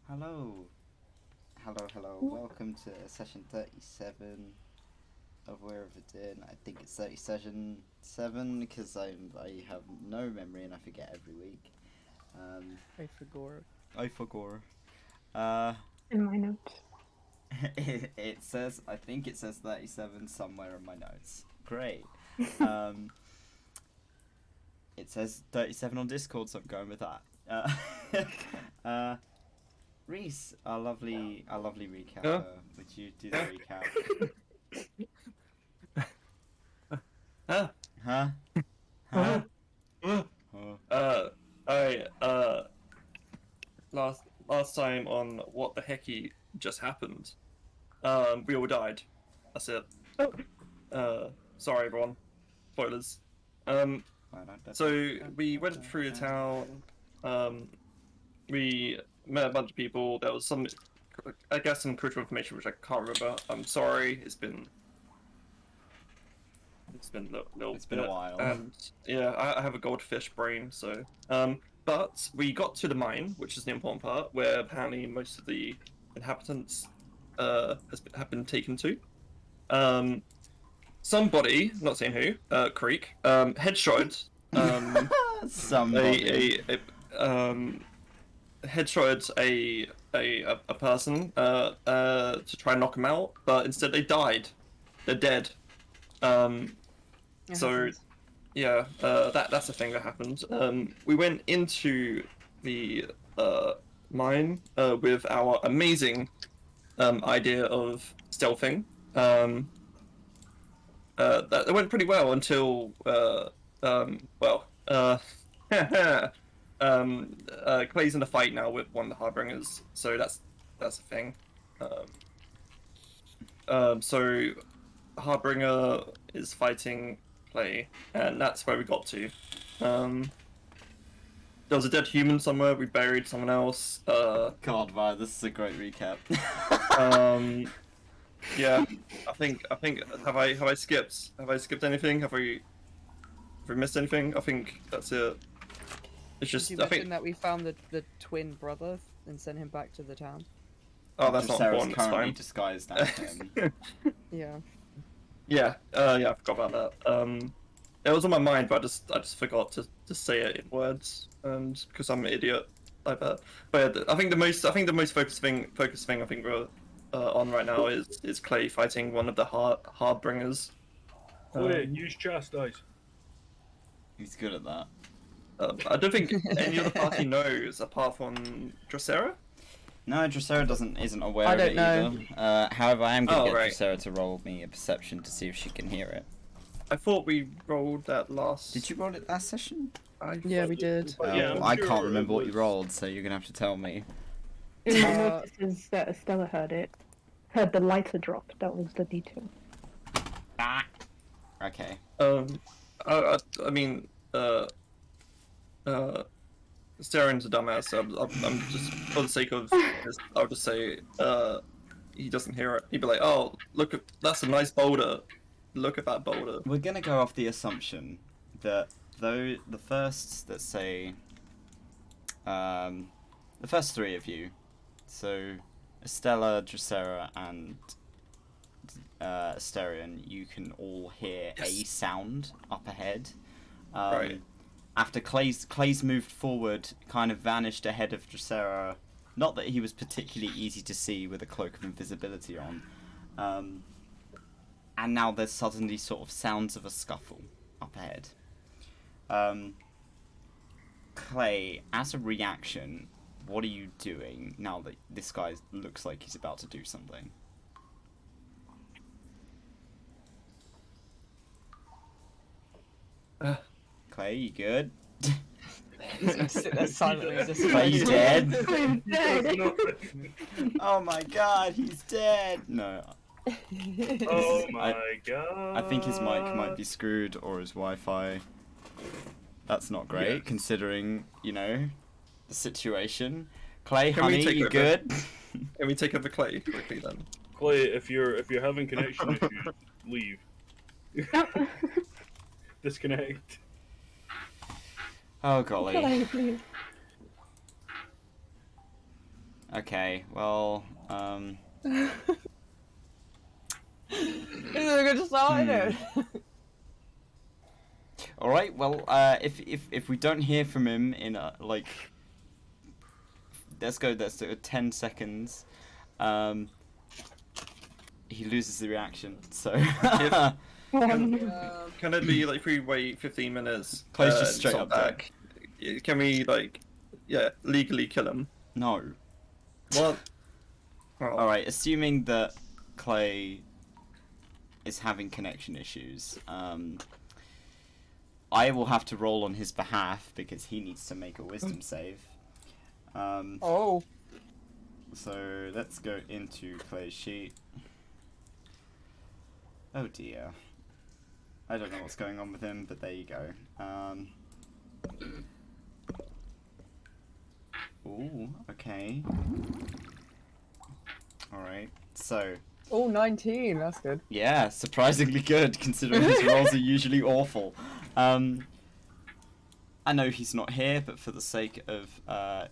Hello. Hello. Welcome to session 37 of Weir of Adynn. I think it's 37 because I have no memory and I forget every week. I forgot. In my notes. It says, I think it says 37 somewhere in my notes. Great. It's says 37 on Discord, so I'm going with that. Reese, our lovely recapper, would you do the recap? Huh? Last time on What the Hecky just happened, we all died. That's it. Sorry everyone. Spoilers. So we went through the town, we met a bunch of people, there was some, I guess some crucial information which I can't remember. I'm sorry, it's been a while. And yeah, I have a goldfish brain, so but we got to the mine, which is the important part, where apparently most of the inhabitants have been taken to. Somebody, not saying who, Creek, headshot somebody headshot a person to try and knock him out, but instead they died. They're dead. So yeah, that's the thing that happened. We went into the mine with our amazing idea of stealthing. That went pretty well until Clay's in a fight now with one of the Harbringers, so that's a thing. So Harbinger is fighting Clay, and that's where we got to. There was a dead human somewhere. We buried someone else. God, wow, this is a great recap. Yeah, I think have I skipped anything? Have we missed anything? I think that's it. It's just Did you mention that we found the twin brother and sent him back to the town? Oh, that's not important. That's currently fine. disguised as him. Yeah. Yeah, I forgot about that. It was on my mind, but I just forgot to say it in words, and because I'm an idiot, I bet. But yeah, I think the most focus thing I think we're on right now is Clay fighting one of the Harbringers. Clay, use chastise. He's good at that. I don't think any other party knows apart from Dracera. No, Dracera isn't aware of it know. either. However, I am going to get right. Dracera to roll me a perception to see if she can hear it. I thought we rolled that last. Did you roll it last session? Yeah, we did. Yeah, I'm I sure can't it remember what you was. rolled, so you're going to have to tell me. In my notes it says that Estella heard it. Heard the lighter drop. That was the detail. Okay. I mean, Staren's a dumbass, so I'm just, for the sake of this, I'll just say, he doesn't hear it. He'd be like, oh, look, that's a nice boulder. Look at that boulder. We're going to go off the assumption that though the first, let's say, the first three of you, so Estella, Dracera, and Asterion, you can all hear a sound up ahead. Right. After Clay's moved forward, kind of vanished ahead of Dracera. Not that he was particularly easy to see with a cloak of invisibility on. And now there's suddenly sort of sounds of a scuffle up ahead. Clay, as a reaction, what are you doing now that this guy looks like he's about to do something? Clay, you good? He's gonna sit there silently as if Clay, you dead? I'm dead. Oh my god, he's dead! No. Oh my god. I think his mic might be screwed or his Wi-Fi. That's not great, Yes. considering, you know, the situation. Clay, Can we honey, take you over? good? Can we take over Clay quickly then? Clay, if you're having connection issues, leave. Disconnect. Oh golly. Clay, please. Okay, well, He's gonna just start it. Alright, well, if we don't hear from him in, like, let's go 10 seconds, he loses the reaction, so... Can it be like if we wait 15 minutes? Clay's just and straight sort up back. Can we like, yeah, legally kill him? No. What? Oh. Alright, assuming that Clay is having connection issues, I will have to roll on his behalf because he needs to make a wisdom save. Oh. So let's go into Clay's sheet. Oh dear. I don't know what's going on with him, but there you go. Ooh, okay. Alright, so... Oh, 19. That's good. Yeah, surprisingly good, considering his rolls are usually awful. I know he's not here, but for the sake of the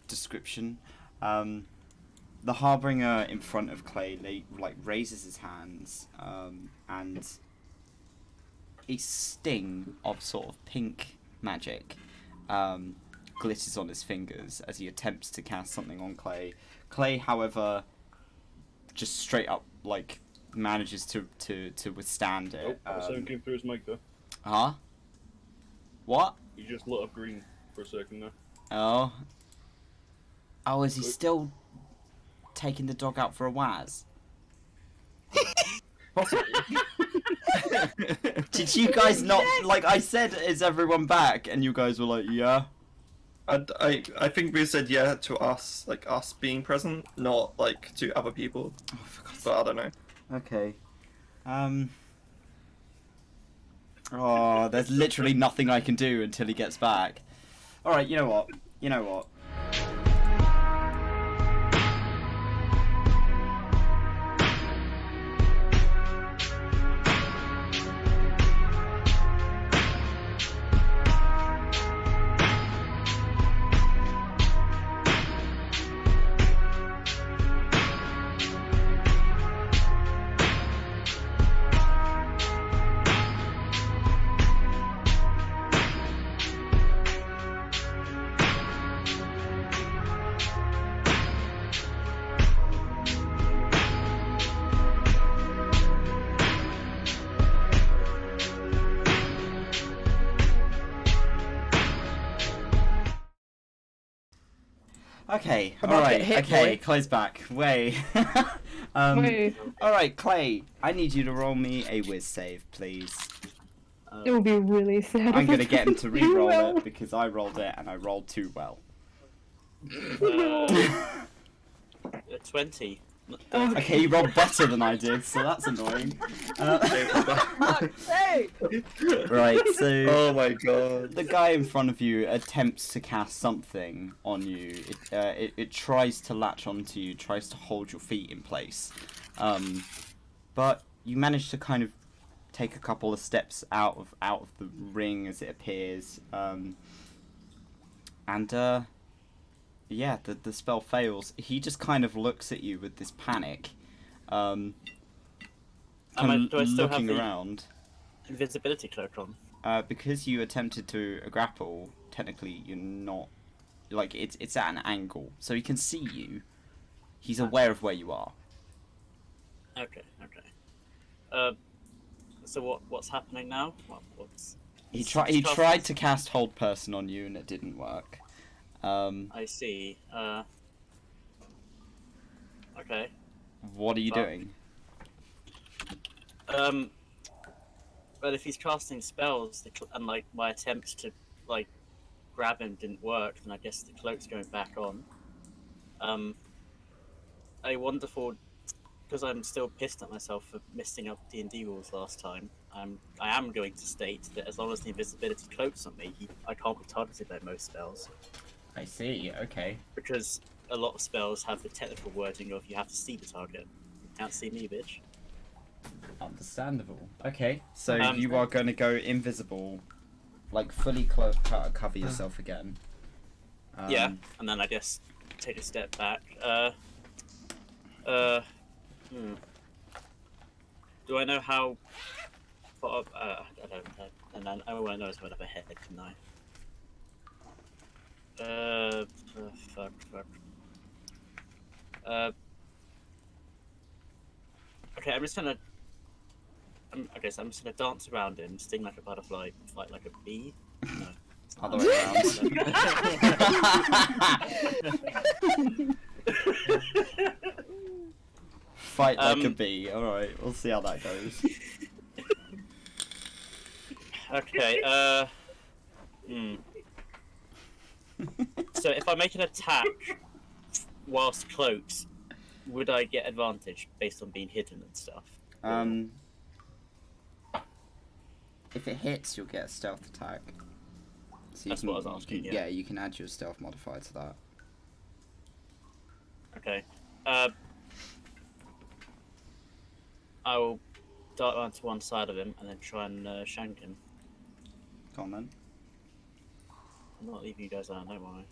description, the Harbinger in front of Clay raises his hands, and a sting of sort of pink magic glitters on his fingers as he attempts to cast something on Clay. Clay, however, just straight up manages to withstand it. Sound came through his mic though. Huh? What? He just lit up green for a second there. Oh. Oh, is he still taking the dog out for a waz? Did you guys not I said, is everyone back? And you guys were like, yeah. I think we said yeah to us, us being present, not to other people. Oh, for God's But I don't know. Okay. Oh, there's literally nothing I can do until he gets back. Alright, you know what? Okay, Come on, alright, get hit, okay, boy. Clay's back. Way. Wait, Alright, Clay, I need you to roll me a whiz save, please. it would be really sad. I'm if gonna it get him to doesn't do re-roll well. it because I rolled it and I rolled too well. 20. Okay, you rolled better than I did, so that's annoying. Fuck's sake! Right, so Oh my god. the guy in front of you attempts to cast something on you. It tries to latch onto you, tries to hold your feet in place. But you manage to kind of take a couple of steps out of the ring as it appears. Yeah, the spell fails. He just kind of looks at you with this panic. Kind of do I still have looking the- around. Invisibility cloak on. Because you attempted to grapple, technically you're not... it's at an angle, so he can see you. He's aware of where you are. Okay. So what's happening now? What's... He He's tried to cast Hold Person on you and it didn't work. I see. Okay. What are you Well, doing? But if he's casting spells, and my attempts to grab him didn't work, then I guess the cloak's going back on. A wonderful, because I'm still pissed at myself for missing up D&D rules last time. I am going to state that as long as the invisibility cloak's on me, I can't be targeted by most spells, I see, okay. because a lot of spells have the technical wording of you have to see the target. You can't see me, bitch. Understandable. Okay, so Um, you are going to go invisible, fully cover yourself again. Yeah, and then I guess take a step back. Do I know how far up? I don't know. And then all I know is where I'm ahead, can I? Fuck. Okay, I'm Okay, so I'm just gonna dance around him, sting like a butterfly, fight like a bee. No. Other way around. Fight like a bee. Alright, we'll see how that goes. Okay, So if I make an attack whilst cloaked, would I get advantage based on being hidden and stuff? If it hits, you'll get a stealth attack. So That's what I was asking, yeah, you can add your stealth modifier to that. Okay. I will dart around to one side of him and then try and shank him. Go on then. I'm not leaving you guys out, don't worry.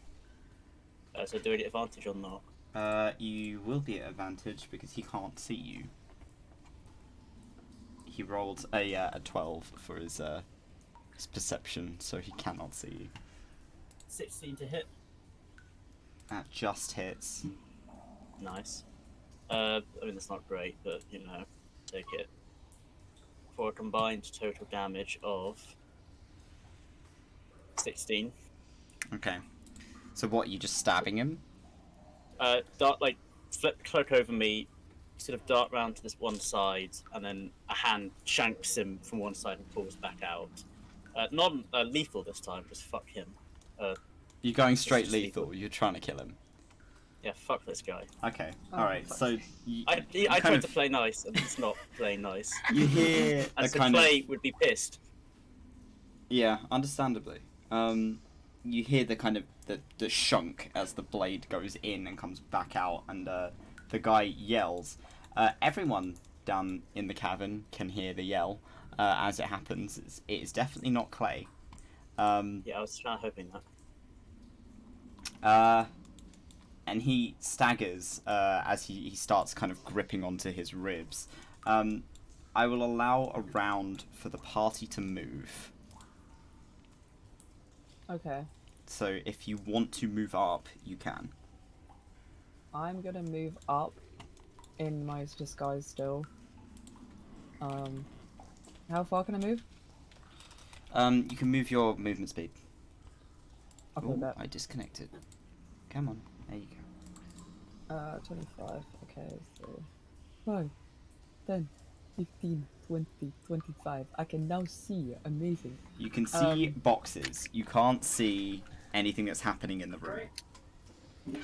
So do I get advantage or not? You will be at advantage because he can't see you. He rolled a 12 for his perception, so he cannot see you. 16 to hit. That just hits. Nice. I mean, that's not great, but, you know, take it. For a combined total damage of 16. Okay. So what, you just stabbing him? Dart, like, flip the cloak over me, sort of dart round to this one side, and then a hand shanks him from one side and pulls back out. Not lethal this time, just fuck him. You're going straight just lethal. lethal. You're trying to kill him. Yeah, fuck this guy. Okay. Oh, Alright, fuck. so you I kind tried of- to play nice, and he's not playing nice. you hear a And so kind of... Clay would be pissed. Yeah, understandably. You hear the kind of the shunk as the blade goes in and comes back out, and the guy yells. Everyone down in the cavern can hear the yell as it happens. It is definitely not Clay. Yeah, I was kind of hoping that. And he staggers as he starts kind of gripping onto his ribs. I will allow a round for the party to move. Okay. So if you want to move up, you can. I'm gonna move up in my disguise still. How far can I move? You can move your movement speed. Okay, Ooh, that. I disconnected. Come on, there you go. 25. Okay, so 5, 10, 15, 20, 25. I can now see. Amazing. You can see boxes. You can't see anything that's happening in the room. I'm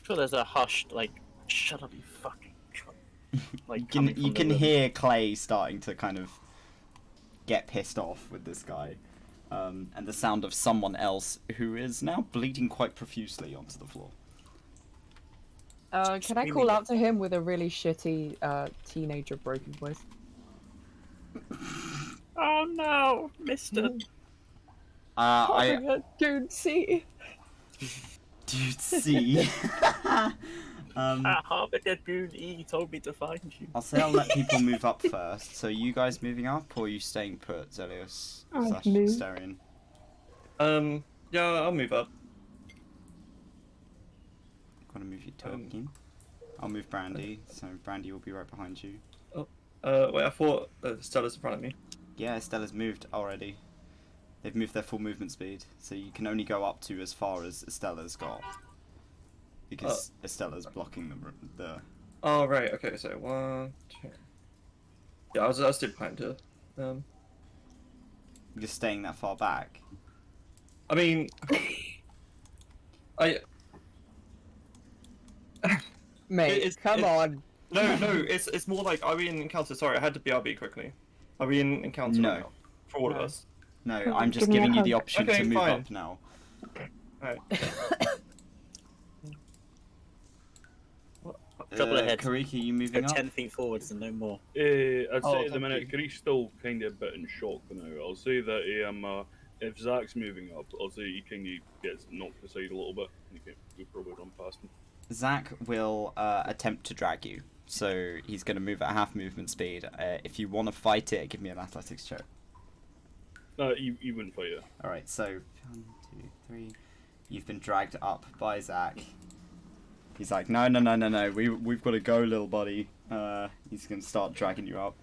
sure there's a hushed, like, shut up, you fucking cunt. Like, You coming can from the room. hear Clay starting to kind of get pissed off with this guy, and the sound of someone else who is now bleeding quite profusely onto the floor. Can I Screaming. call out to him with a really shitty teenager broken voice? Oh no, Mister. I Dude, see. dude, see. Harbinger Goon E told me to find you. I'll say I'll let people move up first. So you guys moving up, or are you staying put, Zelios I've / moved. Starion? Yeah, I'll move up. Gonna move you Tolkien. I'll move Brandy, so Brandy will be right behind you. Wait, I thought Stella's in front of me. Yeah, Estella's moved already. They've moved their full movement speed, so you can only go up to as far as Estella's got. Because Estella's blocking the... Oh, right, okay, so 1, 2... Yeah, I was still behind her. You're staying that far back. I mean... Mate, It's- come it- on. No, it's more like, are we in encounter? Sorry, I had to BRB quickly. Are we in encounter No. right now? For all of No. us? No, Oh, I'm just give me a giving you the hug. option Okay, to move fine. up now. Alright. Double ahead. Kariki, you Go moving up? 10 feet forwards and no more. I'd Oh, say at the thank minute, you. Greek's still kind of a bit in shock now. I'll say that if Zach's moving up, I'll say he kind of gets knocked aside a little bit. And we probably run past him. Zach will attempt to drag you, so he's going to move at half movement speed. If you want to fight it, give me an athletics check. No, you wouldn't fight it. Alright, so 1, 2, 3. You've been dragged up by Zach. He's like, no, we've got to go, little buddy. He's going to start dragging you up.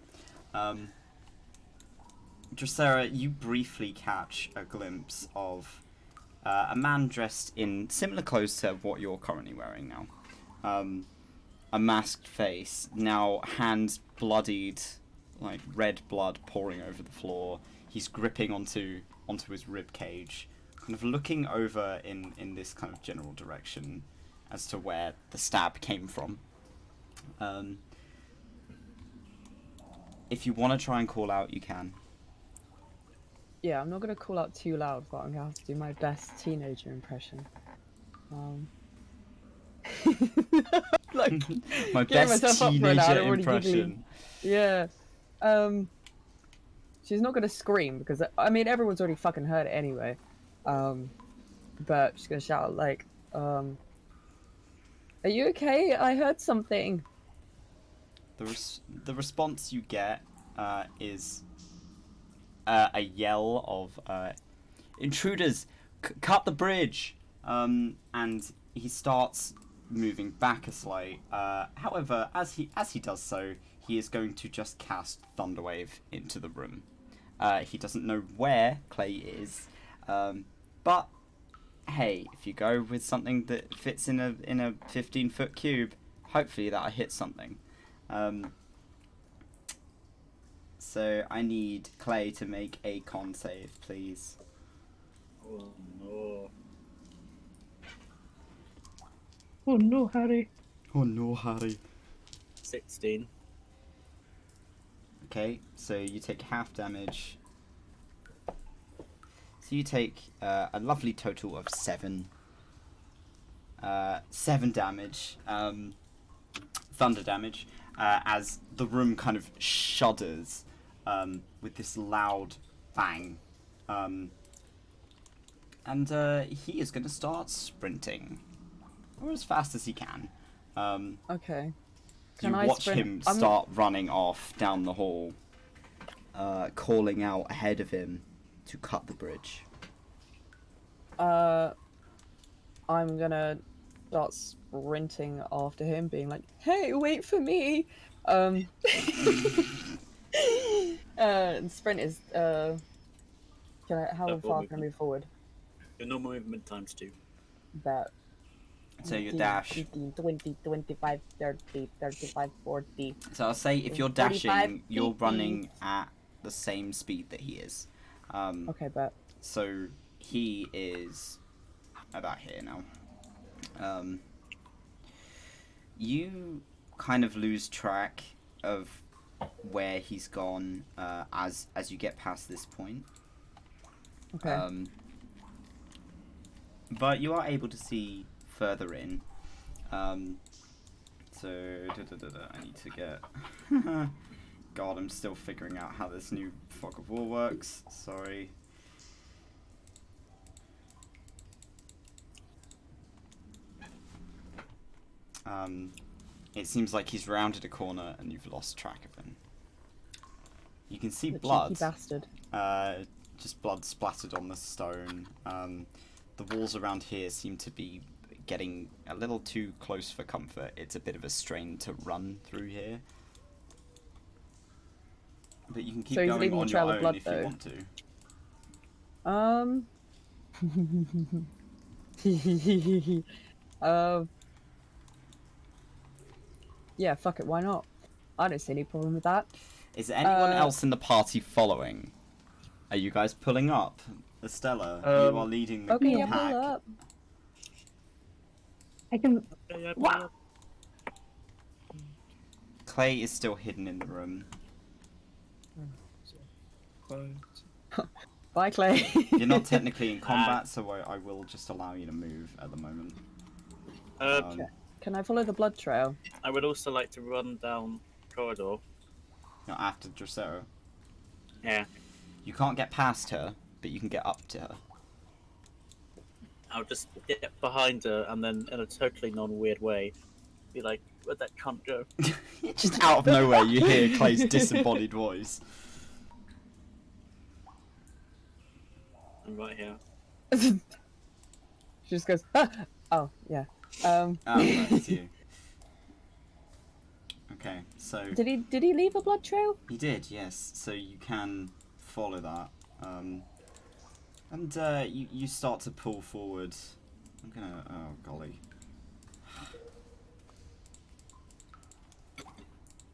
Dracera, you briefly catch a glimpse of a man dressed in similar clothes to what you're currently wearing now. A masked face, now hands bloodied, like red blood pouring over the floor. He's gripping onto his rib cage, kind of looking over in this kind of general direction as to where the stab came from. If you want to try and call out, you can. Yeah, I'm not gonna call out too loud, but I'm gonna have to do my best teenager impression. Like My getting best myself up for it now, teenager I'm already impression. giggling. Yeah. She's not gonna scream because I mean everyone's already fucking heard it anyway. But she's gonna shout like, "Are you okay? I heard something." The response you get is a yell of intruders, cut the bridge, and he starts moving back a slight. However, as he does so, he is going to just cast Thunderwave into the room. He doesn't know where Clay is, but hey, if you go with something that fits in a 15-foot cube, hopefully that'll hit something. So I need Clay to make a con save, please. Oh no. Oh no, Harry. Oh no, Harry. 16. Okay, so you take half damage. So you take a lovely total of 7. 7 damage. Thunder damage. As the room kind of shudders with this loud bang. And he is going to start sprinting. Or as fast as he can. Okay. You watch him start running off down the hall, calling out ahead of him to cut the bridge. I'm gonna start sprinting after him, being like, "Hey, wait for me!" And sprint is how far can I move forward? Your normal movement times 2. That. So your dash. 15, 20, 25, 30, 35, 40. So I'll say if you're 45, dashing, you're 50. running at the same speed that he is. Okay, but So he is about here now. You kind of lose track of where he's gone as you get past this point. okay. But you are able to see further in. So I need to get. God, I'm still figuring out how this new fog of war works. Sorry. It seems like he's rounded a corner and you've lost track of him. You can see The blood. cheeky bastard. Just blood splattered on the stone. The walls around here seem to be getting a little too close for comfort. It's a bit of a strain to run through here. But you can keep So he's going leaving a on your trail of own blood, if though. you want to. Yeah, fuck it, why not? I don't see any problem with that. Is there anyone else in the party following? Are you guys pulling up? Estella, you are leading the Okay, yeah, pack. pull up. I can. Wow. Clay is still hidden in the room. Bye, Clay. You're not technically in combat, so I will just allow you to move at the moment. Can I follow the blood trail? I would also like to run down corridor. Not after Dracero. Yeah. You can't get past her, but you can get up to her. I'll just get behind her and then, in a totally non-weird way, be like, "Where'd that cunt go?" Just out of nowhere, you hear Clay's disembodied voice. I'm right here. She just goes, ah! Oh, yeah. Oh, right, it's you. Okay, so Did he leave a blood trail? he did, yes. So you can follow that. And you start to pull forward. I'm gonna. Oh golly.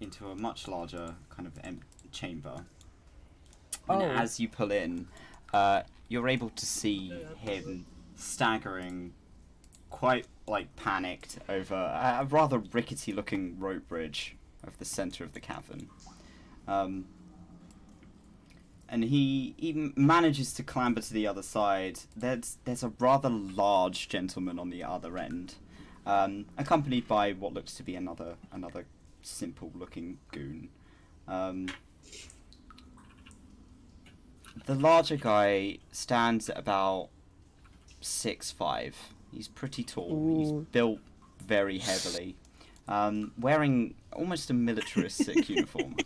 Into a much larger kind of chamber. And as you pull in, you're able to see him staggering, quite like panicked, over a rather rickety-looking rope bridge over the center of the cavern. And he even manages to clamber to the other side. There's a rather large gentleman on the other end, accompanied by what looks to be another simple-looking goon. The larger guy stands at about 6'5". He's pretty tall. Ooh. He's built very heavily, wearing almost a militaristic uniform.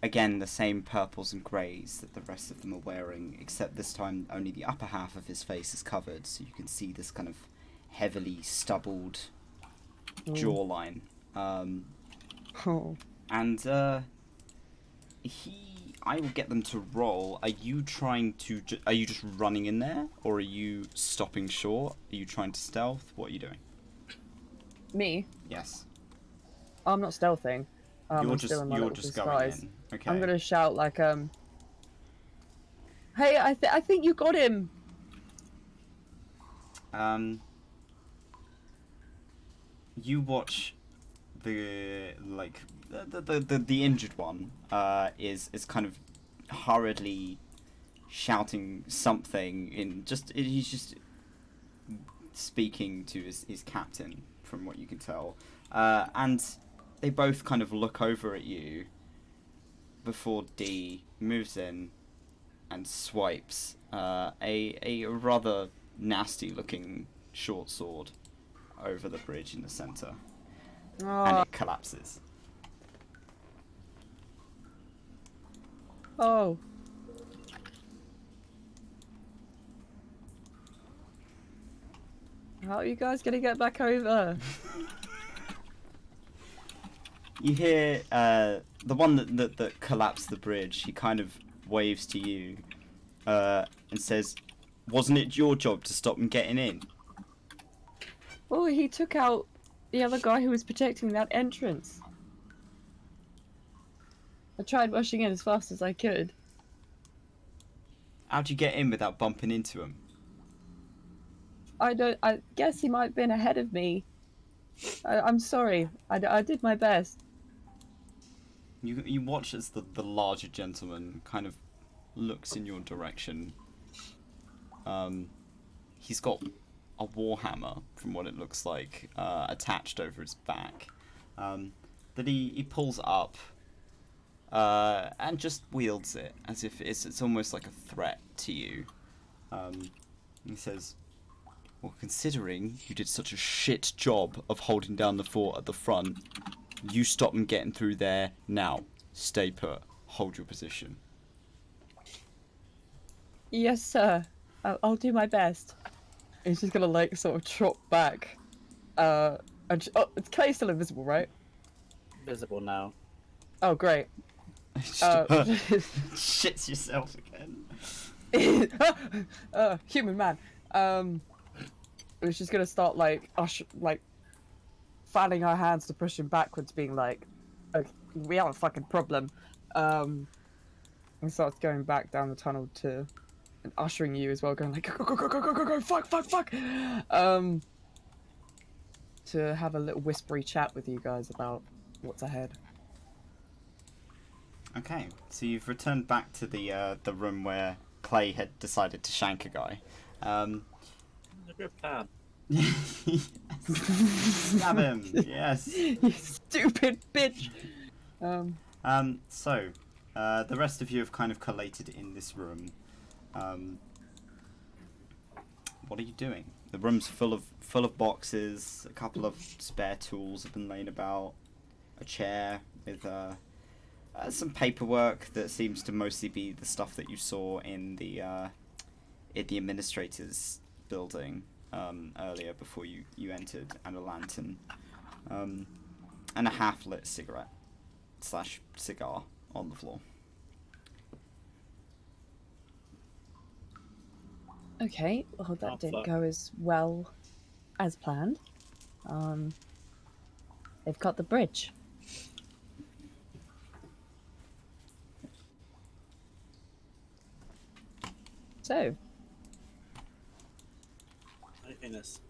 Again, the same purples and greys that the rest of them are wearing, except this time only the upper half of his face is covered, so you can see this kind of heavily stubbled jawline. And I will get them to roll. Are you trying to? Are you just running in there, or are you stopping short? Are you trying to stealth? What are you doing? Me? Yes. I'm not stealthing. You're I'm just still in my you're little just disguise. going in. Okay. I'm gonna shout like, "Hey, I think you got him." You watch the injured one is kind of hurriedly shouting something he's just speaking to his captain, from what you can tell, and they both kind of look over at you before D moves in and swipes a rather nasty looking short sword over the bridge in the center, and it collapses. Oh. How are you guys gonna get back over? You hear the one that collapsed the bridge. He kind of waves to you and says, "Wasn't it your job to stop them getting in?" Oh, he took out the other guy who was protecting that entrance. I tried rushing in as fast as I could. How'd you get in without bumping into him? I guess he might have been ahead of me. I'm sorry. I did my best. You watch as the larger gentleman kind of looks in your direction. He's got a warhammer, from what it looks like, attached over his back, that he pulls up and just wields it as if it's almost like a threat to you. He says, "Well, considering you did such a shit job of holding down the fort at the front, you stop them getting through there now. Stay put. Hold your position." Yes, sir. I'll do my best. He's just gonna like sort of trot back. It's Clay's still invisible, right? Visible now. Oh, great. Shits yourself again. Human man. It's just gonna start like fanning her hands to push him backwards, being like, "Okay, we have a fucking problem." And starts going back down the tunnel and ushering you as well, going like, "Go, fuck. To have a little whispery chat with you guys about what's ahead. Okay, so you've returned back to the room where Clay had decided to shank a guy. It's a good plan. Stab him. Yes. You stupid bitch. So, the rest of you have kind of collated in this room. What are you doing? The room's full of boxes. A couple of spare tools have been laying about. A chair with some paperwork that seems to mostly be the stuff that you saw in the administrator's building earlier before you entered, and a lantern, and a half-lit cigarette / cigar. on the floor. Okay, well that Oh, didn't fuck. go as well as planned. They've cut the bridge. So, I think that's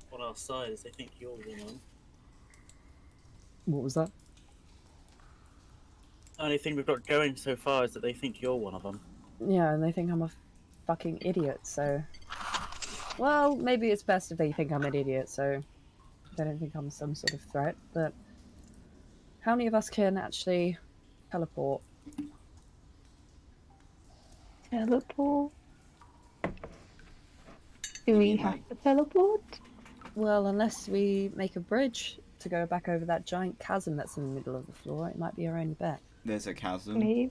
what our side is. They think you're the one. what was that? Only thing we've got going so far is that they think you're one of them. Yeah, and they think I'm a fucking idiot, so... Well, maybe it's best if they think I'm an idiot, so they don't think I'm some sort of threat, but... How many of us can actually teleport? Teleport? Do we mean, have like- to teleport? Well, unless we make a bridge to go back over that giant chasm that's in the middle of the floor, it might be our only bet. There's a chasm. Maybe.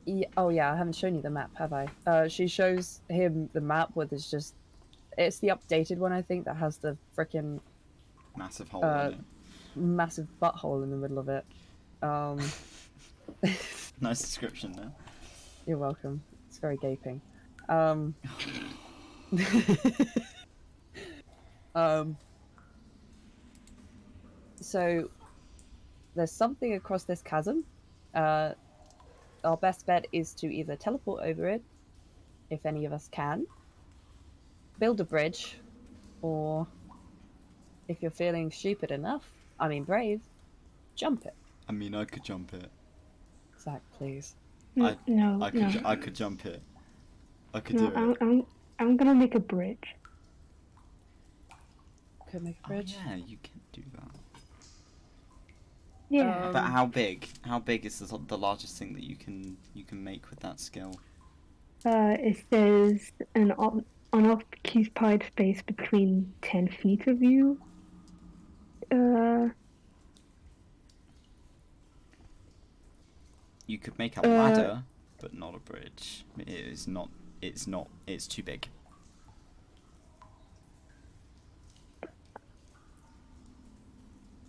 Yeah, oh yeah, I haven't shown you the map, have I? She shows him the map where there's just... It's the updated one, I think, that has the frickin' Massive hole in it. massive butthole in the middle of it. Nice description there. You're welcome. It's very gaping. So there's something across this chasm. Our best bet is to either teleport over it, if any of us can, build a bridge, or if you're feeling stupid enough, I mean brave, jump it. I mean, I could jump it. Zach, please. No, I could jump it. I could no. do it. I'm gonna make a bridge. Could make a Oh, bridge. yeah, you can do that. Yeah. But how big? How big is the largest thing that you can make with that skill? It says an unoccupied space between 10 feet of you. You could make a ladder, but not a bridge. It is not. It's not. It's too big.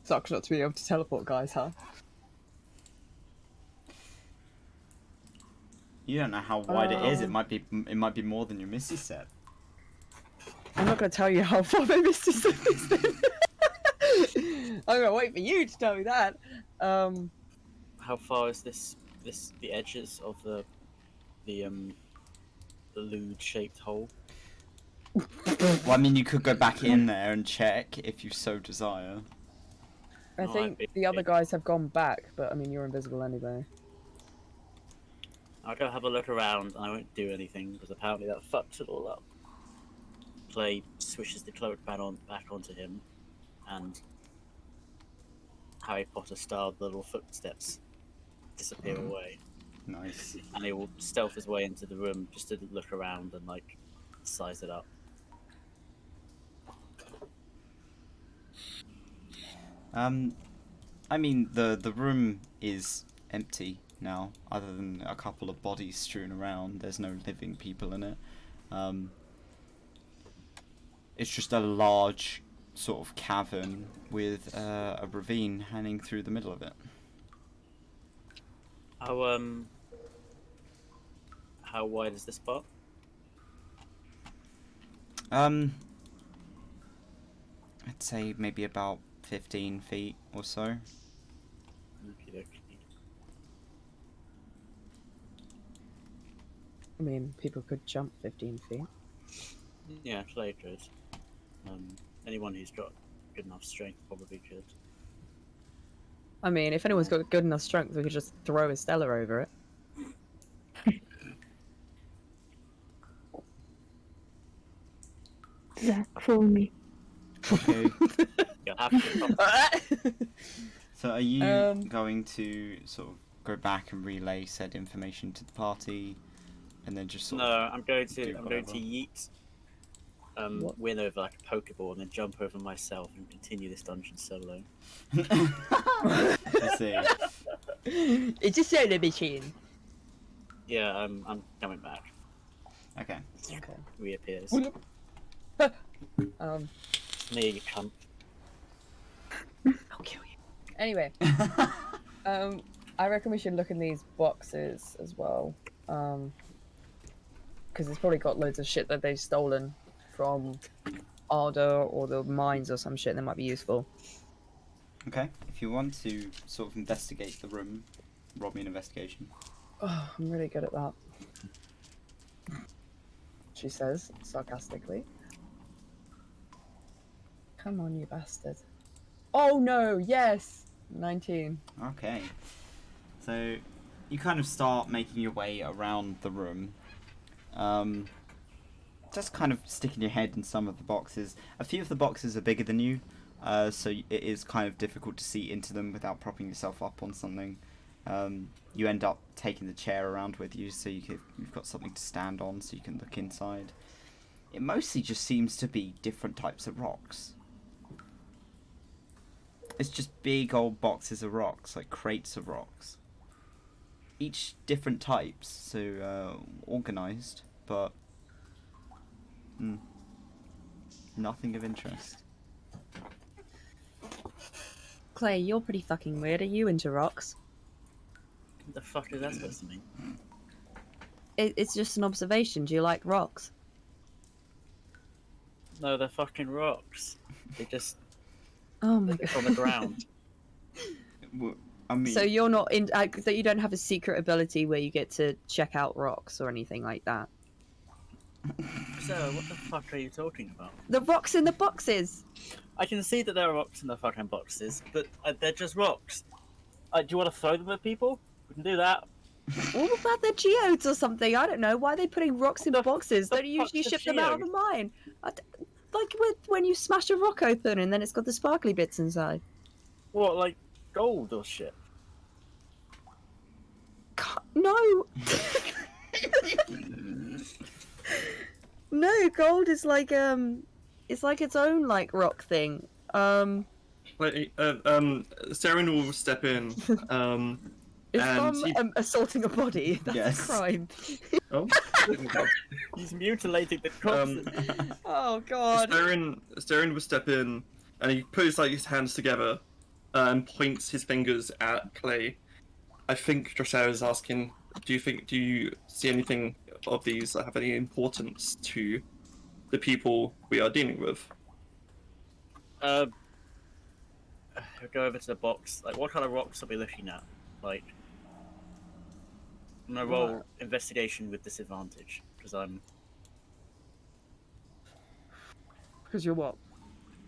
Sucks not to be able to teleport, guys, huh? You don't know how wide it is. It might be. It might be more than your Misty Step. I'm not going to tell you how far my Misty Step is then. I'm going to wait for you to tell me that. How far is the edges of the lewd-shaped hole? Well, I mean, you could go back in there and check if you so desire. I No, think the other guys have gone back, but I mean, you're invisible anyway. I'll go have a look around and I won't do anything because apparently that fucks it all up. Clay swishes the cloak back onto him, and Harry Potter style the little footsteps disappear away, Nice. and he will stealth his way into the room just to look around and like size it up. I mean, the room is empty now, other than a couple of bodies strewn around. There's no living people in it. It's just a large sort of cavern with a ravine hanging through the middle of it. How wide is this spot? I'd say maybe about 15 feet or so. Okey-dokey. I mean, people could jump 15 feet. Yeah, Clay could. Anyone who's got good enough strength probably could. I mean, if anyone's got good enough strength, we could just throw Estella over it. Zach, follow me. Okay. You'll have to. So are you going to sort of go back and relay said information to the party, and then just sort No, of I'm going do to whatever? yeet What? win over like a Pokeball and then jump over myself and continue this dungeon solo. I see. It's a solar machine. Yeah, I'm coming back. Okay. Okay. Reappears. Me, you cunt. I'll kill you. Anyway, I reckon we should look in these boxes as well. Because it's probably got loads of shit that they've stolen from Ardor or the mines or some shit that might be useful. Okay, if you want to sort of investigate the room, roll me an investigation. Oh, I'm really good at that. She says, sarcastically. Come on, you bastard. Oh no, yes! 19. Okay. So, you kind of start making your way around the room. Just kind of sticking your head in some of the boxes. A few of the boxes are bigger than you, so it is kind of difficult to see into them without propping yourself up on something. You end up taking the chair around with you, so you've got something to stand on, so you can look inside. It mostly just seems to be different types of rocks. It's just big old boxes of rocks, like crates of rocks. Each different types, so organised, but nothing of interest. Clay, you're pretty fucking weird. Are you into rocks? What the fuck is that supposed to mean? It's just an observation. Do you like rocks? No, they're fucking rocks. They just Oh my they're god. on the ground. Well, I mean, So you're not in. So you don't have a secret ability where you get to check out rocks or anything like that. So, what the fuck are you talking about? The rocks in the boxes. I can see that there are rocks in the fucking boxes, but they're just rocks. Do you want to throw them at people? We can do that. What about the geodes or something? I don't know. Why are they putting rocks in boxes? the Don't you usually fuck's a ship them out of the mine? Like when you smash a rock open and then it's got the sparkly bits inside. What, like gold or shit? No. No, gold is like it's like its own like rock thing. Saren will step in. Is And from assaulting a body? That's Yes. a crime. Oh, He's mutilating the corpses. Oh god. Saren will step in, and he puts like his hands together, and points his fingers at Clay. I think Drosera is asking, do you see anything of these that have any importance to the people we are dealing with? Go over to the box. Like, what kind of rocks are we looking at? Like, I'm gonna roll investigation with disadvantage because I'm Because you're what?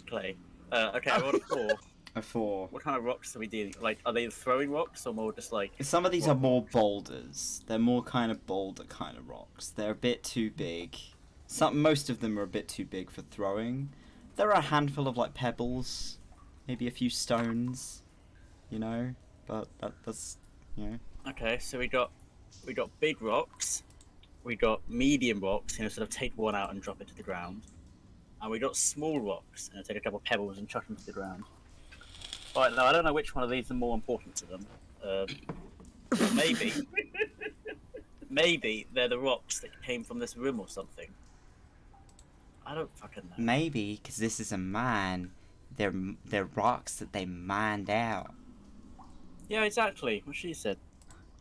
Clay. Okay, I rolled a 4. a 4. What kind of rocks are we dealing? Like, are they throwing rocks or more just like? Some of these are more boulders. They're more kind of boulder kind of rocks. They're a bit too big. Most of them are a bit too big for throwing. There are a handful of like pebbles, maybe a few stones, you know. But that's you know. Okay, so we got big rocks, we got medium rocks, sort of take one out and drop it to the ground, and we got small rocks, take a couple of pebbles and chuck them to the ground. Right, now I don't know which one of these are more important to them. Maybe they're the rocks that came from this room or something. I don't fucking know. Maybe because this is a mine. They're rocks that they mined out. Yeah, exactly what she said.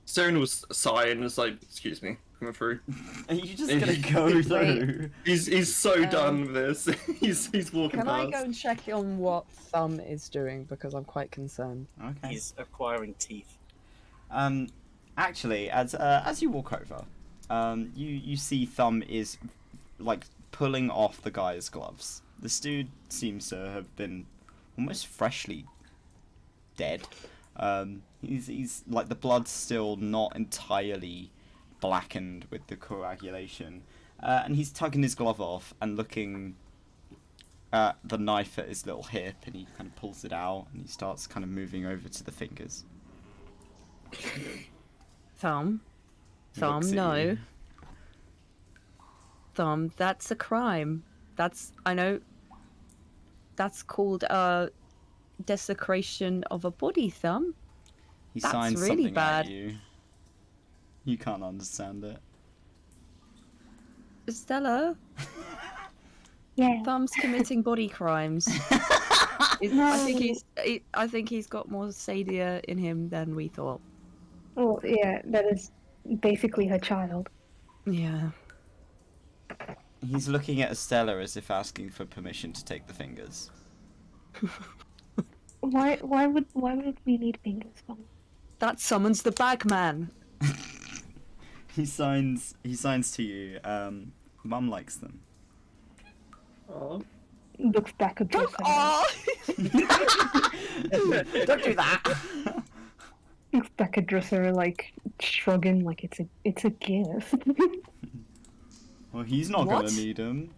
Saren was sighing and was like, "Excuse me, coming through." Are you just gonna go through? He's so done with this. he's walking Can past. I go and check on what Thumb is doing because I'm quite concerned. Okay. He's acquiring teeth. Actually, as you walk over, you see Thumb is like pulling off the guy's gloves. This dude seems to have been almost freshly dead. He's like the blood's still not entirely blackened with the coagulation, and he's tugging his glove off and looking at the knife at his little hip, and he kind of pulls it out and he starts kind of moving over to the fingers. Thumb, Looks at no. you. Thumb, that's a crime. I know. That's called desecration of a body, Thumb. He That's signs really something bad. at you. You can't understand it. Stella, Yeah. Thumb's committing body crimes. No. I think he's got more sadia in him than we thought. Well, yeah, that is basically her child. Yeah. He's looking at Estella as if asking for permission to take the fingers. Why would we need fingers from? That summons the bagman. He signs to you. Mum likes them. Oh. Looks back at Dresser. Oh! Don't do that. Looks back at Dresser like shrugging like it's a gift. Well, he's not What? gonna need them.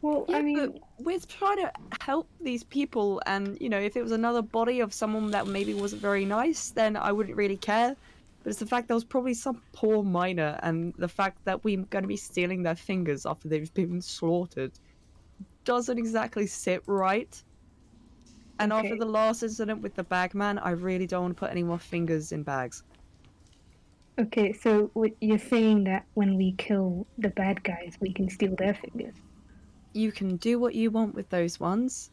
Well, Yeah, I mean, but we're trying to help these people, and you know, if it was another body of someone that maybe wasn't very nice, then I wouldn't really care. But it's the fact there was probably some poor miner, and the fact that we're going to be stealing their fingers after they've been slaughtered doesn't exactly sit right. And after Okay. the last incident with the bagman, I really don't want to put any more fingers in bags. okay, so you're saying that when we kill the bad guys, we can steal their fingers. You can do what you want with those ones,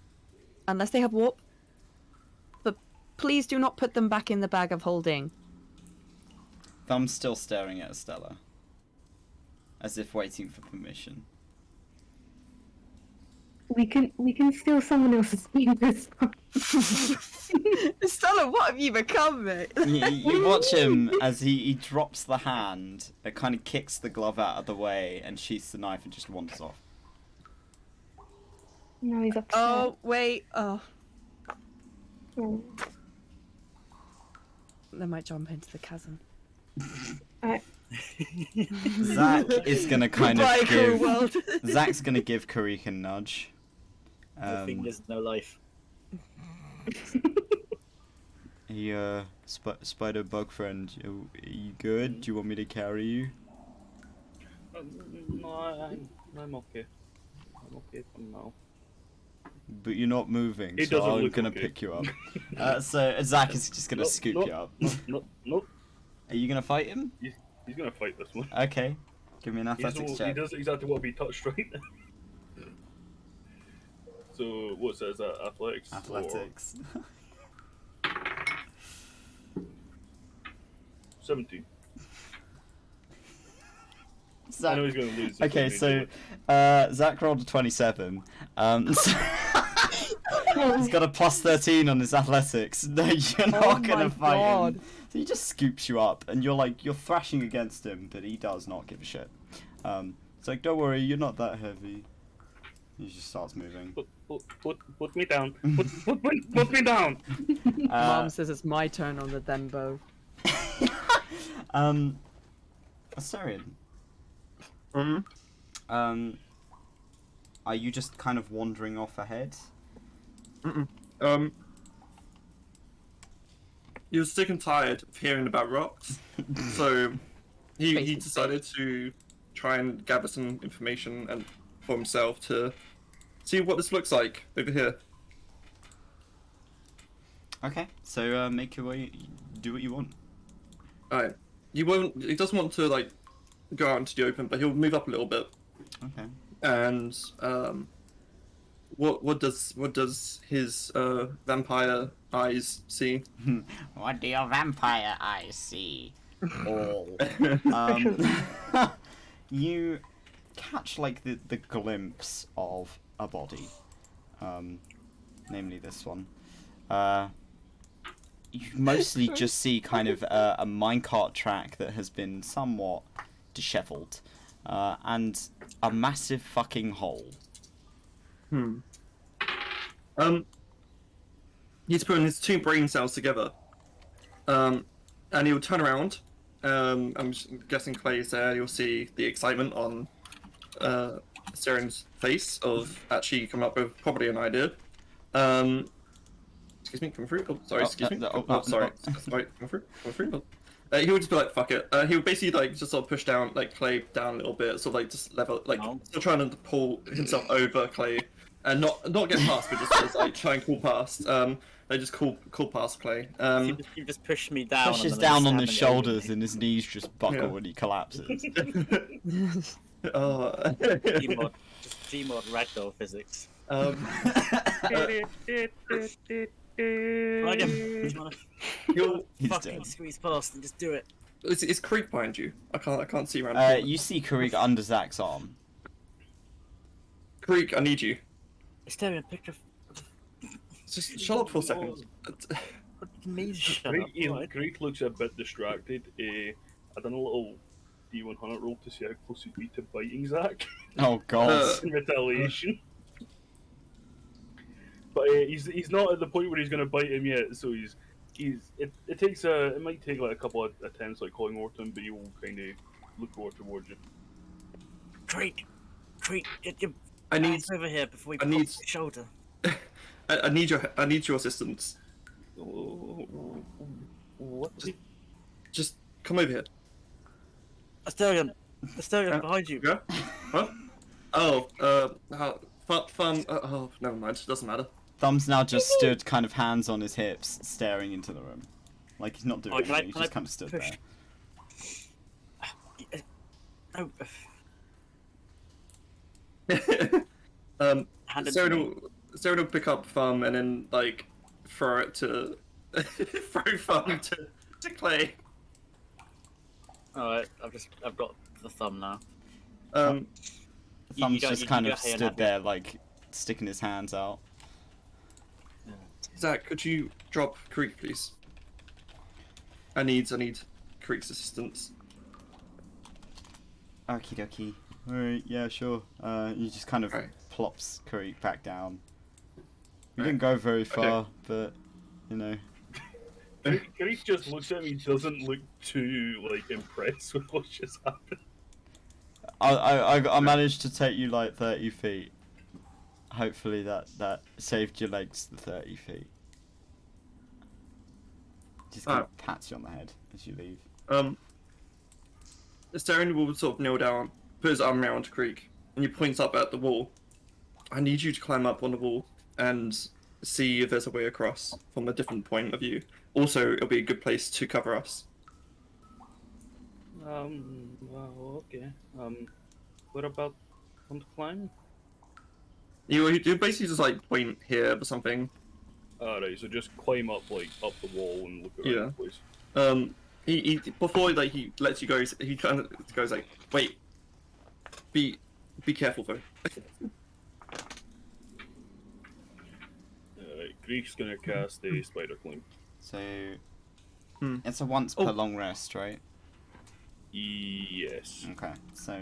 unless they have warp. But please do not put them back in the bag of holding. Thumb's still staring at Estella, as if waiting for permission. We can steal someone else's fingers. Stella, what have you become, mate? You watch him as he drops the hand, it kind of kicks the glove out of the way and sheaths the knife and just wanders off. No, he's upset. Oh, wait. Oh, Oh. they might jump into the chasm. Zach is gonna kind Goodbye, of cruel give. world. Zach's gonna give Karik a nudge. No fingers, no life. Hey, spider bug friend, are you good? Do you want me to carry you? No, I'm okay. I'm okay for now. But you're not moving, It so doesn't I'm look gonna okay. pick you up. So Zach is just gonna scoop you up. No. Are you gonna fight him? He's gonna fight this one. Okay. Give me an He athletics he check. does exactly what we touched right now. So, what's that? Is that athletics? or- Athletics. 17. I Zach. know he's gonna lose. Okay, so Zach rolled a 27. So he's got a plus 13 on his athletics. No, you're not gonna fight him. So he just scoops you up, and you're thrashing against him, but he does not give a shit. It's like, don't worry, you're not that heavy. He just starts moving. Put me down. Put me down. Mom says it's my turn on the Denbo. Asarian, Mm-hmm. are you just kind of wandering off ahead? He was sick and tired of hearing about rocks, so he decided to try and gather some information and for himself to see what this looks like over here. Okay, so make your way, do what you want. Alright. He doesn't want to like go out into the open, but he'll move up a little bit. Okay. And what does his vampire eyes see? What do your vampire eyes see? All. You catch like the glimpse of a body, namely this one. You mostly just see kind of a minecart track that has been somewhat dishevelled, and a massive fucking hole. He's putting his two brain cells together, and he'll turn around. I'm guessing Clay's there. You'll see the excitement on Seren's face of actually coming up with probably an idea. Excuse me, come through. Oh, sorry, excuse me. Sorry, sorry, come through. He would just be like, fuck it. He would basically like just sort of push down like Clay down a little bit, sort of like just level, like still trying to pull himself over Clay, and not get past, but just sort of, like try and call past. They just call past Clay. You just push me down. Pushes and then down just on his stand over shoulders me. and his knees just buckle Yeah. when he collapses. Oh. Gmod ragdoll physics. Dragon, do you want You're, to He's fucking dead. squeeze past and just do it? is Creek behind you? I can't see around. the corner. You see Karik under Zach's arm. Creek, I need you. Staring at a picture. Just shut up for a second. What do you mean? Shut up. Alright. Greek looks a bit distracted. I done a little D100 roll to see how close he'd be to biting Zach Oh god. in retaliation. But he's not at the point where he's going to bite him yet, so it might take like a couple of attempts like calling over to him, but he will kind of look over towards you. Creek, get your I need ass over here before we I pop need- your shoulder. I need your assistance. What? Just come over here. Asterion, behind you. Yeah? Huh? Oh, fun. Oh, never mind. Doesn't matter. Thumb's now just stood kind of hands on his hips, staring into the room. Like he's not doing Oh, can I- anything, he's can just I kind of stood push? there. No. Hand it to me. Sarah will pick up Thumb and then like throw it to throw Thumb to Clay. Alright, I've got the thumb now. Thumb's got- just you kind got of Hay and stood Abby. there, like sticking his hands out. Zach, could you drop Creek, please? I need Creek's assistance. Okie dokie. Alright, yeah, sure. He just kind of Right. plops Karik back down. We didn't go very far, but you know. Greek just looks at me, doesn't look too like impressed with what just happened. I managed to take you like 30 feet. Hopefully that saved your legs the 30 feet. Just kind of pats you on the head as you leave. Sterling will sort of kneel down, put his arm around Creek, and he points up at the wall. I need you to climb up on the wall and see if there's a way across from a different point of view. Also, it'll be a good place to cover us. Well, okay. What about on the climb? You basically just like point here or something. Alright, so just climb up up the wall and look around Yeah. the place. He before like he lets you go, he kind of goes like, wait, be careful though. Alright, Greek's gonna cast a spider climb. So Hmm. it's a once per long rest, right? Yes. Okay. So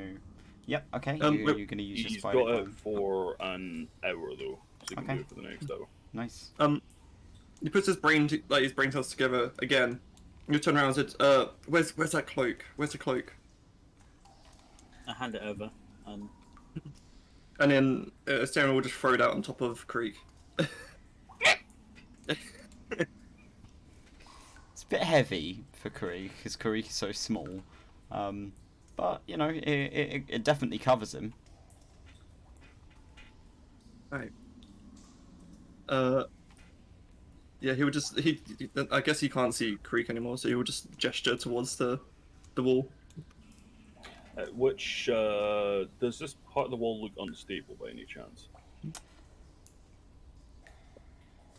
yep, okay. Wait, You're gonna use your He's spider got it climb. for an hour though, so he can Okay. do it for the next hour. Nice. He puts his brain cells together again. You turn around and said, where's that cloak? Where's the cloak? I hand it over. And then Sterling will just throw it out on top of Creek. It's a bit heavy for Karik because Karik is so small, but you know it definitely covers him. Right. Yeah, he would just I guess he can't see Creek anymore, so he will just gesture towards the wall. Which does this part of the wall look unstable by any chance?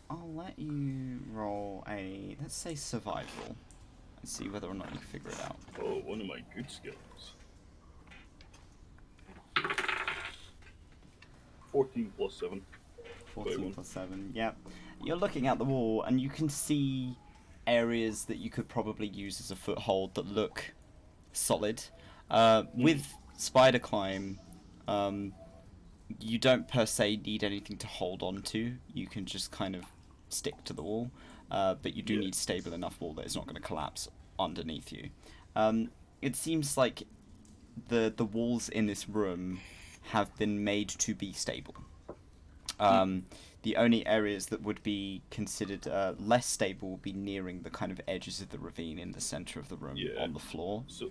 I'll let you roll a, let's say, survival, and see whether or not you figure it out. Oh, one of my good skills. 14 plus 7. 14 plus 7, yep. You're looking at the wall, and you can see areas that you could probably use as a foothold that look solid. With Spider Climb, you don't per se need anything to hold on to. You can just kind of stick to the wall, but you do need stable enough wall that it's not going to collapse underneath you. It seems like the walls in this room have been made to be stable. The only areas that would be considered less stable would be nearing the kind of edges of the ravine in the center of the room on the floor. So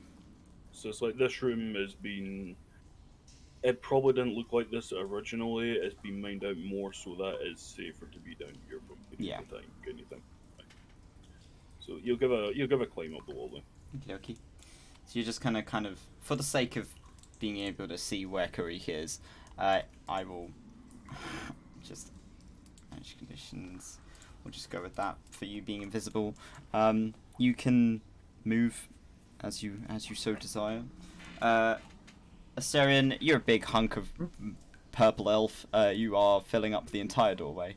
it's like this room has been... It probably didn't look like this originally. It's been mined out more so that it's safer to be down here for any time, anything. Right. So you'll give a climb up the wall then. Okay. So you're just kind of, for the sake of being able to see where Karik is, I will just manage conditions. we'll just go with that for you being invisible. You can move as you so desire. Asterion, you're a big hunk of purple elf. You are filling up the entire doorway.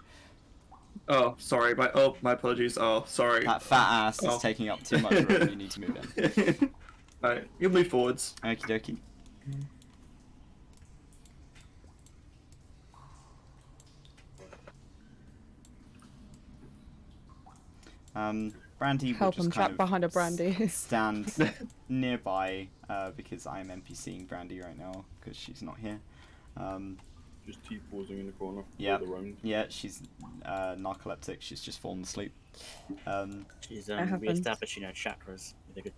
Oh, sorry. My apologies. Oh, sorry. That fat ass is taking up too much room. You need to move in. Alright, you'll move forwards. Okie dokie. Brandy will Help, just I'm kind trapped of behind a Brandy. stand nearby because I'm NPCing Brandy right now because she's not here. Just T-posing in the corner. Yeah, the round. yeah, she's narcoleptic. She's just fallen asleep. She's happens. re-establishing her chakras with a good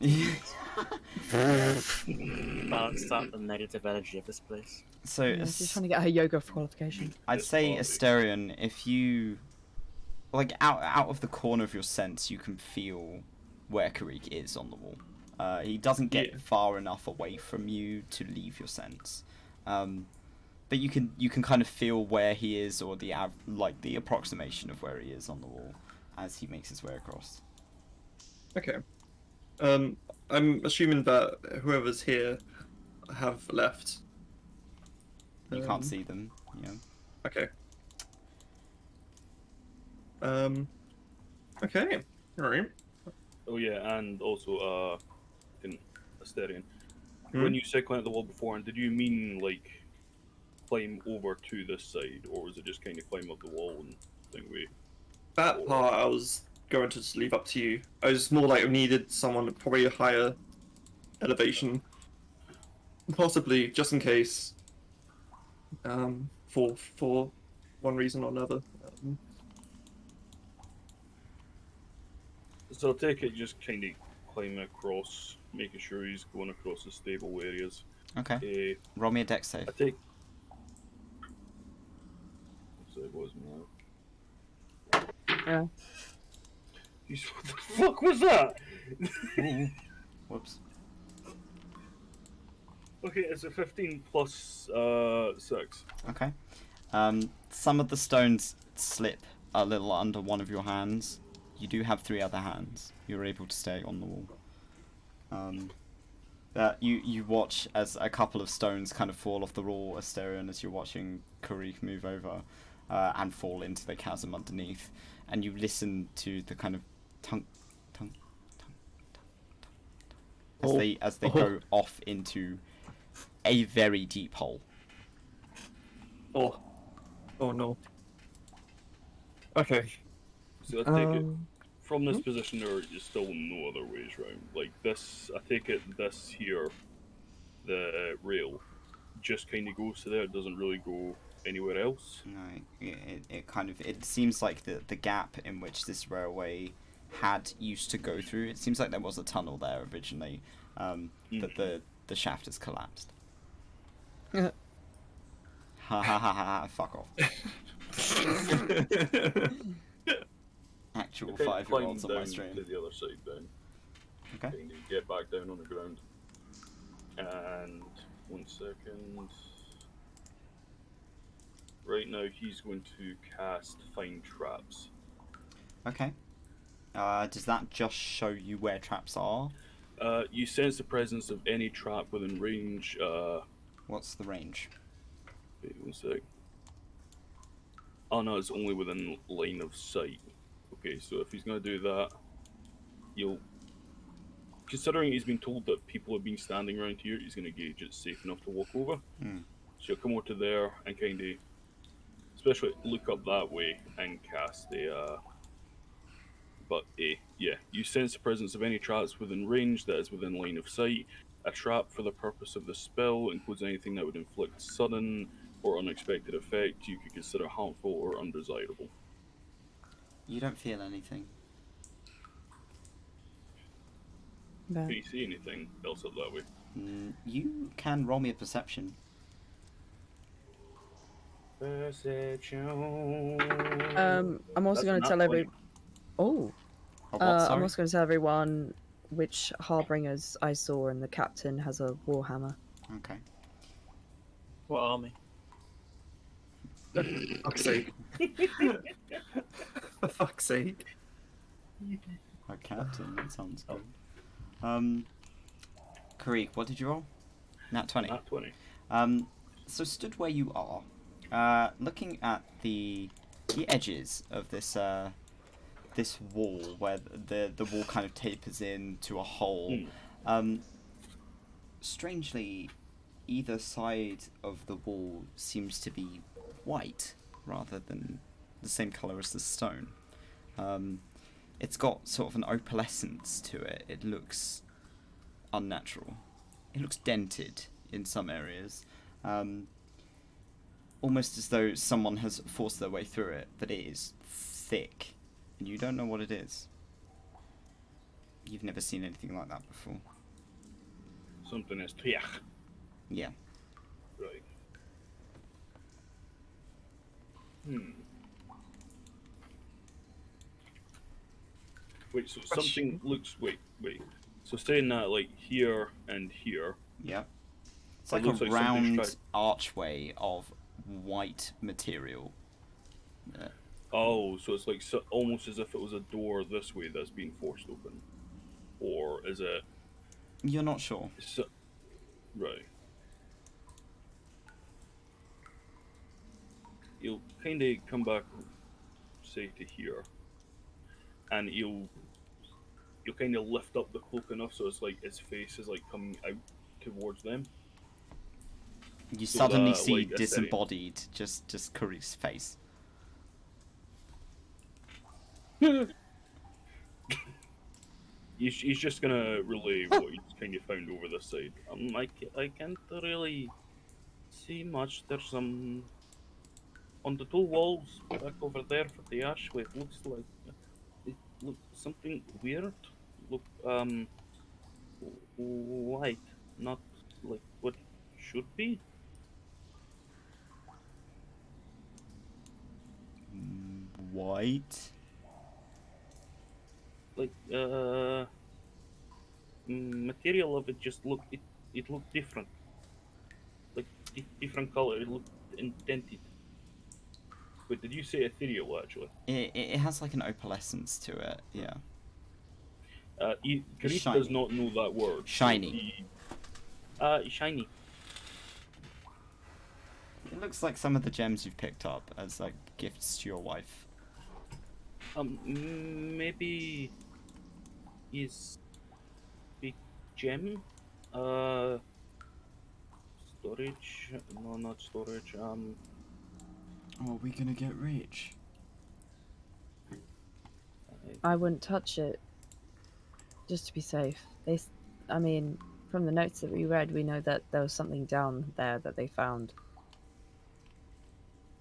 balance out the negative energy of this place. So Yeah, she's trying to get her yoga qualification. I'd say Asterion, if you like out of the corner of your sense, you can feel where Karrik is on the wall. He doesn't get far enough away from you to leave your sense, but you can kind of feel where he is, or the approximation of where he is on the wall as he makes his way across. Okay. I'm assuming that whoever's here have left. You can't see them. Yeah. Okay. Okay. Alright. Oh yeah, and also in Asterion. Hmm? When you said climb the wall before, and did you mean like climb over to this side, or was it just kind of climb up the wall and thing we? That part I was going to just leave up to you. I was more like needed someone probably a higher elevation, possibly just in case. For one reason or another. So I'll take it just kind of climbing across, making sure he's going across the stable areas. Okay. Roll me a dex save. I take. So it was now. Yeah. What the fuck was that? Whoops. Okay, it's a 15 plus 6. Okay. Some of the stones slip a little under one of your hands. You do have 3 other hands. You're able to stay on the wall. You watch as a couple of stones kind of fall off the wall, Asterion, as you're watching Karrik move over and fall into the chasm underneath. And you listen to the kind of tunk, tunk, tunk, tunk, tunk, as they go off into a very deep hole. Oh no. Okay. So I take it from this position there is still no other ways round. Like this, I take it this here, the rail, just kind of goes to there. It doesn't really go anywhere else. No, it seems like the gap in which this railway had used to go through. It seems like there was a tunnel there originally, but the shaft has collapsed. Ha ha ha ha! Fuck off. Actual 5-year-olds on my stream. To the other side down. Okay. Kind of get back down on the ground. And 1 second. Right now he's going to cast Find Traps. Okay. Does that just show you where traps are? You sense the presence of any trap within range. What's the range? Wait 1 sec. Oh no, it's only within line of sight. Okay, so if he's gonna do that, considering he's been told that people have been standing around here, he's gonna gauge it's safe enough to walk over. So he'll come over to there and kind of, especially look up that way and cast yeah, you sense the presence of any traps within range that is within line of sight. A trap for the purpose of the spell includes anything that would inflict sudden or unexpected effect you could consider harmful or undesirable. You don't feel anything. No. Can you see anything else up that way? You can roll me a perception. Perception. I'm also going to tell everyone. Oh. I'm also going to tell everyone which Harbringers I saw, and the captain has a warhammer. Okay. What army? Fuck's sake. For fuck's sake. A captain, that sounds good. Kareek, what did you roll? Nat 20. Nat 20. So stood where you are, looking at the edges of this this wall where the wall kind of tapers in to a hole. Strangely, either side of the wall seems to be white rather than the same color as the stone. It's got sort of an opalescence to it. It looks unnatural. It looks dented in some areas. Almost as though someone has forced their way through it, but it is thick, and you don't know what it is. You've never seen anything like that before. Something is triach. Yeah. Right. Wait, so something looks... Wait. So saying that, like, here and here... Yeah. It's It like a looks like something's round archway of white material. Oh, so it's like almost as if it was a door this way that's being forced open. Or is it... You're not sure. Right. You'll kind of come back, say, to here. And you'll kind of lift up the cloak enough so it's like his face is like coming out towards them. You So suddenly that, see like, disembodied, just Kareek's face. He's just gonna relay what he's kind of found over this side. I can't really see much. There's some on the two walls back over there for the archway. It looks something weird. Look, white, not like what should be. White? Like material of it just looked it looked different, like different color. It looked indented. Wait, did you say ethereal actually? It has like an opalescence to it, yeah. Karif Shiny. does not know that word. Shiny. Shiny. It looks like some of the gems you've picked up as like gifts to your wife. Maybe is big gem. Storage? No, not storage. Oh, are we gonna get rich? I wouldn't touch it, just to be safe. I mean, from the notes that we read, we know that there was something down there that they found.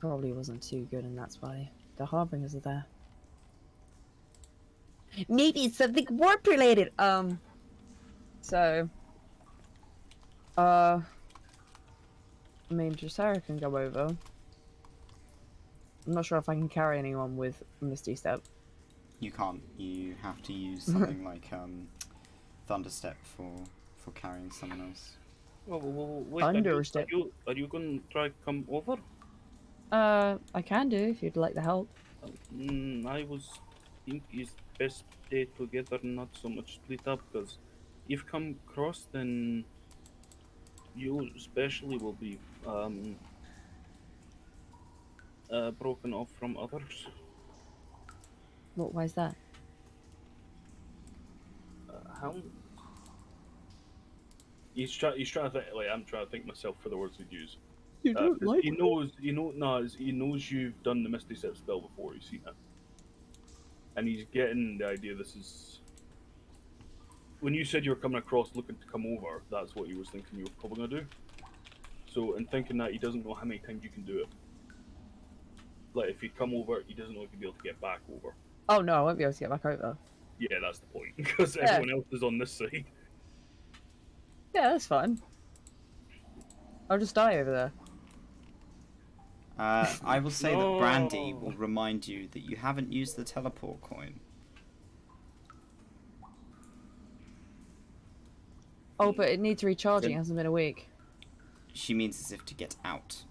Probably wasn't too good, and that's why the Harbingers are there. Maybe it's something warp related. I mean, Dressera can go over. I'm not sure if I can carry anyone with Misty Step. You can't. You have to use something like Thunderstep for carrying someone else. Oh, wait, Thunderstep. Are you going to try to come over? I can do if you'd like the help. I think it's best stay together, not so much split up, because if come across, then you especially will be broken off from others. Why is that? How? He's trying to think. Like I'm trying to think myself for the words he'd use. You don't like he knows. He knows you've done the Misty Step spell before. You've seen it, and he's getting the idea. This is when you said you were coming across, looking to come over. That's what he was thinking you were probably gonna do. So, in thinking that, he doesn't know how many times you can do it. Like if you come over, he doesn't know if you'll be able to get back over. Oh no, I won't be able to get back over. Yeah, that's the point. Because everyone else is on this side. Yeah, that's fine. I'll just die over there. I will say that Brandy will remind you that you haven't used the teleport coin. Oh, but it needs recharging. It hasn't been a week. She means as if to get out.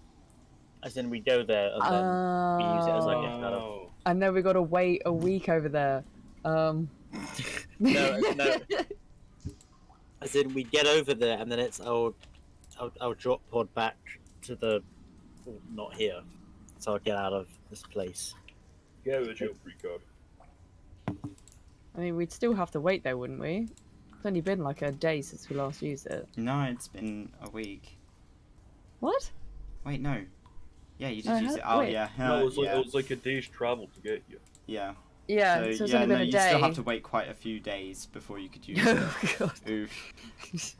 As in, we go there and then we use it as our gift. And then we gotta wait a week over there. No, no. As in, we get over there, and then it's I'll drop pod back to the not here, so I'll get out of this place. Get out of the jail free card. I mean, we'd still have to wait though, wouldn't we? It's only been like a day since we last used it. No, it's been a week. What? Wait, no. Yeah, you did I use had- it. Oh, wait. yeah. No, yeah. it was like a day's travel to get you. Yeah. Yeah, so it's only been a you day. still have to wait quite a few days before you could use it. Oh god. Oof.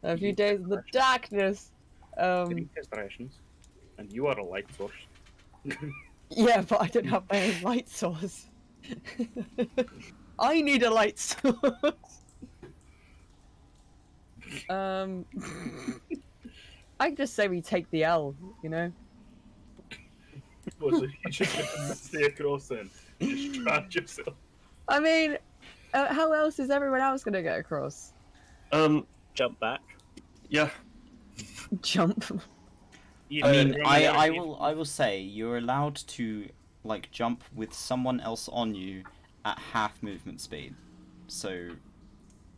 A few days in the darkness. Test rations, and you are a light source. Yeah, but I don't have my own light source. I need a light source. I just say we take the L, you know? Was it? You should stay across then. Just trapped yourself. I mean, how else is everyone else gonna get across? Jump back. Yeah. Jump. I mean, I will say you're allowed to like jump with someone else on you at half movement speed. So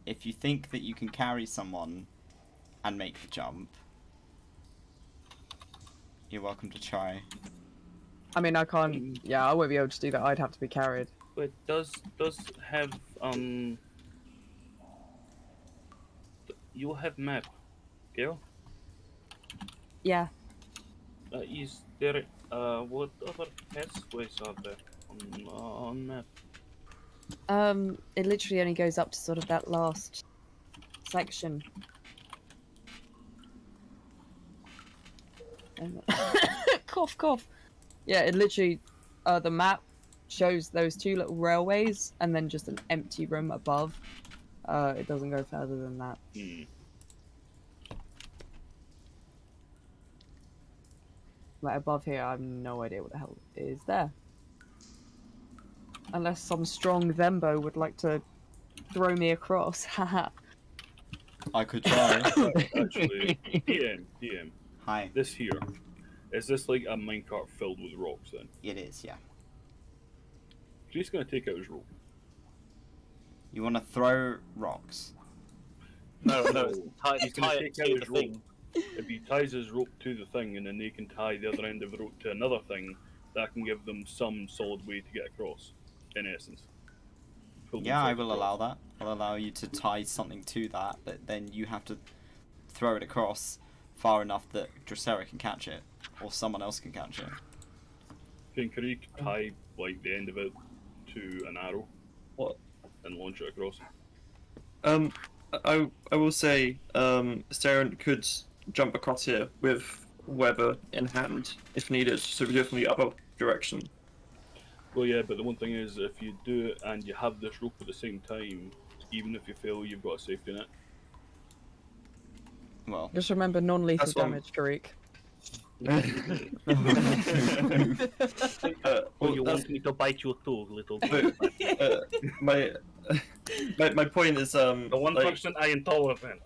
if you think that you can carry someone and make the jump, you're welcome to try. I mean, I can't. Yeah, I won't be able to do that. I'd have to be carried. But does have you have map, Gail? Yeah. Is there what other pathways are there on map? It literally only goes up to sort of that last section. Cough, cough. Yeah, it literally, the map shows those two little railways and then just an empty room above. It doesn't go further than that. Like above here, I have no idea what the hell is there. Unless some strong Thembo would like to throw me across. Haha. I could try. Actually, DM. Hi. This here, is this like a minecart filled with rocks then? It is, yeah. He's gonna take out his rope. You want to throw rocks? No, tie He's gonna it take to out the his rope. thing. If he ties his rope to the thing, and then they can tie the other end of the rope to another thing, that can give them some solid way to get across. In essence. Pull Yeah, I themselves will across. allow that. I'll allow you to tie something to that, but then you have to throw it across far enough that Dracera can catch it, or someone else can catch it. Can Karik tie like the end of it to an arrow? What? And launch it across? I will say, Saren could jump across here with weather in hand if needed, so we do it from the other direction. Well, yeah, but the one thing is, if you do it and you have this rope at the same time, even if you fail, you've got a safety net. Well, Just remember non-lethal That's one. damage, Karik. Well, you that's- want me to bite your toe, little my point is The one like, person I am taller than.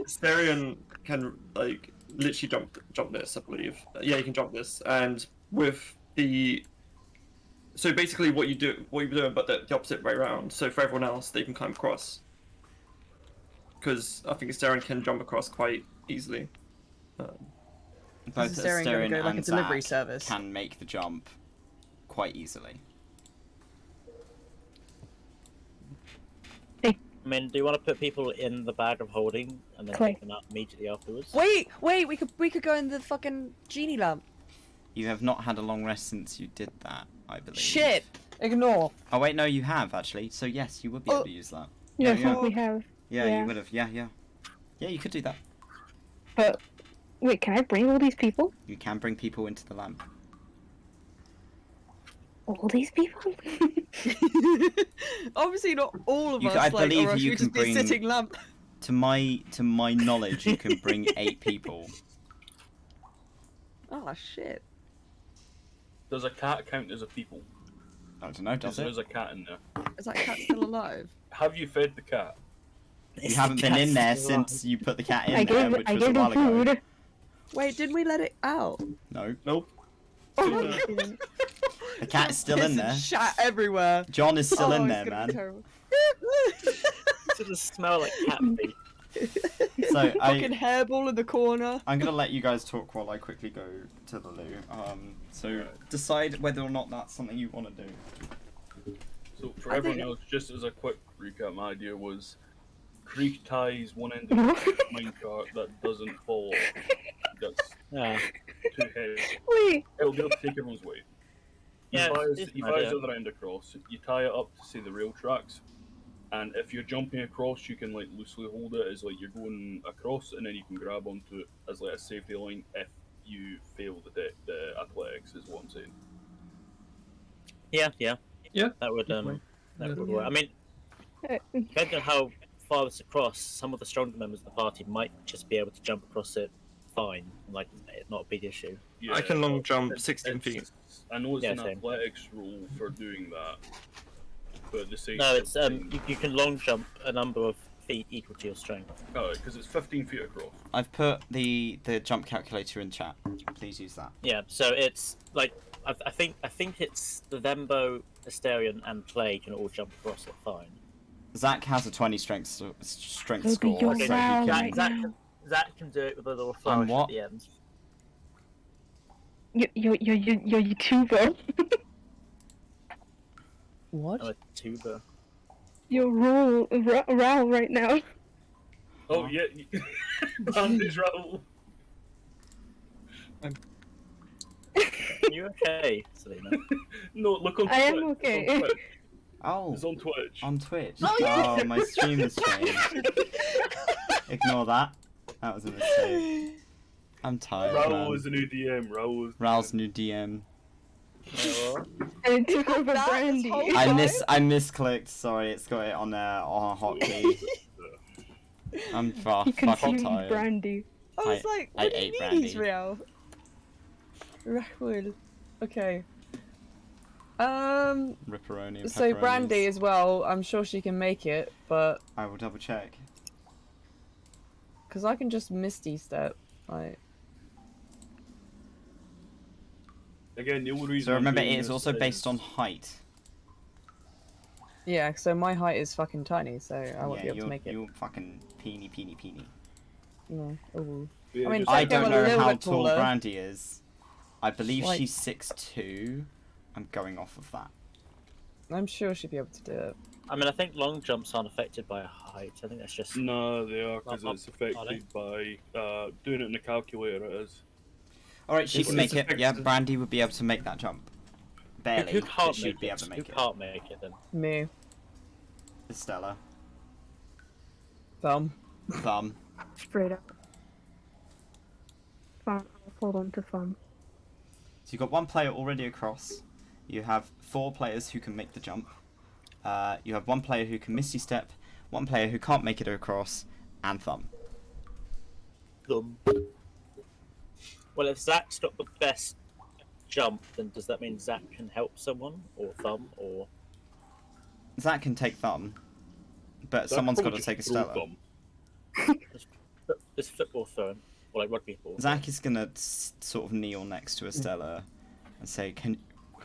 Starion can like literally jump this, I believe. Yeah, you can jump this, and with the so basically what you're doing, but the opposite way around. So for everyone else, they can climb across. Because I think Starion can jump across quite easily. both Is Starion gonna Astarion go like a and delivery Zach service? can make the jump quite easily. I mean, do you want to put people in the bag of holding and then Clay. take them out immediately afterwards? Wait, we could go in the fucking genie lamp. You have not had a long rest since you did that, I believe. Shit. Ignore. Oh wait, no, you have actually. So yes, you would be able to use that. Yeah, I yeah. think we have. Yeah, Yeah. you would have. Yeah. Yeah, you could do that. But wait, can I bring all these people? You can bring people into the lamp. All these people? Obviously not all of You us, ca- I like, believe or else you we'd can just be a bring- sitting lamp. To my knowledge, you can bring 8 people. Oh shit. Does a cat count as a people? I don't know, does There's it? a cat in there. Is that cat still alive? Have you fed the cat? You haven't been in there since you put the cat in I there, gave which was a them while ago. food. Wait, did we let it out? No, Nope. Oh Yeah. my god. the cat is still Piss in and there. Shat everywhere. John is still Oh, in it's there, gonna be man. terrible. Does it smell like cat feet? So Fucking hairball in the corner. I'm gonna let you guys talk while I quickly go to the loo. So decide whether or not that's something you want to do. So for I everyone think- else, just as a quick recap, my idea was Creek ties one end of the minecart that doesn't fall off. That's Yeah. too heavy. Wait, It'll be able to take everyone's weight. Yeah, You fires decent the idea. other end across. You tie it up to say the rail tracks, and if you're jumping across, you can like loosely hold it as like you're going across, and then you can grab onto it as like a safety line if you fail the athletics. Is what I'm saying. Yeah. Yeah. That would Good point. that Yeah. would work. I mean, depending on how far it's across, some of the stronger members of the party might just be able to jump across it fine, like it's not a big issue. Yeah, I can long but jump 16 feet. I know it's Yeah, an same. athletics rule for doing that, but the same. No, it's you can long jump a number of feet equal to your strength. Oh, because it's 15 feet across. I've put the jump calculator in chat. Please use that. Yeah, so it's like I think it's the Thembo, Asterion, and Clay can all jump across it fine. Zach has a 20 strength Maybe score, you're so he right. can. Right. Zach can do it with a little flourish what? at the end. you're YouTuber. What? I'm a tuber. You're Raul right now. Oh yeah, bandage rattle. You okay, Selena? No, look on Twitch. I am It's okay. on Twitch. Oh, It's on Twitch. on Twitch. Oh, yeah. Oh, my stream has changed. Ignore that. That was a mistake. I'm tired, Raoul man. is the new DM. Raul's new DM. And it took over That Brandy. whole- I Why? misclicked. Sorry, it's got it on on a hotkey. I'm He fucking consumed tired. Brandy. I was like, I what do you ate mean he's brandy. real? Rahul. Okay. Ripperoni and So pepperonis. Brandy as well. I'm sure she can make it, but I will double check. because I can just Misty Step, like. Again, the only reason. So I'm remember, doing it is this also based on is- height. Yeah, so my height is fucking tiny, so I won't Yeah, be able you're, to make it. you're fucking peeny. No. Ooh. Yeah, I mean, just- I Take them don't a know little how bit tall taller. Brandy is. I believe Like- she's 6'2". I'm going off of that. I'm sure she'd be able to do it. I mean, I think long jumps aren't affected by height. I think that's just. No, they are because Are it's affected by doing it in the calculator. It is. Alright, she It's- can make it's it. Yeah, affected- Brandy would be able to make that jump. Barely, Who but can't she'd make be it? able to make Who it. can't make it then? Me. Estella. Thumb. Thumb. Straight up. Thumb. Hold on to thumb. So you've got one player already across. You have 4 players who can make the jump. You have 1 player who can Misty Step, 1 player who can't make it across, and Thumb. Well, if Zach's got the best jump, then does that mean Zach can help someone, or Thumb, or? Zach can take Thumb, but That someone's got probably to take just throw Estella. them. This football throwing, or like rugby ball? Zach is gonna sort of kneel next to Estella and say, "Can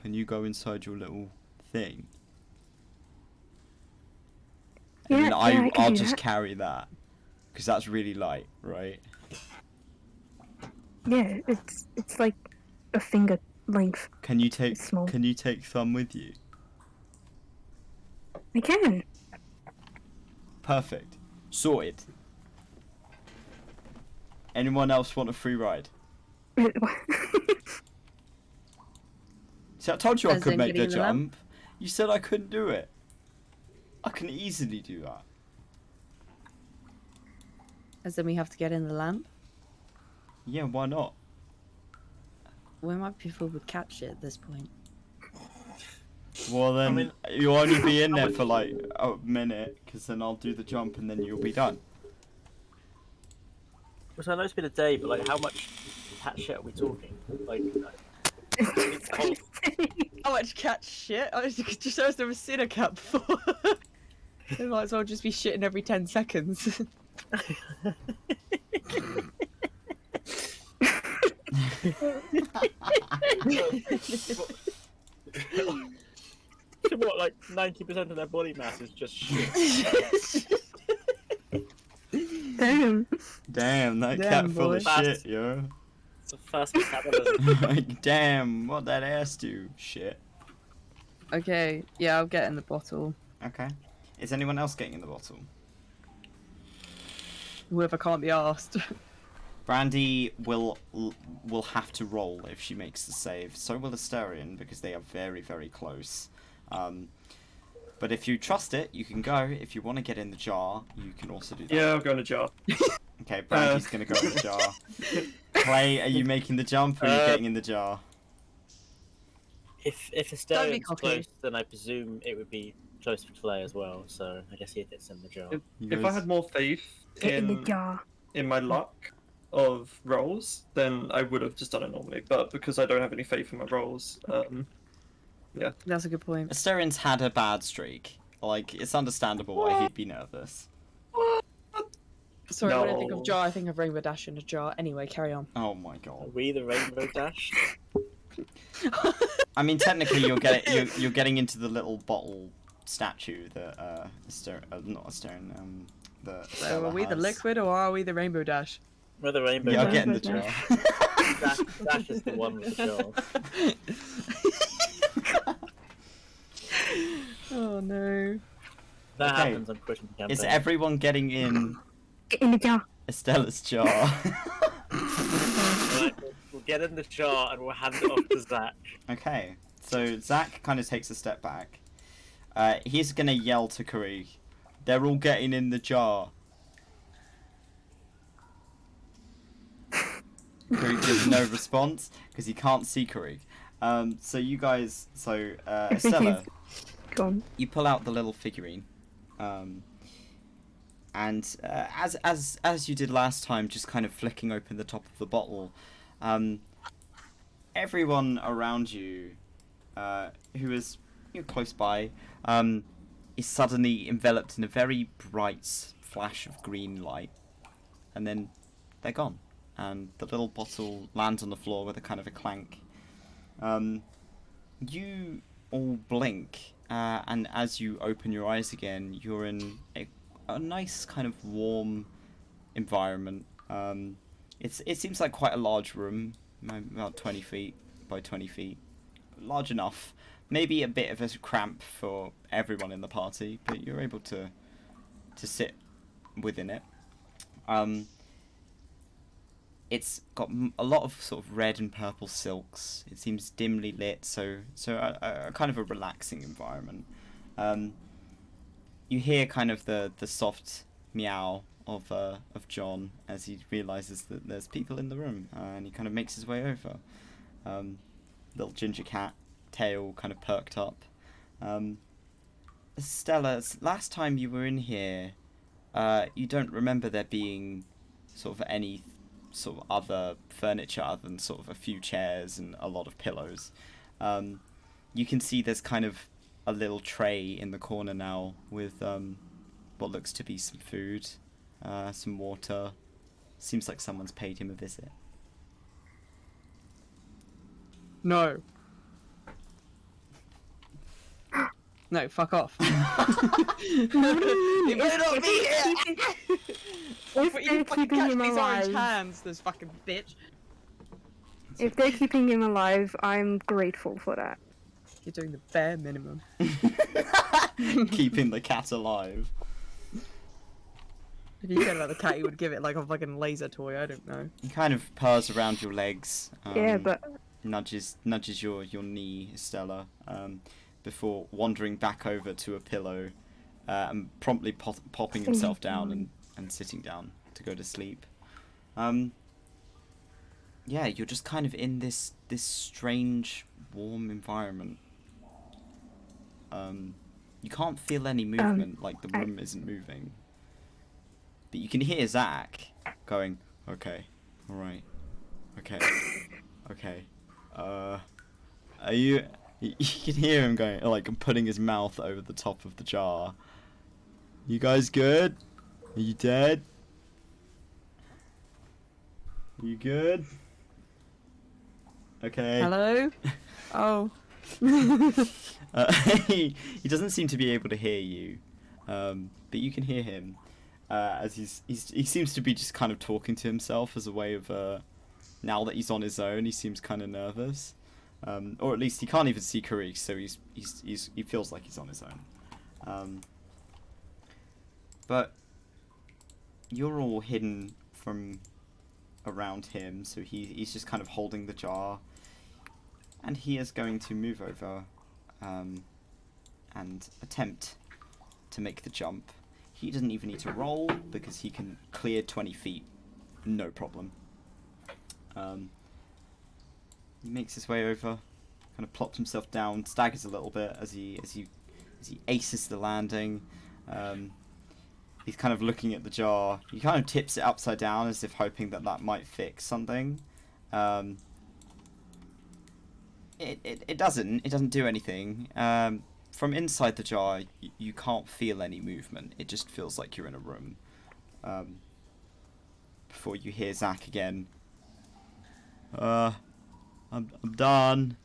you go inside your little thing?" And then I can I'll do just that. carry that because that's really light, right? Yeah, it's like a finger length. Can you take It's small. Thumb with you? I can. Perfect. Sorted. Anyone else want a free ride? See, I told you I As could in make the getting the lamp? jump. You said I couldn't do it. I can easily do that. As in we have to get in the lamp? Yeah, why not? We might be filled with cat shit at this point. Well then, mean- you'll only be in there for like a minute, because then I'll do the jump and then you'll be done. So I know it's been a day, but like, how much cat shit are we talking? Like, How much cat shit? I just I've never seen a cat before. It might as well just be shitting every 10 seconds. What, like 90% of their body mass is just shit. Damn. Damn, that Damn, cat full of boy. shit, yo. It's the first metabolism. Like, damn, what that ass do? Shit. Okay, yeah, I'll get in the bottle. Okay. Is anyone else getting in the bottle? Whoever can't be asked. Brandy will have to roll if she makes the save. So will Asterion, because they are very, very close. But if you trust it, you can go. If you want to get in the jar, you can also do that. Yeah, I'll go in a jar. Okay, Brandy's gonna go in the jar. Clay, are you making the jump or are you getting in the jar? If Don't be Asterian's cocky. close, then I presume it would be close for Clay as well. So I guess he gets in the jar. If I had more faith Get in the jar. in my luck of rolls, then I would have just done it normally. But because I don't have any faith in my rolls, That's a good point. Asterion's had a bad streak. Like, it's understandable why he'd be nervous. Sorry, when I think No. of jar, I think of Rainbow Dash in a jar. Anyway, carry on. Oh my Are god. we the Rainbow Dash? I mean, technically, you're getting into the little bottle statue that not Asterion, the So Stella are we the has. liquid or are we the Rainbow Dash? We're the Rainbow Yeah, I'll Dash. get in the jar. Dash is the one with the jar. Oh no. That Okay. happens, I'm quitting the campaign. Is everyone getting in Get in the jar. Estella's jar? Right, we'll get in the jar and we'll hand it off to Zach. Okay, so Zach kind of takes a step back. He's gonna yell to Karig. They're all getting in the jar. Karig gives no response because he can't see Karig. So you guys, Estella, Go on. you pull out the little figurine, and as you did last time, just kind of flicking open the top of the bottle, everyone around you, who is close by, is suddenly enveloped in a very bright flash of green light, and then they're gone, and the little bottle lands on the floor with a kind of a clank. You all blink, and as you open your eyes again, you're in a nice kind of warm environment. It seems like quite a large room, about 20 feet by 20 feet, large enough. Maybe a bit of a cramp for everyone in the party, but you're able to sit within it. It's got a lot of sort of red and purple silks. It seems dimly lit, so a kind of a relaxing environment. You hear kind of the soft meow of John as he realizes that there's people in the room, and he kind of makes his way over. Little ginger cat tail kind of perked up. Stella, last time you were in here, you don't remember there being sort of any sort of other furniture other than sort of a few chairs and a lot of pillows. You can see there's kind of a little tray in the corner now with what looks to be some food, some water. Seems like someone's paid him a visit. No. No, fuck off. You better not be here! If You they're fucking keeping catch him these orange alive, hands, this fucking bitch. if they're keeping him alive, I'm grateful for that. You're doing the bare minimum. Keeping the cat alive. If you cared about the cat, you would give it like a fucking laser toy, I don't know. He kind of purrs around your legs. Yeah, but Nudges your knee, Stella, before wandering back over to a pillow, and promptly popping himself down and sitting down to go to sleep. Yeah, you're just kind of in this strange, warm environment. You can't feel any movement, like the room isn't moving. But you can hear Zach going, okay, alright, okay, okay, are you can hear him going, like, putting his mouth over the top of the jar. You guys good? Are you dead? Are you good? Okay. Hello? Oh. He doesn't seem to be able to hear you, but you can hear him. As he seems to be just kind of talking to himself as a way of now that he's on his own, he seems kind of nervous, or at least he can't even see Karik, so he feels like he's on his own. But you're all hidden from around him, so he's just kind of holding the jar, and he is going to move over and attempt to make the jump. He doesn't even need to roll because he can clear 20 feet, no problem. He makes his way over, kind of plops himself down, staggers a little bit as he aces the landing. He's kind of looking at the jar. He kind of tips it upside down as if hoping that might fix something. It doesn't do anything. From inside the jar, you can't feel any movement. It just feels like you're in a room. Before you hear Zach again. I'm done.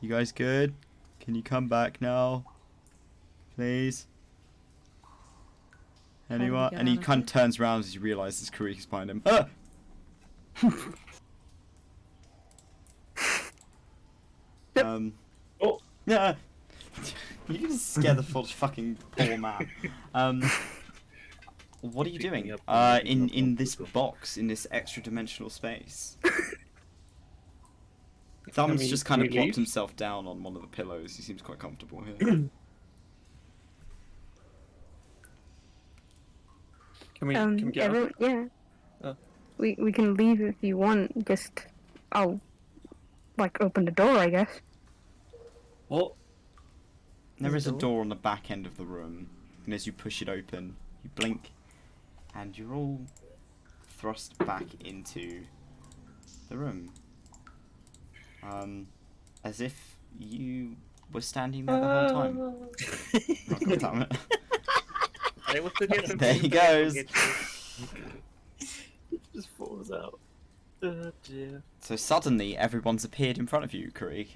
You guys good? Can you come back now? Please? Anyone? And he kind of turns around as he realizes Karik is behind him. Ah! Oh. Yeah. You just scare the fucking poor man. What are you doing? In this box, in this extra dimensional space. Thumbs just kind of plopped himself down on one of the pillows. He seems quite comfortable here. Can we get up? Yeah. Oh. We can leave if you want. Just I'll open the door, I guess. What? There is a door on the back end of the room, and as you push it open, you blink, and you're all thrust back into the room. As if you were standing there the whole time. Oh, God damn it. There he goes. Just falls out. Oh dear. So suddenly, everyone's appeared in front of you, Karik.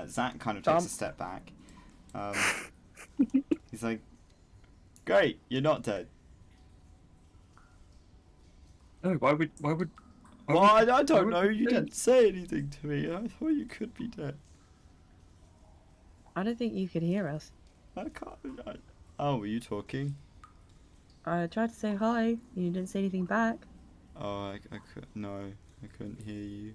Zach kind of takes a step back. He's like, "Great, you're not dead." No, why would? Well, I don't know. You didn't say anything to me. I thought you could be dead. I don't think you could hear us. I can't. Oh, were you talking? I tried to say hi. You didn't say anything back. Oh, no, I couldn't hear you.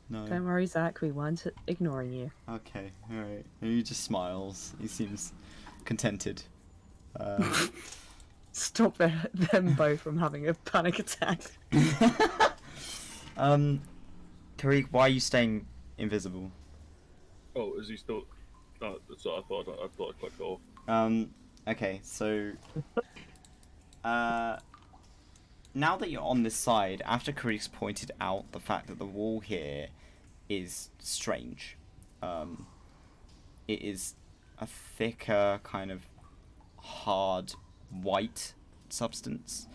No. Don't worry, Zach. We weren't ignoring you. Okay, alright. And he just smiles. He seems contented. Stop them both from having a panic attack. Tariq, why are you staying invisible? Oh, is he still? No, that's what I thought I clicked off. Okay, so now that you're on this side, after Tariq's pointed out the fact that the wall here is strange, it is a thicker, kind of hard white substance,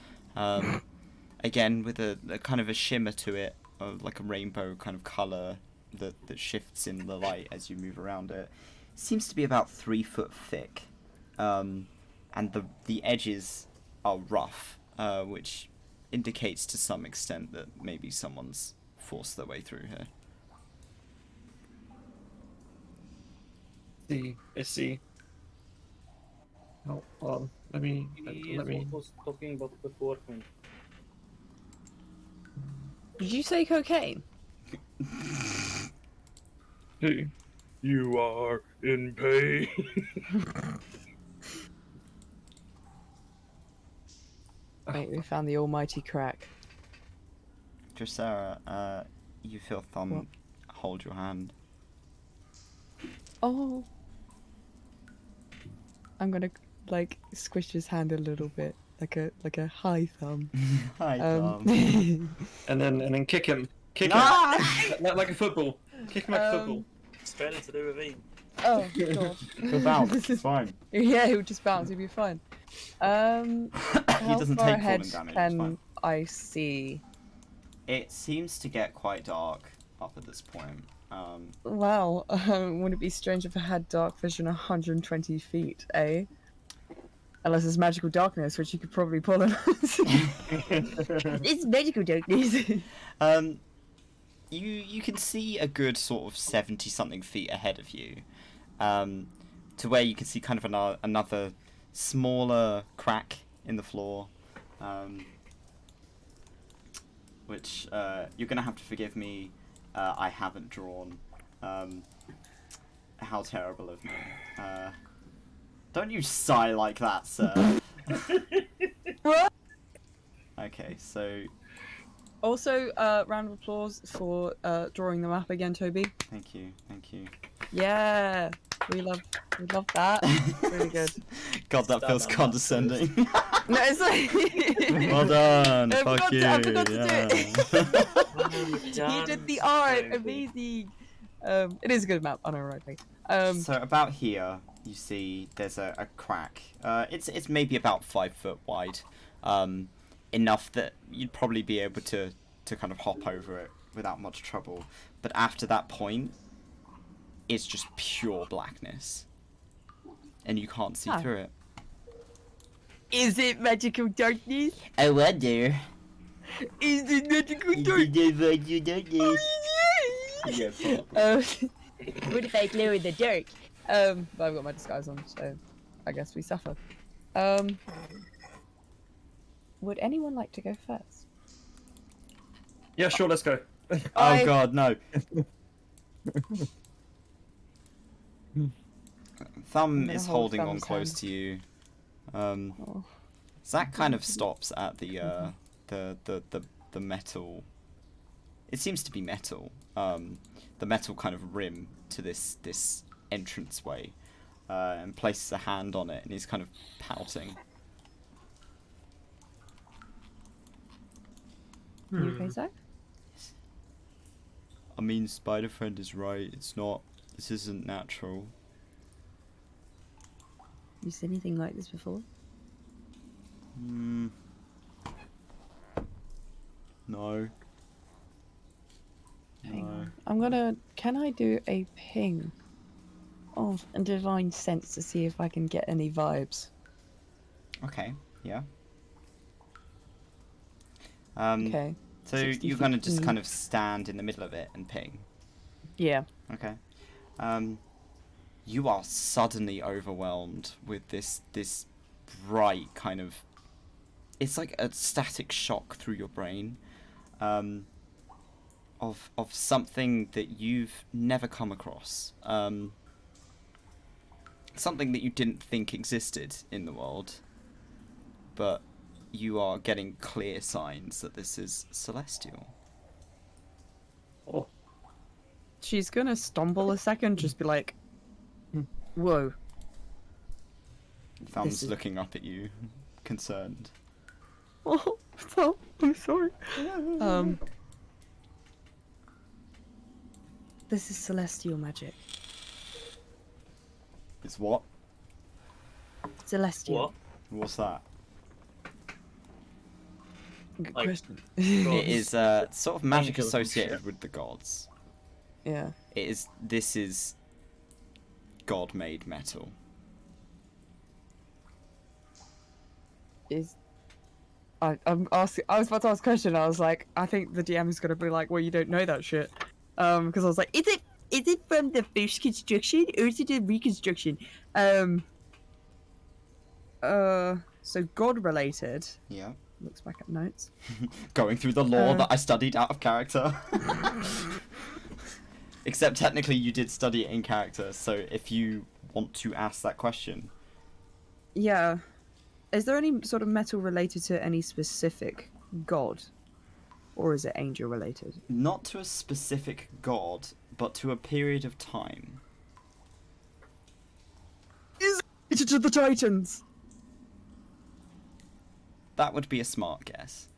again with a kind of a shimmer to it, like a rainbow kind of color that shifts in the light as you move around it. Seems to be about 3 foot thick, and the edges are rough, which indicates to some extent that maybe someone's forced their way through here. I see. Oh, let me. Was talking about before. Did you say cocaine? Who? You are in pain. Wait, we found the almighty crack. Dressera, you feel Thumb hold your hand. Oh. I'm gonna squish his hand a little bit, like a high thumb. Hi, Thumb. And then kick him. Kick Ah! him. Like a football. Kick him like a football. Straight into the ravine. Oh god. He'll bounce, it's fine. Yeah, he'll just bounce. He'll be fine. How doesn't far take ahead falling damage, it's can fine. I see? It seems to get quite dark up at this point. Wow, would it be strange if I had dark vision 120 feet, eh? Unless it's magical darkness, which you could probably pull on. It's magical darkness. You can see a good sort of 70-something feet ahead of you, to where you can see kind of another smaller crack in the floor, which you're gonna have to forgive me. I haven't drawn. How terrible of me. Don't you sigh like that, sir. What? Okay, so Also, round of applause for drawing the map again, Toby. thank you. Yeah, we love that. Really good. God, that feels Stand on condescending. No, it's like Well done. I Fuck forgot you. to- I forgot to do yeah. Done he did the art. so good. Amazing. It is a good map, unironically. So about here, you see there's a crack. It's maybe about 5 foot wide, enough that you'd probably be able to kind of hop over it without much trouble. But after that point, it's just pure blackness, and you can't see Huh. through it. Is it magical darkness? I wonder. Is it magical Yeah, what if I glow in the dark? But I've got my disguise on, so I guess we suffer. Would anyone like to go first? Yeah, sure, let's go. Oh God, no. Thumb gonna is hold holding on Thumb's close hand. to you. Oh. Zach kind of stops at the metal. It seems to be metal. The metal kind of rim to this entranceway, and places a hand on it, and he's kind of pouting. You okay, Zach? I mean, Spider Friend is right. This isn't natural. You seen anything like this before? No. Hang on. I'm gonna. Can I do a ping of a divine sense to see if I can get any vibes? Okay. Yeah. Okay. So 60 you're gonna feet just in. kind of stand in the middle of it and ping. Yeah. Okay. You are suddenly overwhelmed with this bright kind of. It's like a static shock through your brain, of something that you've never come across. Something that you didn't think existed in the world, but you are getting clear signs that this is celestial. Oh. She's gonna stumble a second, just be like, "Whoa." Thumb's is- looking up at you, concerned. Oh, I'm sorry. This is celestial magic. It's what? Celestial. What? What's that? Good Like- question. It is sort of magic Angels and associated shit. with the gods. Yeah. This is god-made metal. I'm asking. I was about to ask a question. I was like, I think the DM is gonna be like, "Well, you don't know that shit," because I was like, "Is it from the first construction or is it a reconstruction?" So god related. Yeah. Looks back at notes. Going through the lore that I studied out of character. Except technically you did study it in character, so if you want to ask that question. Yeah. Is there any sort of metal related to any specific god, or is it angel related? Not to a specific god, but to a period of time. Is it to the Titans? That would be a smart guess.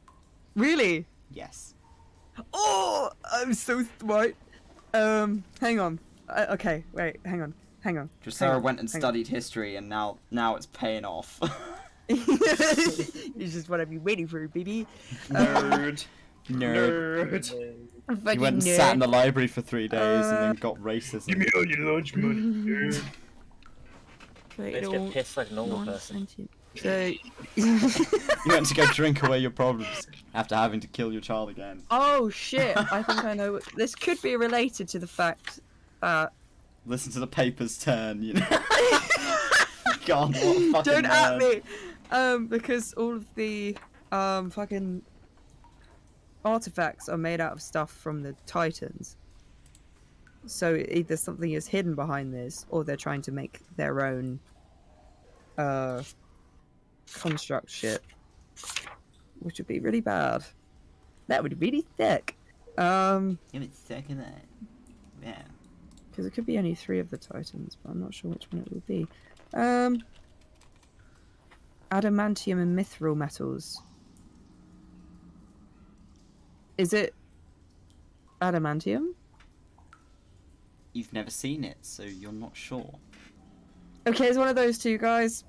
Really? Yes. Oh, I'm so smart. Hang on. Okay, wait, hang on. Drusera went and hang on. studied history, and now it's paying off. This is what I've been waiting for, baby. Nerd. Nerd. Nerd. You went and sat in the library for 3 days and then got racism. Give me all your lunch money. Let's get pissed like a normal person. So, You went to go drink away your problems after having to kill your child again. oh shit! I think I know. This could be related to the fact that. Listen to the papers turn, you know. God, what a fucking Don't at nerd. me. Because all of the fucking artifacts are made out of stuff from the Titans. So either something is hidden behind this, or they're trying to make their own construct shit, which would be really bad. That would be really thick. Give it a second, yeah. Because it could be only 3 of the Titans, but I'm not sure which one it will be. Adamantium and mithril metals. Is it adamantium? You've never seen it, so you're not sure. Okay, it's one of those two, guys.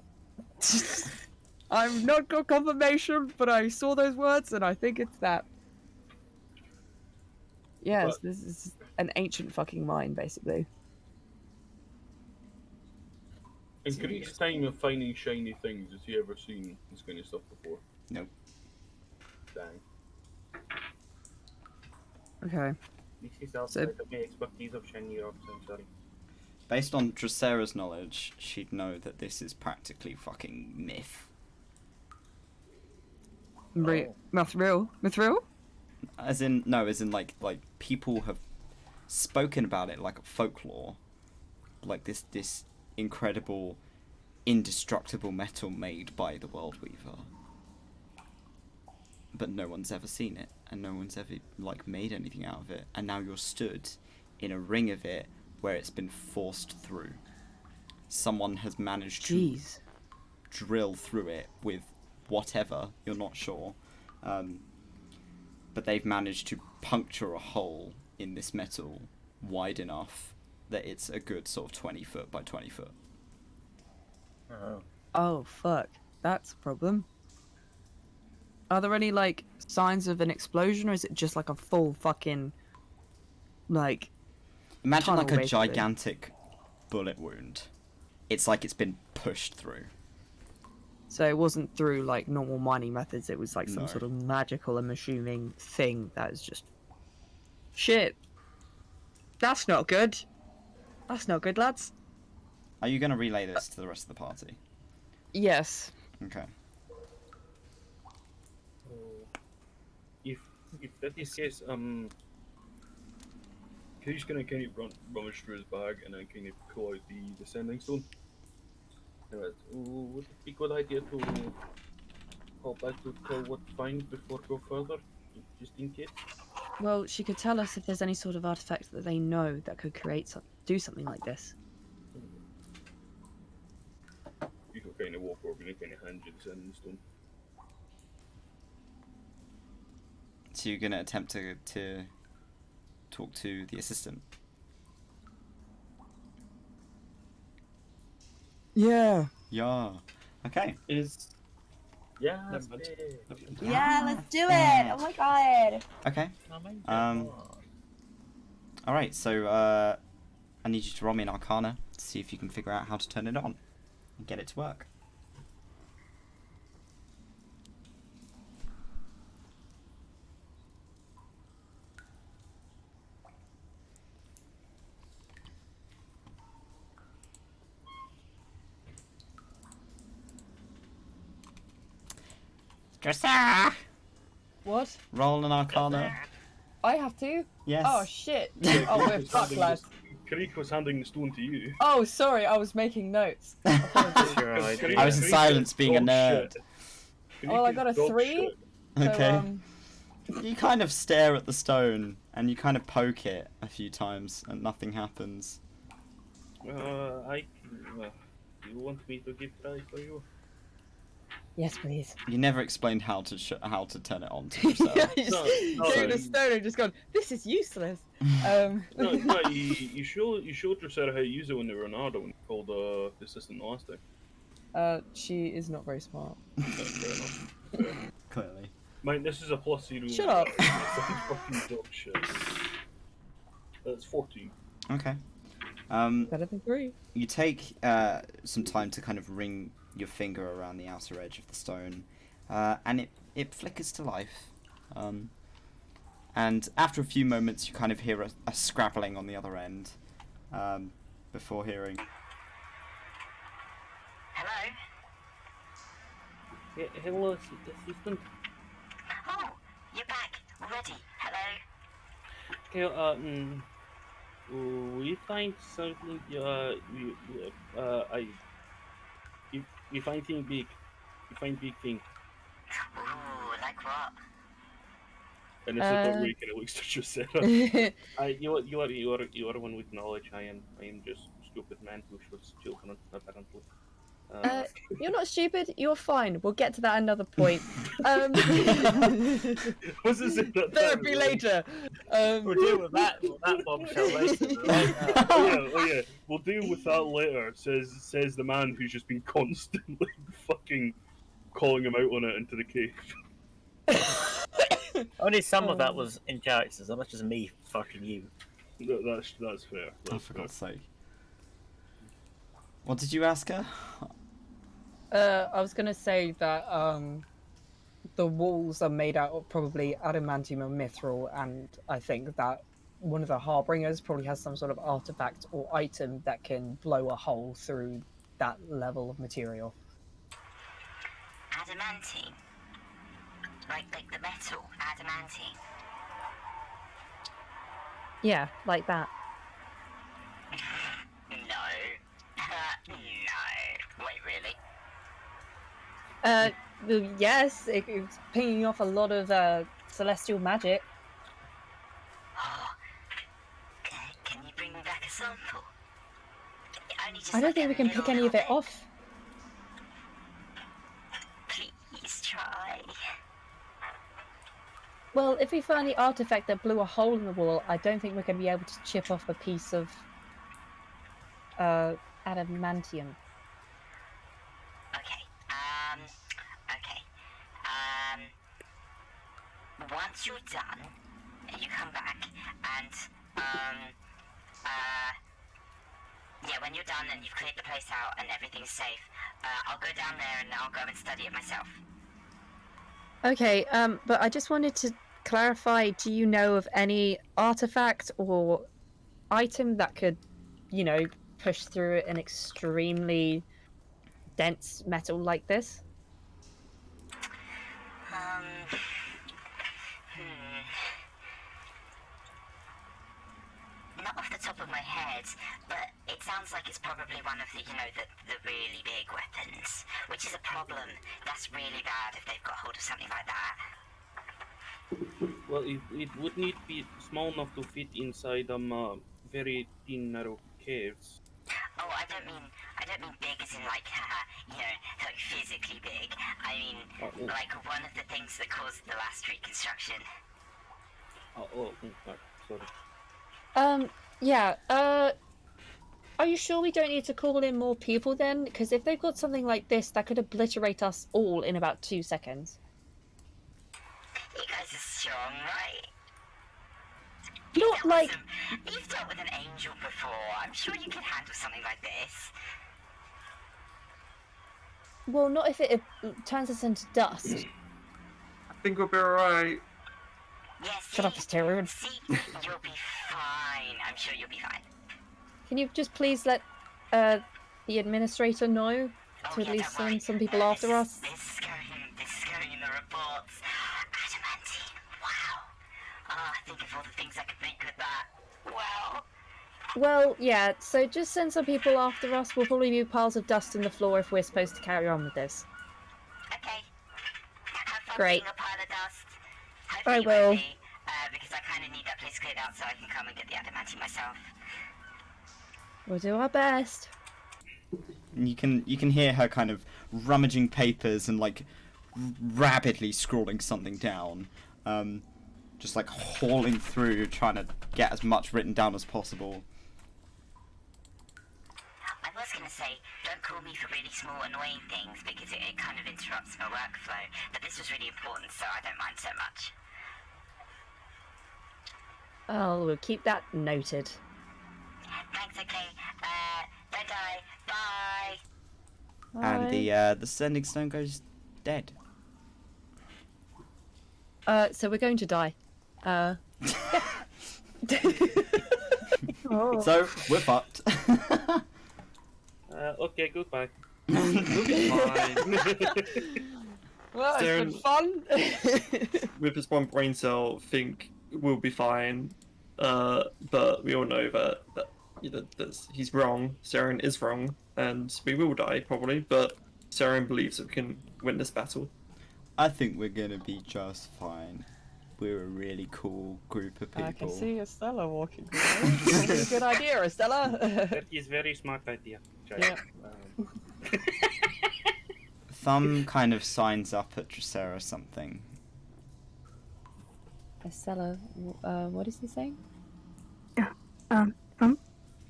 I've not got confirmation, but I saw those words and I think it's that. Yes, But- this is an ancient fucking mine, basically. In Creek's time of finding shiny things, has he ever seen this kind of stuff before? Nope. Dang. Okay. This is outside of my expertise of shiny rocks, I'm sorry. Based on Dracera's knowledge, she'd know that this is practically fucking myth. Mithril? As in like people have spoken about it like folklore, like this incredible, indestructible metal made by the World Weaver. But no one's ever seen it, and no one's ever like made anything out of it. And now you're stood in a ring of it where it's been forced through. Someone has managed to drill through it with whatever, you're not sure. But they've managed to puncture a hole in this metal wide enough that it's a good sort of 20 foot by 20 foot. Oh. Oh, fuck. That's a problem. Are there any, like, signs of an explosion, or is it just like a full fucking, like... Imagine tunnel, like a basically? gigantic bullet wound. It's like it's been pushed through. So it wasn't through, like, normal mining methods, it was like some No. sort of magical, I'm assuming, thing that is just... Shit. That's not good. That's not good, lads. Are you going to relay this to the rest of the party? Yes. Okay. If that is the case, Creek's gonna kind of rummage through his bag and then kind of pull out the sending stone. Alright, would it be a good idea to call back to tell what to find before go further, just in case? Well, she could tell us if there's any sort of artifact that they know that could do something like this. You can kind of walk over and kind of hand you the sending stone. So you're going to attempt to talk to the assistant? Yeah. Yeah. Okay. Is Yeah, Never mind. Yeah, let's do it! Oh my god! Okay. Oh my Um, God. Alright, so I need you to roll me an Arcana to see if you can figure out how to turn it on and get it to work. Dracera! What? Roll an Arcana. I have to? Yes. Oh shit. Oh, we're fucked, lads. Creek was handing the stone to you. Oh, sorry, I was making notes. Apologies. Sure, I do. I was in silence being a nerd. Well, I got a 3. So, Okay. You kind of stare at the stone and you kind of poke it a few times and nothing happens. You want me to give try for you? yes, please. You never explained how to turn it on to yourself. Yeah, you No, just no, gave it no. a stone and just gone, this is useless. No, you showed Dracera how to use it when they were in Arda when you called the assistant last time. She is not very smart. Fair enough. Clearly. Mate, this is a +0. Shut up. This is fucking dog shit. That's 14. Okay. Better than 3. You take some time to kind of ring your finger around the outer edge of the stone, and it flickers to life. And after a few moments, you kind of hear a scrabbling on the other end, before hearing. Hello? Hello, assistant. Oh, you're back already. Hello? Okay, we find something, we find thing big. We find big thing. Ooh, like what? And this is about where he kind of looks to just say you are one with knowledge. I am just a stupid man who shoots children, apparently. You're not stupid. You're fine. We'll get to that another point. What's this? Therapy later. We'll deal with that bombshell later. But right now. Oh yeah. We'll deal with that later. Says the man who's just been constantly fucking calling him out on it into the cave. Only some of that was in character, as much as me fucking you. That's fair. Oh, for God's sake. What did you ask her? I was gonna say that the walls are made out of probably adamantium and mithril, and I think that one of the Harbringers probably has some sort of artifact or item that can blow a hole through that level of material. Adamantine. Like the metal, adamantine. Yeah, like that. No. No. Wait, really? Yes, it's pinging off a lot of celestial magic. Oh. Can you bring me back a sample? I don't think we can pick any of it off. Please try. Well, if we find the artifact that blew a hole in the wall, I don't think we're going to be able to chip off a piece of adamantium. Okay. Once you're done, you come back and yeah, when you're done and you've cleared the place out and everything's safe, I'll go down there and I'll go and study it myself. Okay, but I just wanted to clarify, do you know of any artifact or item that could, push through an extremely dense metal like this? Not off the top of my head, but it sounds like it's probably one of the, the really big weapons, which is a problem. That's really bad if they've got hold of something like that. Well, it would need to be small enough to fit inside very thin, narrow caves. Oh, I don't mean big as in like physically big. I mean like one of the things that caused the last reconstruction. Sorry. Yeah, are you sure we don't need to call in more people then? Because if they've got something like this, that could obliterate us all in about 2 seconds. You guys are strong, right? Not like... You've dealt with an angel before. I'm sure you can handle something like this. Well, not if it turns us into dust. I think we'll be alright. Yes. Shut up, Asterion. See, you'll be fine. I'm sure you'll be fine. Can you just please let the administrator know to at least send some people after us? This is going in the reports. Adamantine. Wow. Oh, think of all the things I could make with that. Wow. Well, yeah, so just send some people after us. We'll probably be piles of dust in the floor if we're supposed to carry on with this. Okay. Have fun Great. being a pile of dust. I Hopefully you will. won't be, because I kind of need that place cleared out so I can come and get the adamantine myself. We'll do our best. You can hear her kind of rummaging papers and like rapidly scrawling something down, just like hauling through, trying to get as much written down as possible. I was going to say, don't call me for really small annoying things because it kind of interrupts my workflow, but this was really important so I don't mind so much. Oh, we'll keep that noted. Thanks, okay. Don't die. Bye. And the sending stone goes dead. So we're going to die. Oh. So we're fucked. Okay, goodbye. We'll be fine. Well, it's been fun. With this one brain cell, think we'll be fine. But we all know that he's wrong. Saren is wrong, and we will die probably. But Saren believes that we can win this battle. I think we're gonna be just fine. We're a really cool group of people. I can see Estella walking. Probably a good idea, Estella. That is very smart idea. Yeah. Thumb kind of signs up at Dracera or something. Estella, what is he saying?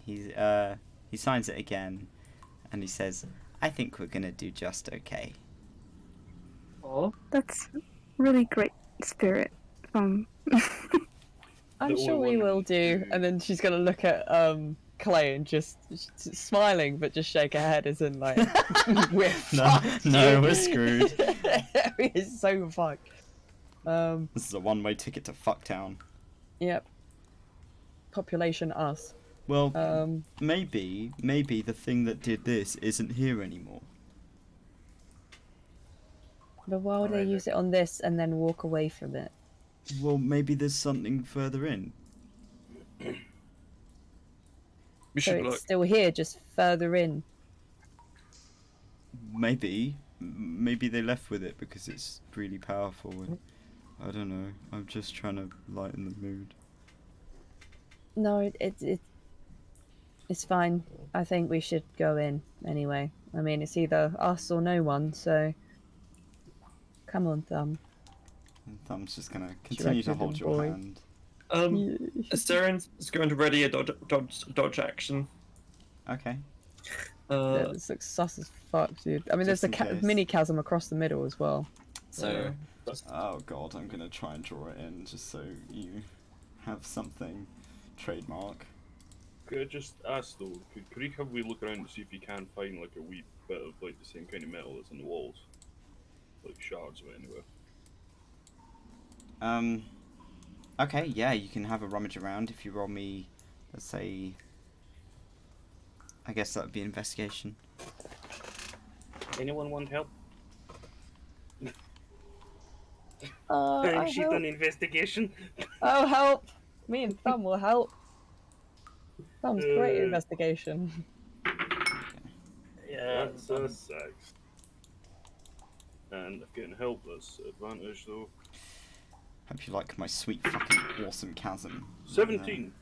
He signs it again, and he says, "I think we're gonna do just okay." Oh. That's really great spirit. I'm The sure only we one will that do. needs to- And then she's gonna look at Clay and just smiling, but just shake her head as in like, we're fucked. No, dude. we're screwed. We're so fucked. This is a one-way ticket to Fucktown. Yep. Population us. Well, maybe the thing that did this isn't here anymore. But why would they use it on this and then walk away from it? Well, maybe there's something further in. We So should it's look. still here, just further in. Maybe they left with it because it's really powerful. And I don't know. I'm just trying to lighten the mood. No, it's fine. I think we should go in anyway. I mean, it's either us or no one, so... Come on, Thumb. And Thumb's just gonna continue to hold your boy. hand. Saren is going to ready a dodge action. Okay. This looks sus as fuck, dude. I mean, there's Just a in case. mini chasm across the middle as well. So, oh god, I'm gonna try and draw it in just so you have something trademark. Could I just ask though, could you have we look around to see if you can find like a wee bit of like the same kind of metal that's in the walls? Like shards of it anyway. Okay, yeah, you can have a rummage around if you roll me, let's say, I guess that would be investigation. Anyone want help? I She's done investigation. Oh, help! Me and Thumb will help. Thumb's great at Uh, investigation. Yeah. That's a 6. And if getting help, that's advantage though. Hope you like my sweet fucking awesome chasm. 17.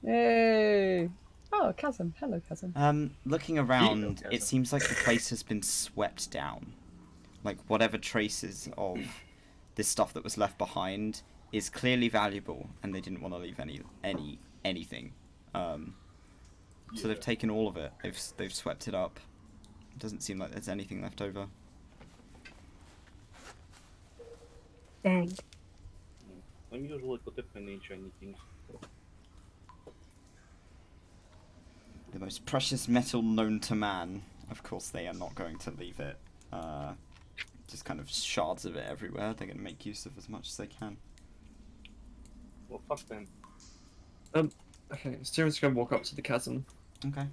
Yay! Oh, chasm. Hello, chasm. Looking around, chasm. it seems like the place has been swept down. Like whatever traces of this stuff that was left behind is clearly valuable, and they didn't want to leave anything. So they've taken all of it. They've swept it up. It doesn't seem like there's anything left over. Dang. I'm usually good at finding shiny things. The most precious metal known to man. Of course, they are not going to leave it. Just kind of shards of it everywhere. They're going to make use of as much as they can. Well, fuck them. Okay, Saren's going to walk up to the chasm. Okay.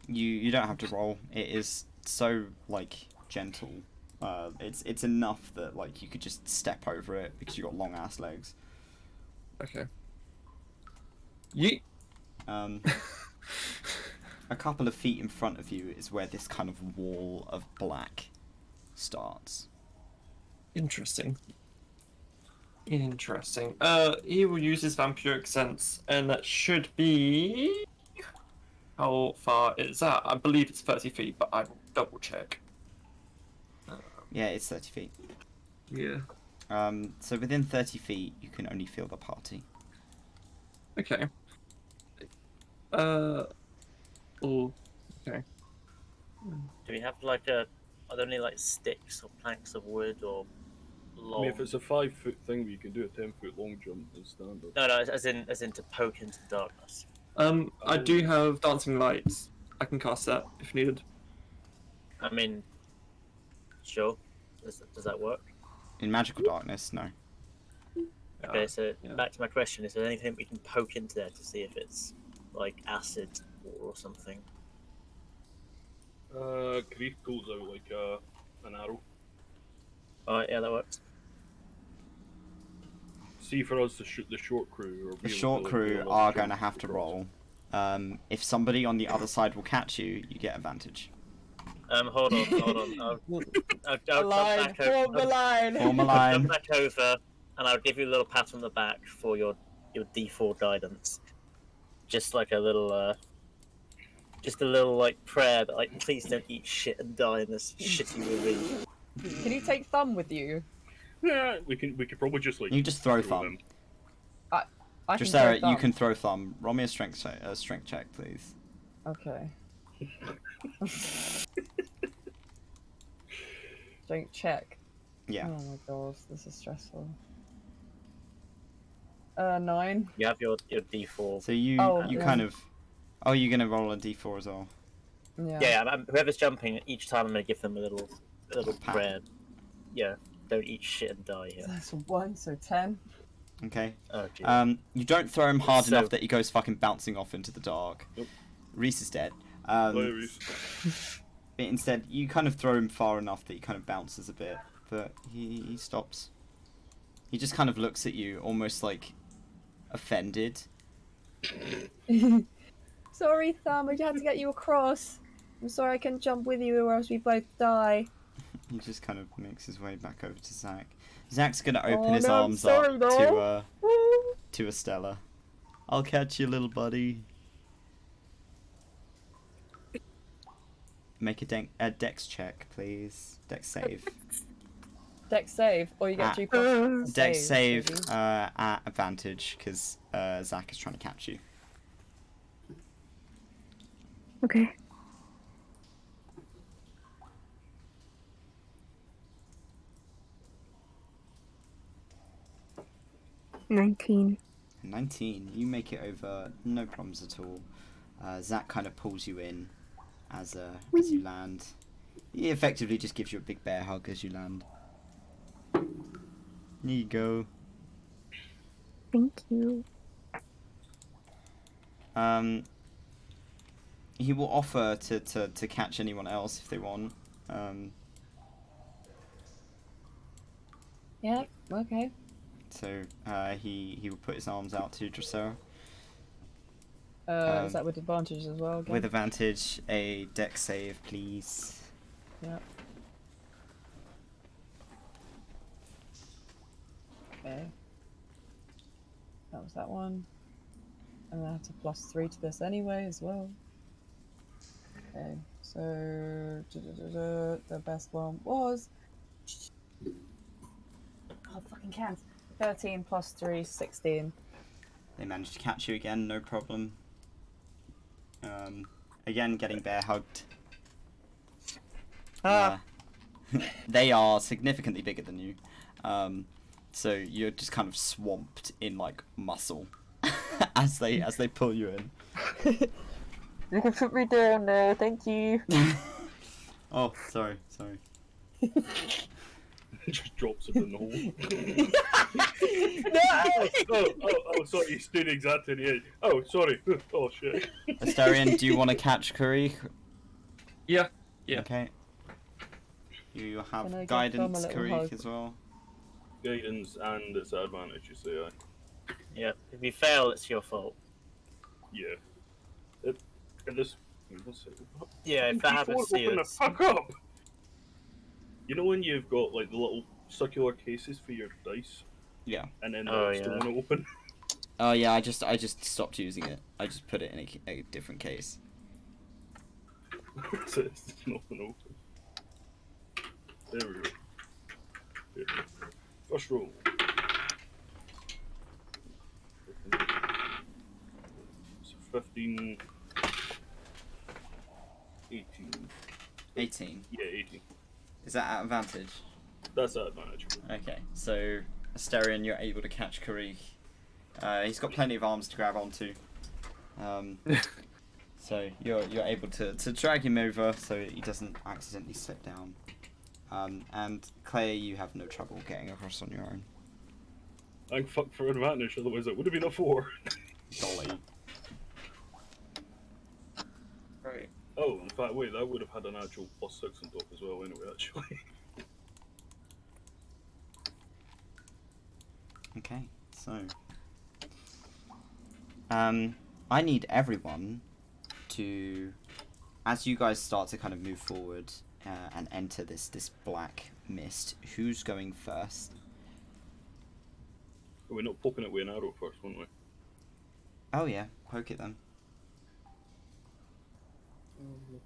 You don't have to roll. It is so like gentle. It's enough that like you could just step over it because you got long ass legs. Okay. Yeet. A couple of feet in front of you is where this kind of wall of black starts. Interesting. Interesting. He will use his vampiric sense, and that should be... How far is that? I believe it's 30 feet, but I will double check. Yeah, it's 30 feet. Yeah. So within 30 feet, you can only feel the party. Okay. Oh, okay. Do we have like are there any like sticks or planks of wood or I long. mean, if it's a 5-foot thing, you can do a 10-foot long jump as standard. No, as in to poke into the darkness. I do have dancing lights. I can cast that if needed. I mean, sure. Does that work? In magical darkness, no. Okay, so yeah. back to my question: is there anything we can poke into there to see if it's like acid or something? Grief pulls out like an arrow. Alright, yeah, that works. See, for us to shoot the short crew, or The short crew are going to have to roll. If somebody on the other side will catch you, you get advantage. Hold on. I'll A line, form the line. Form a I'll line. come back over, and I'll give you a little pat on the back for your D4 guidance. Just like a little, like prayer that like, please don't eat shit and die in this shitty ravine. Can you take Thumb with you? Yeah, we could probably just like. You just throw throw thumb. I can Dressera, take Thumb. you can throw thumb. Roll me a strength check, please. Okay. Strength check. Yeah. Oh my god, this is stressful. 9. You have your D4. So you yeah. kind of. Oh, you're gonna roll a d4 as well. Yeah, whoever's jumping, each time I'm gonna give them a little Pat. prayer. Yeah, don't eat shit and die here. That's 1, so 10. Okay. Oh, dear. You don't throw him hard So- enough that he goes fucking bouncing off into the dark. Nope. Reese is dead. Hilarious. But instead, you kind of throw him far enough that he kind of bounces a bit, but he stops. He just kind of looks at you, almost like offended. Sorry, Thumb, I had to get you across. I'm sorry I couldn't jump with you or else we both die. He just kind of makes his way back over to Zach. Zach's gonna open Oh, his no, I'm arms sorry, up though. to Estella. I'll catch you, little buddy. Make a dex check, please. Dex save. Dex save, or you get 2 plus Dex saves, save maybe. at advantage, because Zach is trying to catch you. Okay. $19. 19. You make it over, no problems at all. Zach kind of pulls you in as you land. He effectively just gives you a big bear hug as you land. There you go. Thank you. He will offer to catch anyone else if they want. Yeah, okay. So he will put his arms out to Dressera. Is that with advantage as well? Again? With advantage, a dex save, please. Yeah. Okay. That was that one. And I have to +3 to this anyway as well. Okay, so the best one was. Oh, fucking can't. 13 + 3, 16. They managed to catch you again, no problem. Again, getting bear hugged. They are significantly bigger than you. So you're just kind of swamped in like muscle as they pull you in. You can put me down now, thank you. Oh, sorry. Just drops it in the hole. No! Oh, sorry, he stood exactly in the edge. Oh, sorry. Oh, shit. Astarion, do you want to catch Curry? Yeah. Okay. You Can I have give guidance, Thumb a little Curry, hug? as well. Guidance and it's advantage, you say, aye. Yeah, if you fail, it's your fault. Yeah. And this. What's it? Yeah, if that happens to you, Open the it's... fuck up! You know when you've got like the little circular cases for your dice? Yeah. And then Oh, the yeah. one open? Oh yeah, I just stopped using it. I just put it in a different case. So it's nothing open. There we go. There we go. First roll. So 15. 18. 18. Yeah, 18. Is that at advantage? That's an advantage. Okay, so Asterion, you're able to catch Karich. He's got plenty of arms to grab onto. So you're able to drag him over so he doesn't accidentally slip down. And Claire, you have no trouble getting across on your own. Thank fuck for advantage, otherwise it would have been a 4. Dolly. Right. Oh, in fact, wait, that would have had an actual +6 on top as well, anyway, actually. Okay, so I need everyone to, as you guys start to kind of move forward and enter this black mist, who's going first? We're not poking it with an arrow first, weren't we? Oh yeah, poke it then.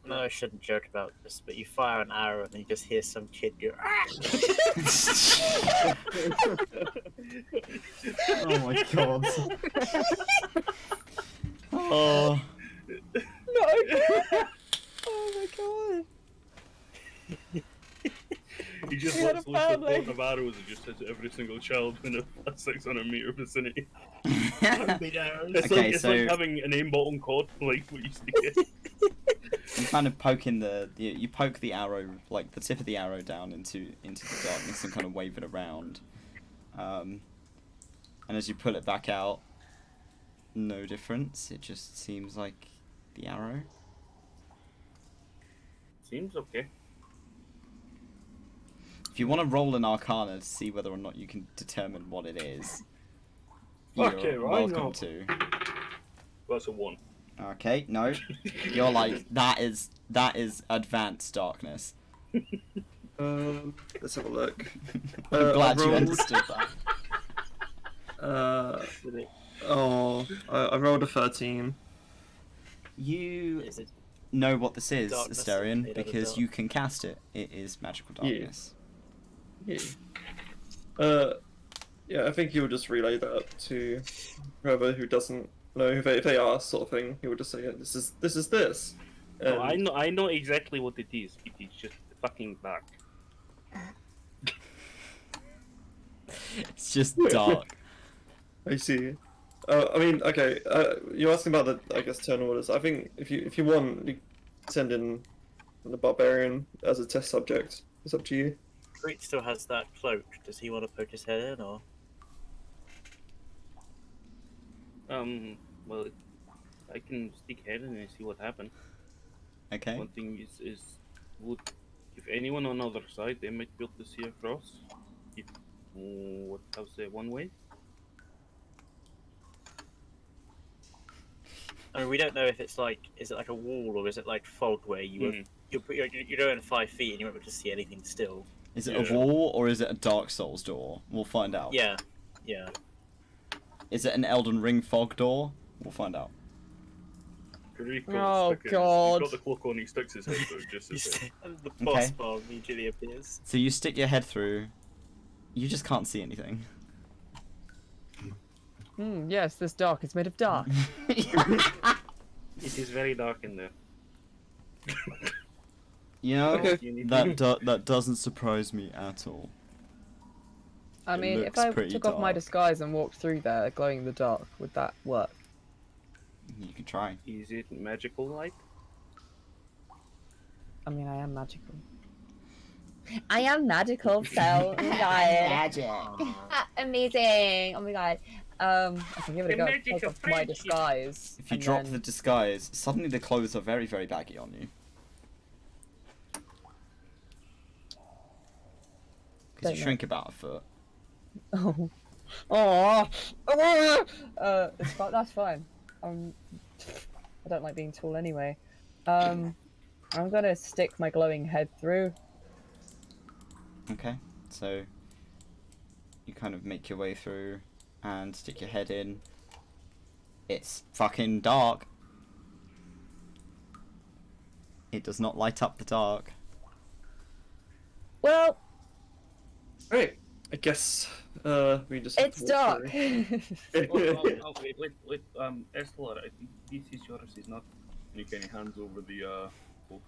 No, I shouldn't joke about this, but you fire an arrow and then you just hear some kid go, ah! Oh my god. Oh. No! Oh my god! He just We had lets a loose the family. point of arrows and just hits every single child in a 600 meter vicinity. It's Okay, like so having an aimbot on COD, like we used to get. you kind of poke in you poke the arrow, like the tip of the arrow down into the darkness and kind of wave it around. And as you pull it back out, no difference. It just seems like the arrow. Seems okay. If you want to roll an Arcana to see whether or not you can determine what it is, Okay, you're right, welcome no. to. That's a 1. Okay, no, you're like that is advanced darkness. Let's have a look. I'm glad I you rolled- understood that. I rolled a 13. You Is it know what this is, darkness Asterion, made out of because dark? you can cast it. It is magical Yeah. darkness. Yeah. Yeah, I think he will just relay that to whoever who doesn't know. If they ask, sort of thing, he will just say, yeah, "This is this." No, And- I know exactly what it is. It is just fucking dark. It's just dark. I see. I mean, okay. You're asking about the, I guess, turn orders. I think if you want, you send in the barbarian as a test subject. It's up to you. Creek still has that cloak. Does he want to poke his head in, or? Well, I can stick head in and see what happens. Okay. One thing is would if anyone on the other side, they might be able to see across. If I'll say one way. I mean, we don't know if it's like, is it like a wall or is it like fog where you're going 5 feet and you won't be able to see anything still. Is it a wall or is it a Dark Souls door? We'll find out. Yeah, yeah. Is it an Elden Ring fog door? We'll find out. Oh, He's God. got the cloak on, he sticks his head through just as it. And the boss Okay. bar immediately appears. So you stick your head through. You just can't see anything. Yes, this dark is made of dark. It is very dark in there. You know, Okay. that doesn't surprise me at all. I It mean, if looks I pretty took off my dark. disguise and walked through there, glowing in the dark, would that work? You can try. Is it magical light? I mean, I am magical. I am magical, so oh my god. Magic. Amazing. Oh my god. I can give it a The go. magic Take of off my friendship. disguise. If you and drop then- the disguise, suddenly the clothes are very, very baggy on you. Because Don't you know. shrink about a foot. Oh. That's fine. I don't like being tall anyway. I'm gonna stick my glowing head through. Okay, so you kind of make your way through and stick your head in. It's fucking dark. It does not light up the dark. Well, Right. I guess we just. it's walk dark. through. Wait, Esther, I think this is yours, is not. And he kind of hands over the cloak.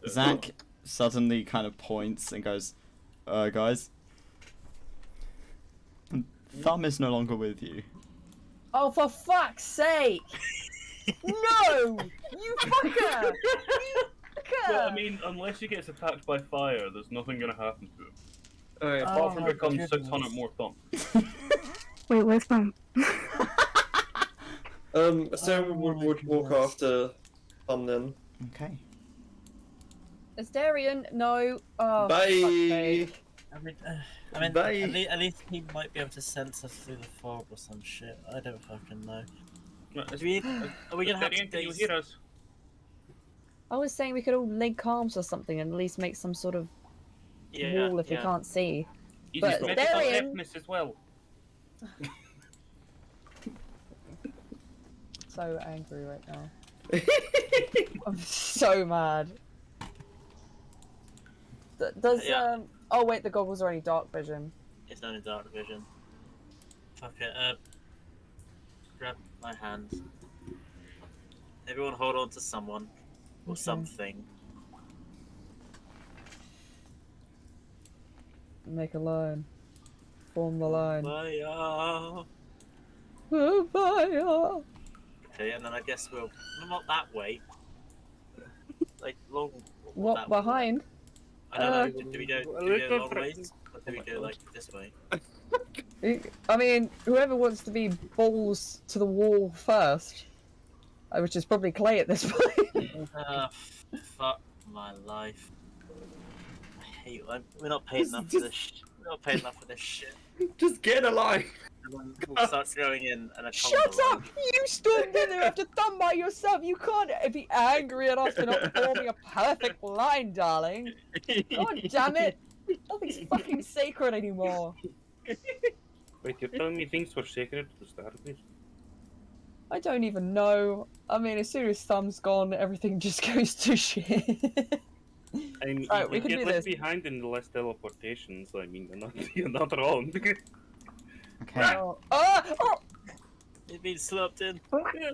Zach, suddenly kind of points and goes, guys, Thumb is no longer with you. Oh, for fuck's sake! No! You fucker! You fucker! Well, I mean, unless he gets attacked by fire, there's nothing gonna happen to him. Alright. Apart from my become goodness. 600 more thumb. Wait, where's Mum? So we'll walk after Thumb then. Okay. Asterion, no. Oh, Bye. fuck's sake. I mean, Bye. at least he might be able to sense us through the fog or some shit. I don't fucking know. Are we gonna have to Can you hear us? I was saying we could all link arms or something and at least make some sort of wall if we can't see. He's But got medical Asterion- deafness as well. So angry right now. I'm so mad. Does Yeah. Oh wait, the goggles are only dark vision. It's only dark vision. Fuck it. Grab my hand. Everyone hold on to someone or something. Make a line. Form the line. Fire. Fire. Okay, and then I guess we'll not that way. Like long. What that way. behind? I don't know. Do we go long ways, or do we go like this way? I mean, whoever wants to be balls to the wall first, which is probably Clay at this point. Fuck my life. I hate. We're not paying enough for this. We're not paying enough for this shit. Just get alive. And then we'll start going in, and a Shut up! You stormed in there after Thumb by yourself. You can't be angry at us for not forming a perfect line, darling. God damn it! Nothing's fucking sacred anymore. Wait, you're telling me things were sacred to start with? I don't even know. I mean, as soon as Thumb's gone, everything just goes to shit. I mean, Right, we you can get do left this. behind in the last teleportations. I mean, you're not wrong. Okay. Oh. Oh! You've been slumped in.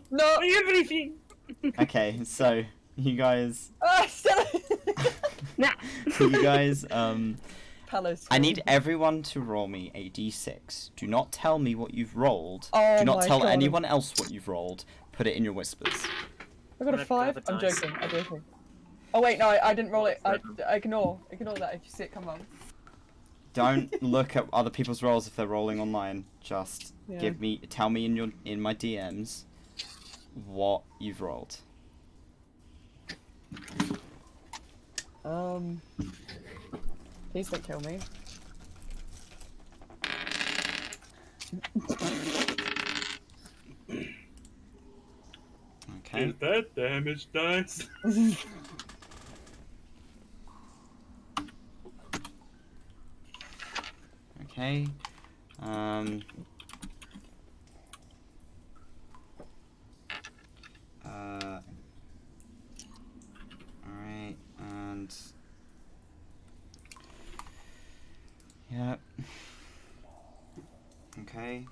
No! Everything! Okay, so you guys Stella! you guys Palos. I need everyone to roll me a d6. Do not tell me what you've rolled. Oh Do not my tell God. anyone else what you've rolled. Put it in your whispers. I got a Grab 5? the I'm dice. joking. I'm joking. Oh wait, no, I didn't roll it. Ignore that if you see it come up. Don't look at other people's rolls if they're rolling online. Just Yeah. tell me in my DMs what you've rolled. Please don't kill me. Okay. Is that damage dice? Okay. Alright, and yep. Okay.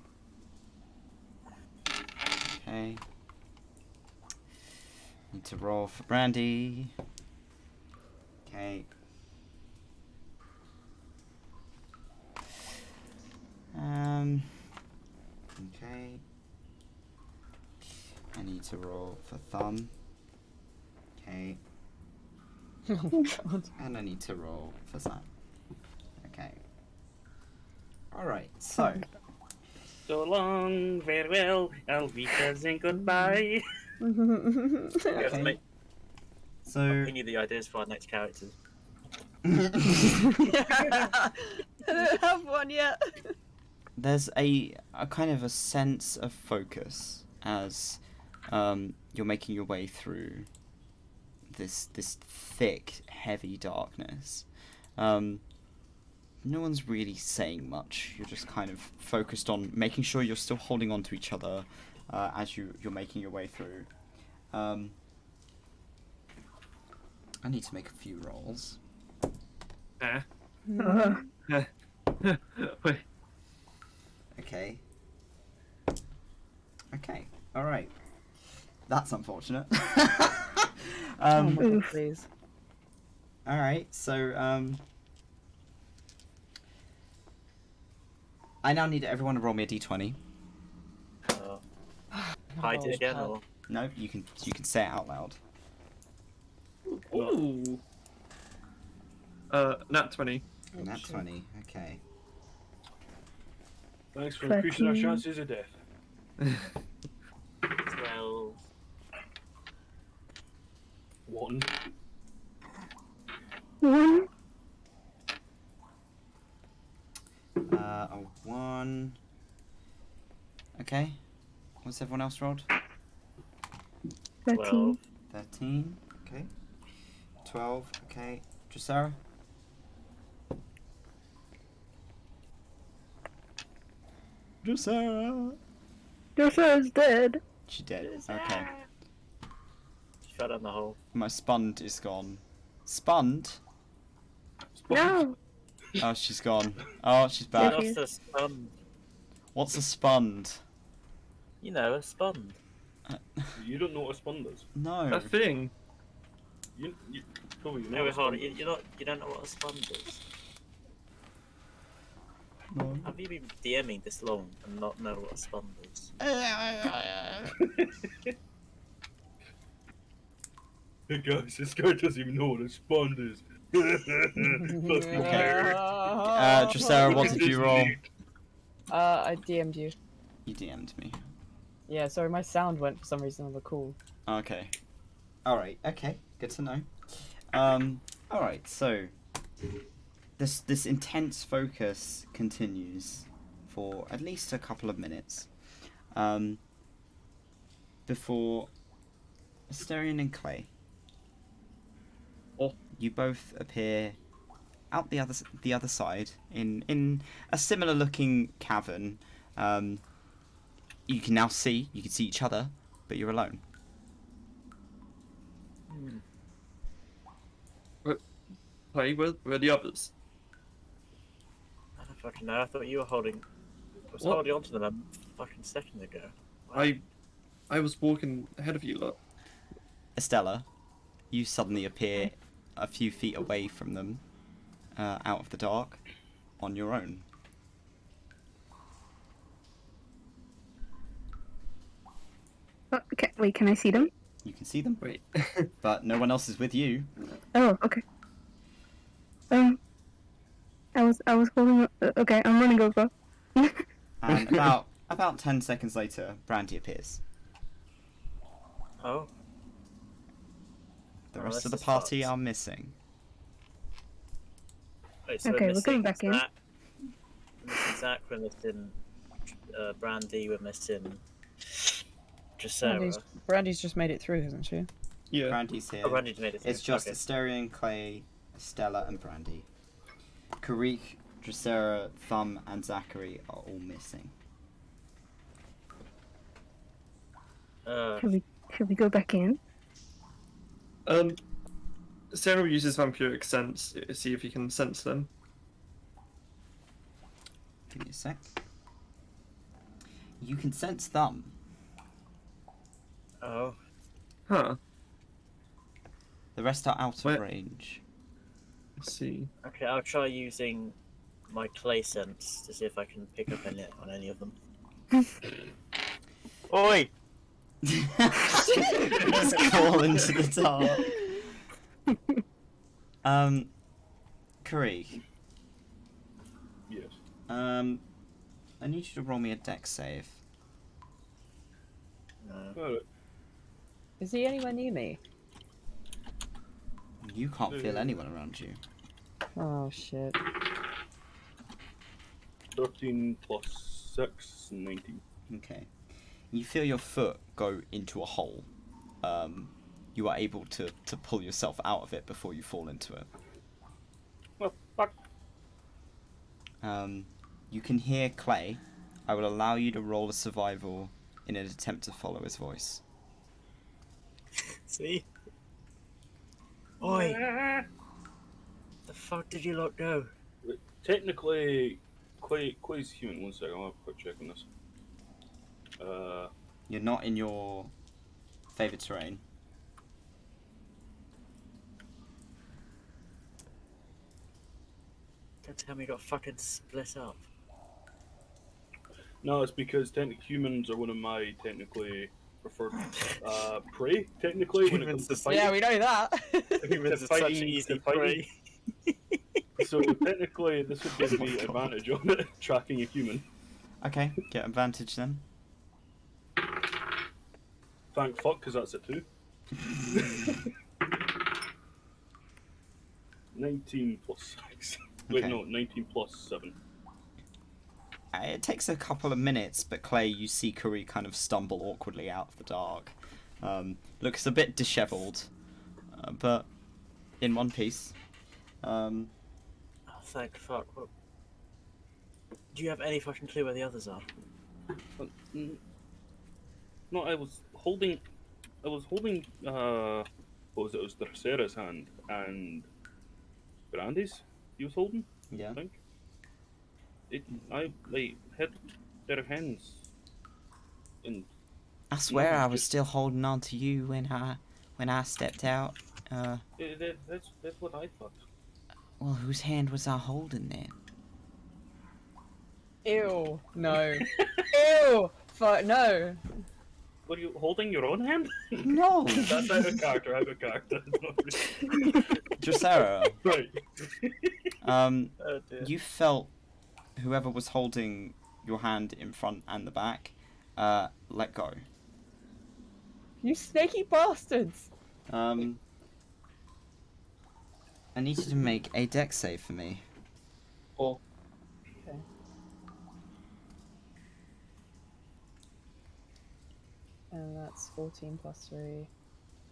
Okay. Need to roll for Brandy. Okay. Okay. I need to roll for Thumb. Okay. Oh god. And I need to roll for Sam. Okay. Alright, so. So long, farewell, Alvita, and goodbye. Okay. So. We need the ideas for our next characters. I don't have one yet. There's a kind of a sense of focus as you're making your way through this thick, heavy darkness. No one's really saying much. You're just kind of focused on making sure you're still holding on to each other as you're making your way through. I need to make a few rolls. Wait. Okay. Okay. All right. That's unfortunate. Oh my god, please. Alright, so, I now need everyone to roll me a d20. Hide it again, or No, you can say it out loud. Ooh. Nat 20. Nat 20, okay. Thanks for increasing our 13. chances of death. 12. 1. 1. A 1. Okay. What's everyone else rolled? 13. 13. Okay. 12. Okay. Dressera? Dressera! Dressera is dead. She dead. Okay. She fell down the hole. My spund is gone. Spund? No. Oh, she's gone. Oh, she's I back. lost a spund. What's a spund? You know, a spund. You don't know what a spund is. No. A thing. You probably know No, what a wait, hold on. spund is. You don't know what a spund is. No. Have you been DMing this long and not know what a spund is? Hey guys, this guy doesn't even know what a spund is. Must be weird. Dressera, what did you roll? I DM'd you. You DM'd me. Yeah, sorry, my sound went for some reason on the call. Okay. Alright, okay. Good to know. Alright, so this intense focus continues for at least a couple of minutes. Before Asterion and Clay. Oh. You both appear out the other side in a similar looking cavern. You can now see each other, but you're alone. Play with where are the others? I don't fucking know. I thought you were holding. I was What? holding on to them a fucking second ago. I was walking ahead of you lot. Estella, you suddenly appear a few feet away from them, out of the dark, on your own. Oh, okay, wait, can I see them? You can see them, Wait. but no one else is with you. Oh, okay. I was holding. Okay, I'm running over. And about 10 seconds later, Brandy appears. Oh. The Oh, rest this of the is party fucked. are missing. Wait, so Okay, we're we're coming missing back in. Zach. We're missing Zach. We're missing Brandy. We're missing Dressera. Brandy's just made it through, hasn't she? Yeah. Brandy's here. Oh, Brandy's made it through. It's just Okay. Asterion, Clay, Estella, and Brandy. Karik, Dressera, Thumb, and Zachary are all missing. Should we go back in? Sarah uses vampiric sense. See if you can sense them. Give me a sec. You can sense Thumb. Oh. Huh. The rest are out of Where- range. Let's see. Okay, I'll try using my clay sense to see if I can pick up on any of them. Oi! Just crawl into the dark. Karik. Yes. I need you to roll me a dex save. Alright. Is he anywhere near me? You can't feel anyone around you. Oh shit. 13 plus 6, 19. Okay. You feel your foot go into a hole. You are able to pull yourself out of it before you fall into it. Well, fuck. You can hear Clay. I will allow you to roll a survival in an attempt to follow his voice. See? Oi! The fuck did you lot go? Technically, Clay's human. One second, I'll have a quick check on this. You're not in your favourite terrain. Don't tell me you got fucking split up. No, it's because humans are one of my technically preferred prey. Technically, when it comes to fighting. Yeah, we know that. Humans are such easy prey. So technically, this would give me advantage on it, tracking a human. Okay, get advantage then. Thank fuck, because that's it too. 19 plus 6. Wait, Okay. no, 19 plus 7. It takes a couple of minutes, but Clay, you see Curry kind of stumble awkwardly out of the dark. Looks a bit dishevelled, but in one piece. Oh, thank fuck. Well, do you have any fucking clue where the others are? No, I was holding, what was it? It was Dracera's hand and Brandy's. He was holding. Yeah. I think. I hit their hands. And I swear I was just- still holding on to you when I stepped out. That's what I thought. Well, whose hand was I holding then? Ew. No. Ew. Fuck no. Were you holding your own hand? No. That's out of character. Out of character. Dracera, Right. Oh dear. you felt whoever was holding your hand in front and the back, let go. You snaky bastards. I need you to make a dex save for me. Oh. Okay. And that's 14 plus 3.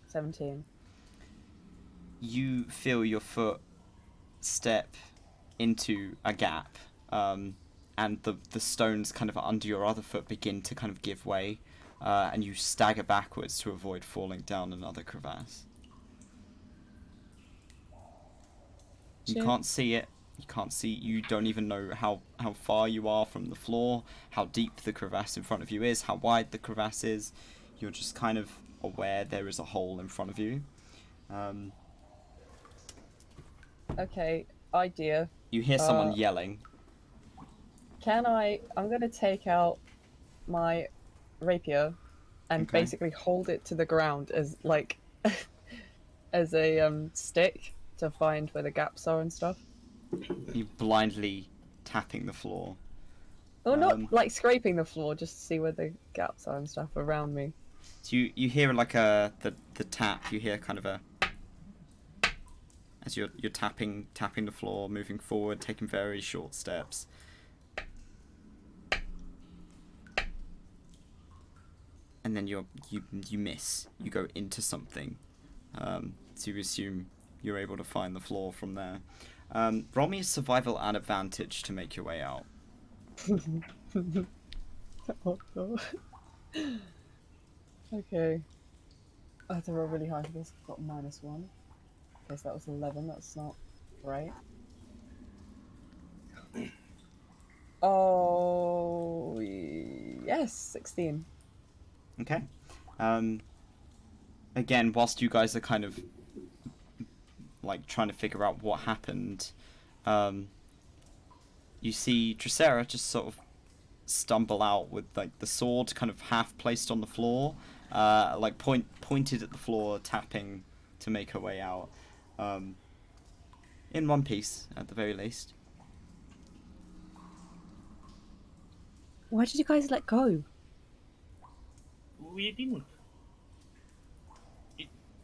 17. You feel your foot step into a gap, and the stones kind of under your other foot begin to kind of give way, and you stagger backwards to avoid falling down another crevasse. You Shit. can't see it. You don't even know how far you are from the floor, how deep the crevasse in front of you is, how wide the crevasse is. You're just kind of aware there is a hole in front of you. Okay, idea. You hear someone Uh, yelling. I'm gonna take out my rapier and Okay. basically hold it to the ground as like as a stick to find where the gaps are and stuff. You blindly tapping the floor. Or Um, not like scraping the floor, just to see where the gaps are and stuff around me. So you hear like the tap. You hear kind of a as you're tapping the floor, moving forward, taking very short steps. And then you miss. You go into something. So you assume you're able to find the floor from there. Roll me a survival at advantage to make your way out. Oh, no. Okay. I have to roll really high for this. I've got -1. Okay, so that was 11. That's not right. Oh, yes, 16. Okay. Again, whilst you guys are kind of like trying to figure out what happened, you see Dracera just sort of stumble out with like the sword kind of half placed on the floor, like pointed at the floor, tapping to make her way out. In one piece, at the very least. Why did you guys let go? We didn't.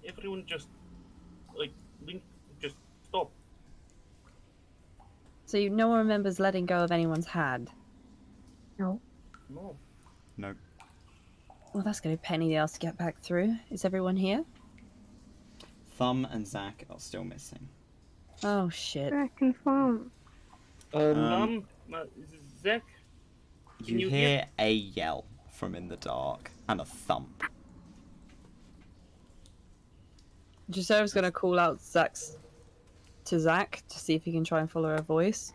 Everyone just just stop. So no one remembers letting go of anyone's hand. No. No. No. Well, that's going to be a pain in the ass to get back through. Is everyone here? Thumb and Zack are still missing. Oh shit. I confirm. Zach. Can You you hear a yell from in the dark and a thump. Giuseppe's going to call out to Zach to see if he can try and follow her voice.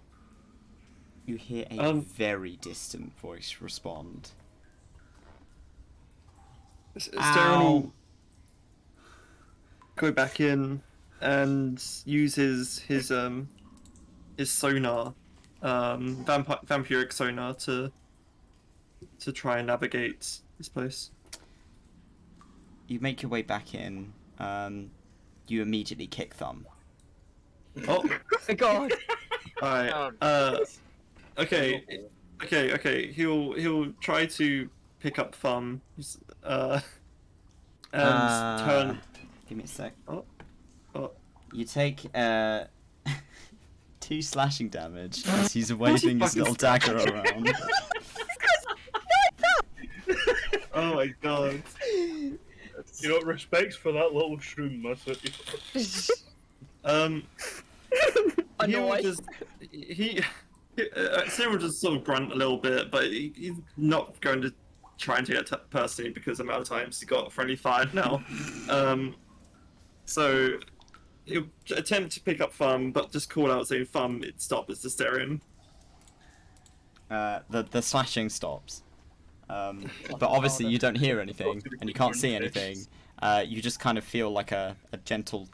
You hear a very distant voice respond. Is there any... Go back in and use his his sonar, vampiric sonar, to try and navigate this place. You make your way back in. You immediately kick Thumb. Oh, My God. alright. Okay. He'll try to pick up Thumb. And turn. Give me a sec. Oh. You take 2 slashing damage as he's waving his little dagger around. Oh my God. You know, respects for that little shroom. That's what you. Sam will just sort of grunt a little bit, but he's not going to try and take it personally because of the amount of times he got friendly fired now. So he'll attempt to pick up Thumb, but just call out saying Thumb, it stop, it's the Stereo. The slashing stops. But obviously you don't hear anything, and you can't see anything. You just kind of feel like a gentle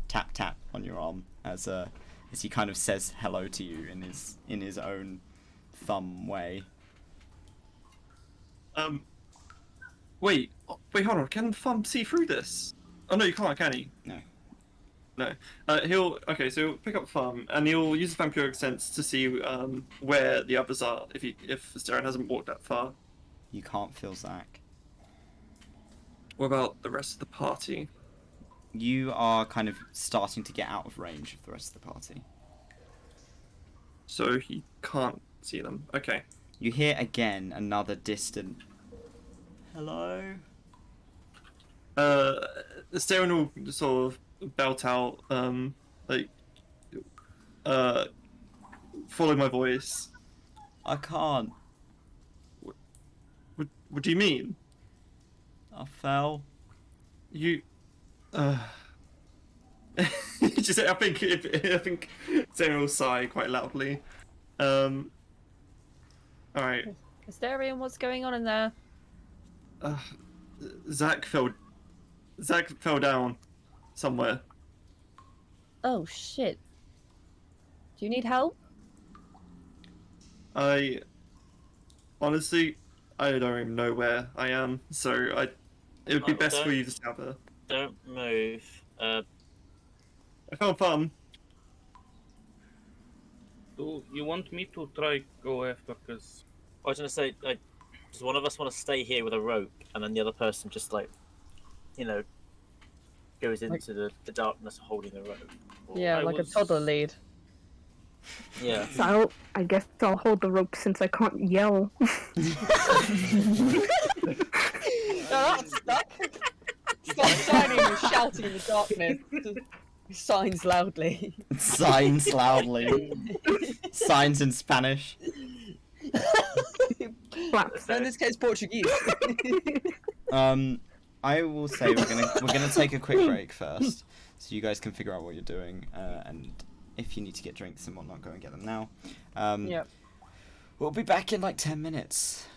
tap tap on your arm as he kind of says hello to you in his own thumb way. Wait, hold on. Can Thumb see through this? Oh no, you can't, can he? No. He'll pick up Thumb and he'll use his vampiric sense to see where the others are. If Staren hasn't walked that far. You can't feel Zach. What about the rest of the party? You are kind of starting to get out of range of the rest of the party. So he can't see them. Okay. You hear again another distant hello. Staren will sort of belt out, follow my voice. I can't. What do you mean? I fell. You. Just, I think Staren will sigh quite loudly. All right. Asterion, what's going on in there? Zach fell down somewhere. Oh shit. Do you need help? Honestly, I don't even know where I am, so it would be best for you to stop her. Don't move. I found Thumb. Do you want me to try go after? Cause I was gonna say, does one of us want to stay here with a rope, and then the other person just goes into the darkness holding the rope? Or... Yeah, like a toddler lead. Yeah. So I guess I'll hold the rope since I can't yell. That's stuck. Stop signing and shouting in the darkness. Signs loudly. Signs loudly. Signs in Spanish. Flaps. In this case, Portuguese. I will say we're gonna take a quick break first, so you guys can figure out what you're doing, and if you need to get drinks and whatnot, go and get them now. Yep. We'll be back in like 10 minutes.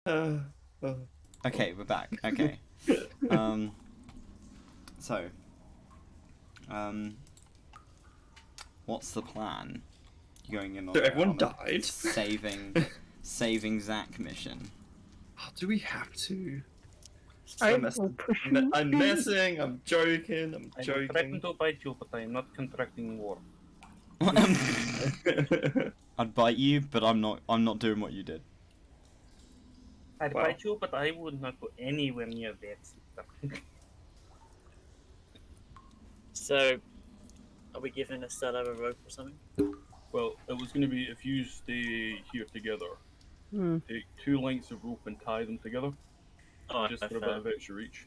Uh, Okay, we're back. Okay. So, what's the plan? You're going in on, So everyone on a died? saving Zach mission. Oh, do we have to? I I'm, will push you. I'm messing. I'm joking. I'm I will threaten joking. to bite you, but I am not contracting war. I'd bite you, but I'm not doing what you did. I'd Wow. bite you, but I would not go anywhere near that sister. So, are we giving Estella a rope or something? Well, it was going to be if you stay here together, take 2 lengths of rope and tie them together, Oh, just for a bit of extra reach.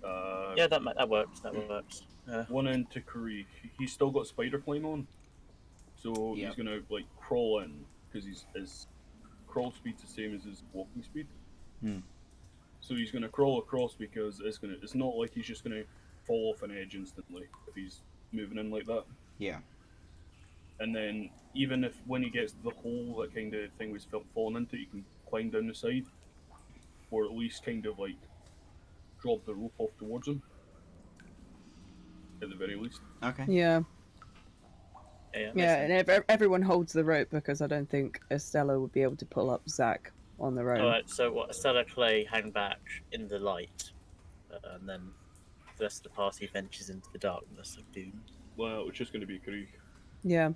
Yeah, that works. That works. One end to Kareek. He's still got spider climb on, so Yep. he's gonna like crawl in because his crawl speed's the same as his walking speed. Hmm. So he's gonna crawl across because it's not like he's just gonna fall off an edge instantly if he's moving in like that. Yeah. And then even if when he gets to the hole, that kind of thing was falling into, he can climb down the side, or at least kind of like drop the rope off towards him. At the very least. Okay. Yeah. Yeah, And everyone holds the rope because I don't think Estella would be able to pull up Zach on their own. Alright, so what? Estella, Clay hang back in the light, and then the rest of the party ventures into the darkness of doom. Well, it was just going to be Krieg. Yeah.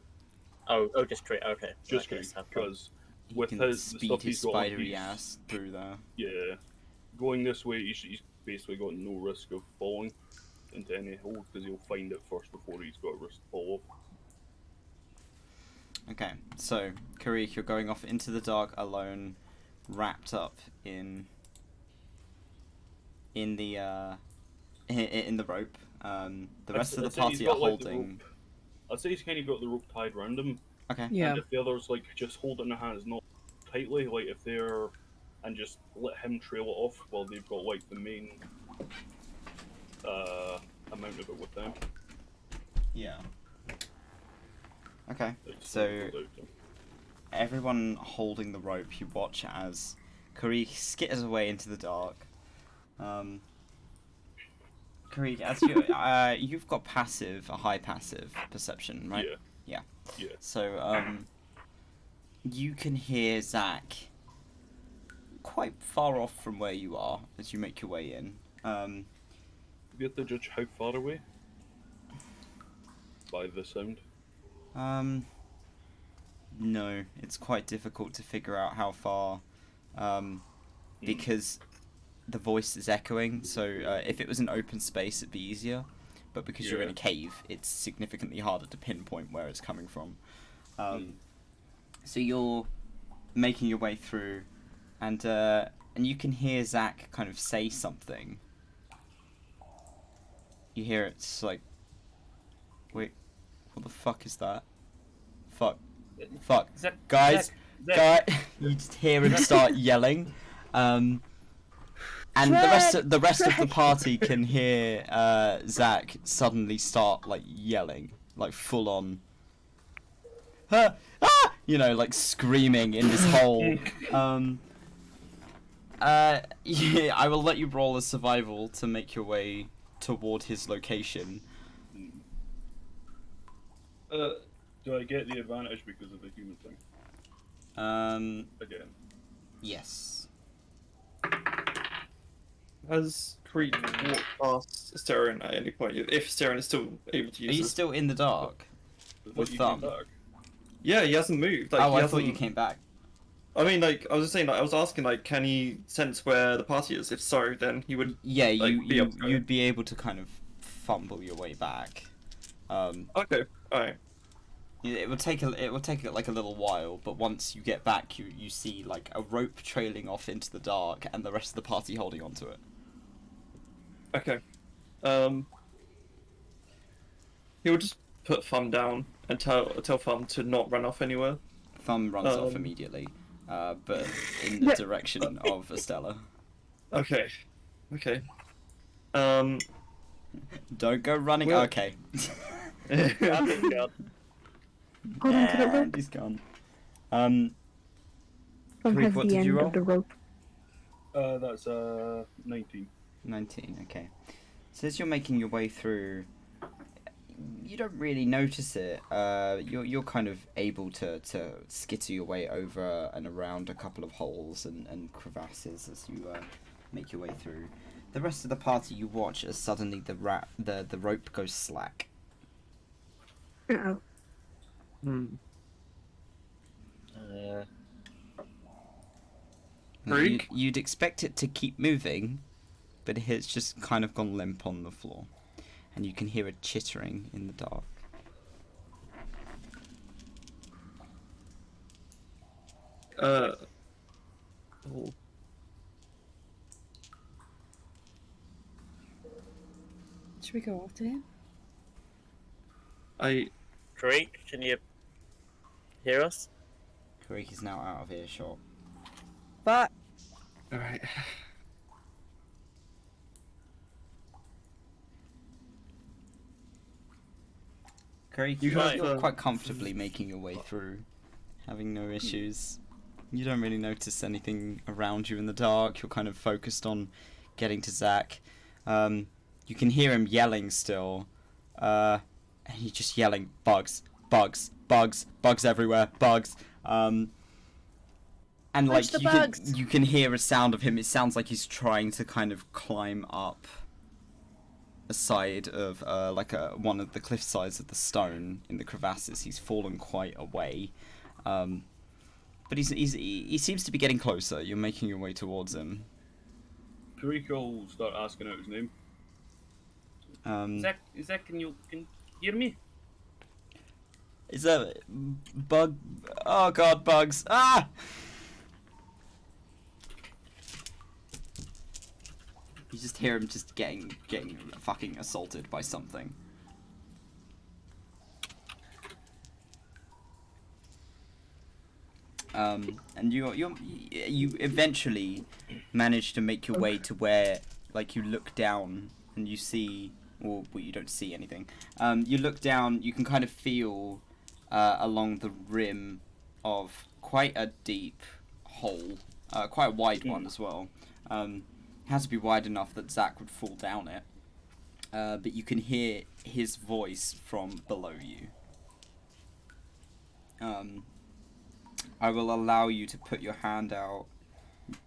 Oh, just Krieg. Okay. Just Okay, Krieg, have fun. because with Can his the speed stuff his he's got on, spidery he's- ass through there. Yeah, going this way, he's basically got no risk of falling into any hole because he'll find it first before he's got a risk to fall off. Okay, so Kareek, you're going off into the dark alone, wrapped up in the in the rope. The rest of the I'd say he's party are got, like, the holding. rope. I'd say he's kind of got the rope tied around him. Okay. Yeah. And if the others like just hold it in their hands not tightly, like if they're and just let him trail it off while they've got like the main amount of it with them. Yeah. Okay. It's So goes out to him. everyone holding the rope, you watch as Kareek skitters away into the dark. Kareek, as you you've got a high passive perception, right? Yeah. Yeah. So you can hear Zach quite far off from where you are as you make your way in. You have to judge how far away by the sound. No, it's quite difficult to figure out how far, because the voice is echoing. So if it was an open space, it'd be easier, but because you're in a cave, it's significantly harder to pinpoint where it's coming from. So you're making your way through, and you can hear Zach kind of say something. You hear it's like, wait, what the fuck is that? Fuck. Zach, Guys, Zach. you just hear him start yelling, and the rest of the party can hear Zach suddenly start like yelling, like full on, like screaming in this hole. Yeah, I will let you roll a survival to make your way toward his location. Do I get the advantage because of the human thing? Again. Yes. Has Creed walked past Sterin at any point? If Sterin is still able to Are use you this? still in the dark? With You thumb? came back. Yeah, he hasn't moved. Like, Oh, he I thought you hasn't- came back. I mean, like, I was just saying, like, I was asking, like, can he sense where the party is? If so, then he would. Yeah, like, be able to go. you'd be able to kind of fumble your way back. Okay, alright. It would take like a little while, but once you get back, you see like a rope trailing off into the dark, and the rest of the party holding onto it. Okay. He would just put Thumb down and tell Thumb to not run off anywhere. Thumb runs off immediately, but in the direction of Estella. Okay. Okay. Don't go running. Well- Okay. Hold on to the rope. And he's gone. Thumb Kareek, has what the did you end roll? of the rope. That's 19. 19. Okay. So as you're making your way through, you don't really notice it. You're kind of able to skitter your way over and around a couple of holes and crevasses as you make your way through. The rest of the party, you watch as suddenly the rope goes slack. Uh-oh. You'd expect it to keep moving, but it's just kind of gone limp on the floor, and you can hear it chittering in the dark. Oh. Should we go after him? Creek, can you hear us? Karek is now out of earshot. But Alright. Karek, you're quite comfortably making your way through, having no issues. You don't really notice anything around you in the dark. You're kind of focused on getting to Zach. You can hear him yelling still. And he's just yelling, bugs, bugs, bugs, bugs everywhere, bugs. And like you can hear a sound of him. It sounds like he's trying to kind of climb up a side of one of the cliff sides of the stone in the crevasses. He's fallen quite a way. But he seems to be getting closer. You're making your way towards him. Karika will start asking out his name. Zach, can you hear me? Is that bug? Oh god, bugs! Ah! You just hear him just getting fucking assaulted by something. And you eventually manage to make your way to where, like, you look down and you see, well, you don't see anything. You look down, you can kind of feel along the rim of quite a deep hole, quite a wide one as well. It has to be wide enough that Zach would fall down it. But you can hear his voice from below you. I will allow you to put your hand out,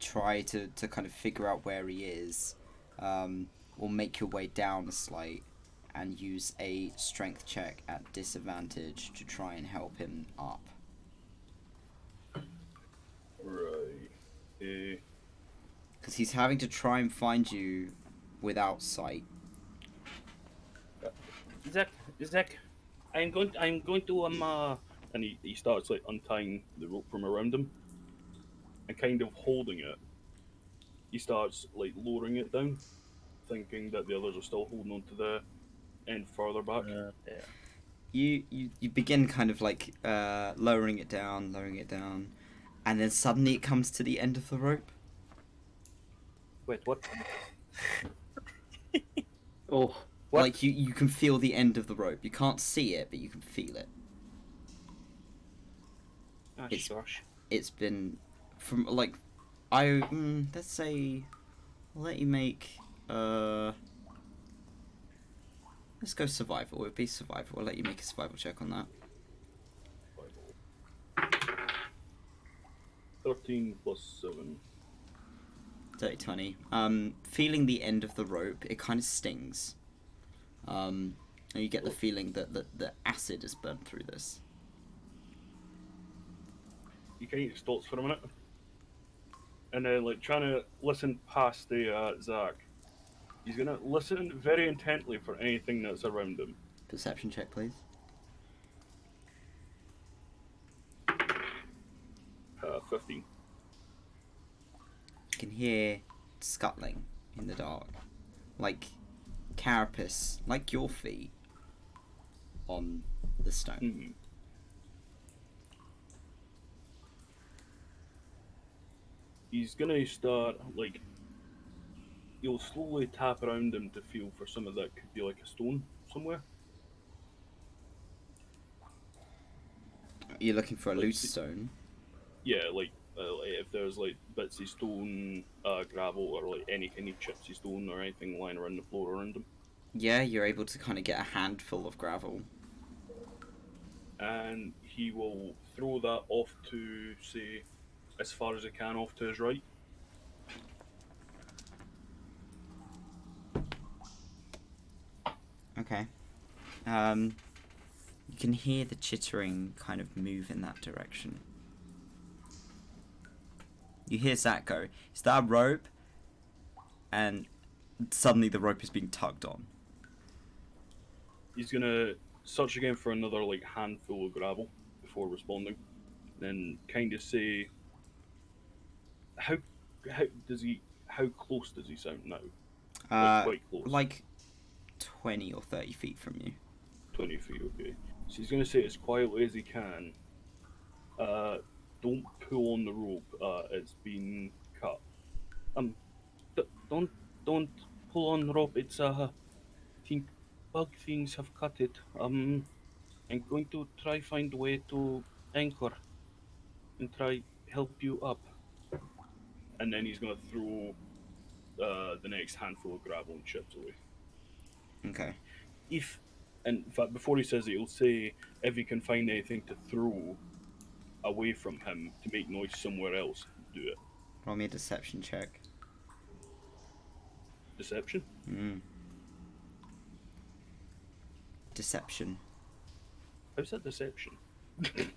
try to kind of figure out where he is, or make your way down a slight and use a strength check at disadvantage to try and help him up. Right. Because he's having to try and find you without sight. Zach, I'm going to and he starts like untying the rope from around him and kind of holding it. He starts like lowering it down, thinking that the others are still holding on to the end further back. You begin kind of like lowering it down, and then suddenly it comes to the end of the rope. Wait, what? Oh. What? Like you can feel the end of the rope. You can't see it, but you can feel it. It's been from like let's say I'll let you make let's go survival. It would be survival. I'll let you make a survival check on that. 13 plus 7. 30, 20. Feeling the end of the rope, it kind of stings. And you get the feeling that the acid is burnt through this. He kind of stops for a minute, and then like trying to listen past the Zach. He's gonna listen very intently for anything that's around him. Perception check, please. 15. You can hear scuttling in the dark, like carapace, like your feet on the stone. Mm-hmm. He's gonna start like you'll slowly tap around him to feel for some of that could be like a stone somewhere. You're looking for a loose stone. Yeah, like If there's like bits of stone, gravel, or like any kind of chips of stone or anything lying around the floor around him. Yeah, you're able to kind of get a handful of gravel. And he will throw that off to, say, as far as he can off to his right. Okay. You can hear the chittering kind of move in that direction. You hear Zach go, "Is that a rope?" And suddenly the rope is being tugged on. He's gonna search again for another like handful of gravel before responding. Then kind of say, how how close does he sound now? Quite close. Like 20 or 30 feet from you. 20 feet, okay. So he's gonna say as quietly as he can, don't pull on the rope, it's been cut. Don't pull on the rope, it's think bug things have cut it. I'm going to try find a way to anchor and try help you up. And then he's gonna throw the next handful of gravel and chips away. Okay. In fact, before he says it, he'll say if he can find anything to throw away from him to make noise somewhere else, do it. Roll me a deception check. Deception? Deception. How's that deception?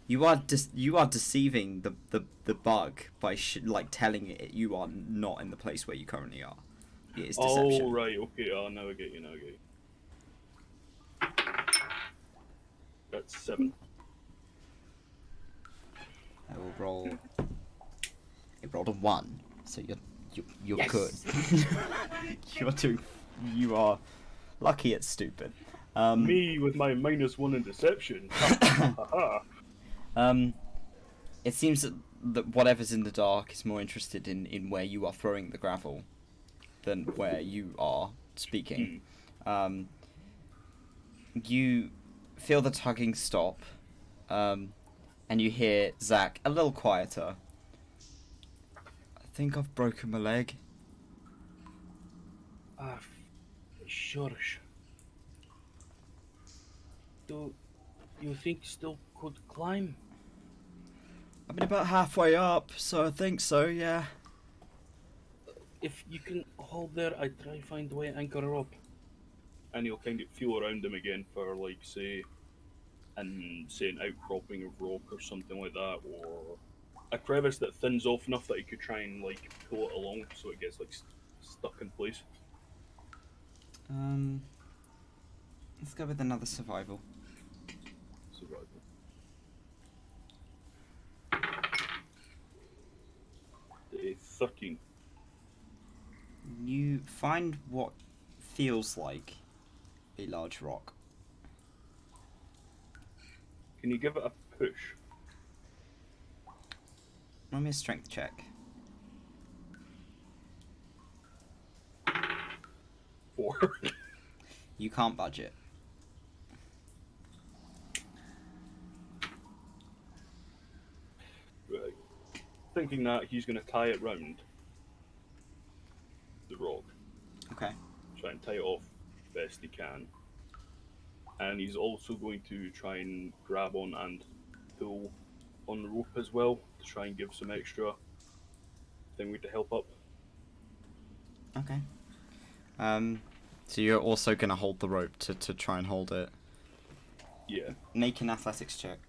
You are deceiving the bug by like telling it you are not in the place where you currently are. It is deception. Oh right, okay. Oh, now I get you. That's 7. I will roll. It rolled a 1, so you're Yes! good. You are lucky it's stupid. Me with my -1 in deception. It seems that whatever's in the dark is more interested in where you are throwing the gravel than where you are speaking. You feel the tugging stop, and you hear Zach a little quieter. "I think I've broken my leg." Sure. Do you think still could climb? I've been about halfway up, so I think so, yeah. If you can hold there, I try find a way to anchor her up. And he'll kind of feel around him again for, like, say an outcropping of rock or something like that, or a crevice that thins off enough that he could try and like pull it along so it gets like stuck in place. Let's go with another survival. Survival. A 13. You find what feels like a large rock. Can you give it a push? Roll me a strength check. 4. You can't budge it. Right. Thinking that, he's going to tie it round the rock. Okay. Try and tie it off best he can. And he's also going to try and grab on and pull on the rope as well to try and give some extra thing to help up. Okay. So you're also going to hold the rope to try and hold it. Yeah. Make an athletics check.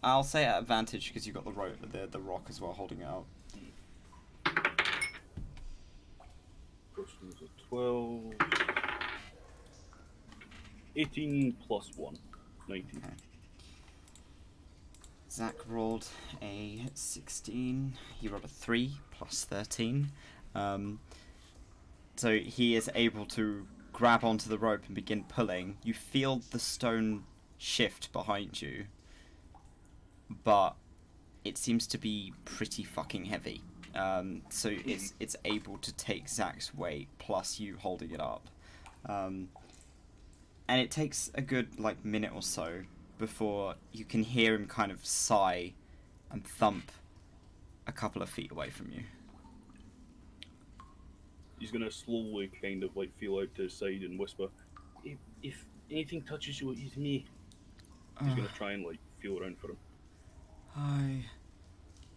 I'll say at advantage because you've got the rope, the rock as well, holding it out. First one's a 12. 18 plus 1. 19. Okay. Zach rolled a 16. He rolled a 3 plus 13. So he is able to grab onto the rope and begin pulling. You feel the stone shift behind you, but it seems to be pretty fucking heavy. So it's able to take Zach's weight plus you holding it up. And it takes a good minute or so before you can hear him kind of sigh and thump a couple of feet away from you. He's gonna slowly kind of like feel out to his side and whisper, if anything touches you, it's me. He's gonna try and like feel around for him. Hi.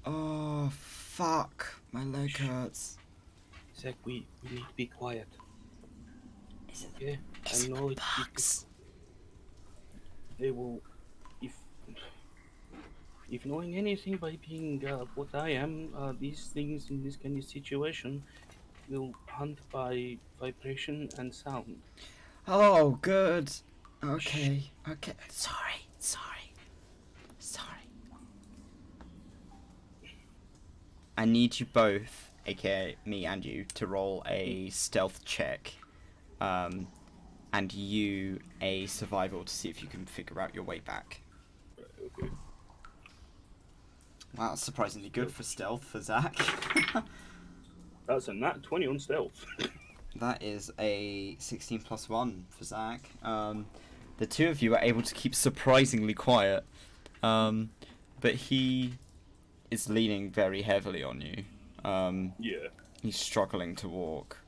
Oh, fuck. My leg hurts. Zach, we need to be quiet. Is it Yeah, is I know it the bugs? They will, if knowing anything by being what I am, these things in this kind of situation will hunt by vibration and sound. Oh, good. Okay. Okay. Sorry. I need you both, aka me and you, to roll a stealth check. And you a survival to see if you can figure out your way back. Right, okay. Wow, that's surprisingly good for stealth for Zach. That's a nat 20 on stealth. That is a 16 plus 1 for Zach. The two of you are able to keep surprisingly quiet, but he is leaning very heavily on you. Yeah. He's struggling to walk.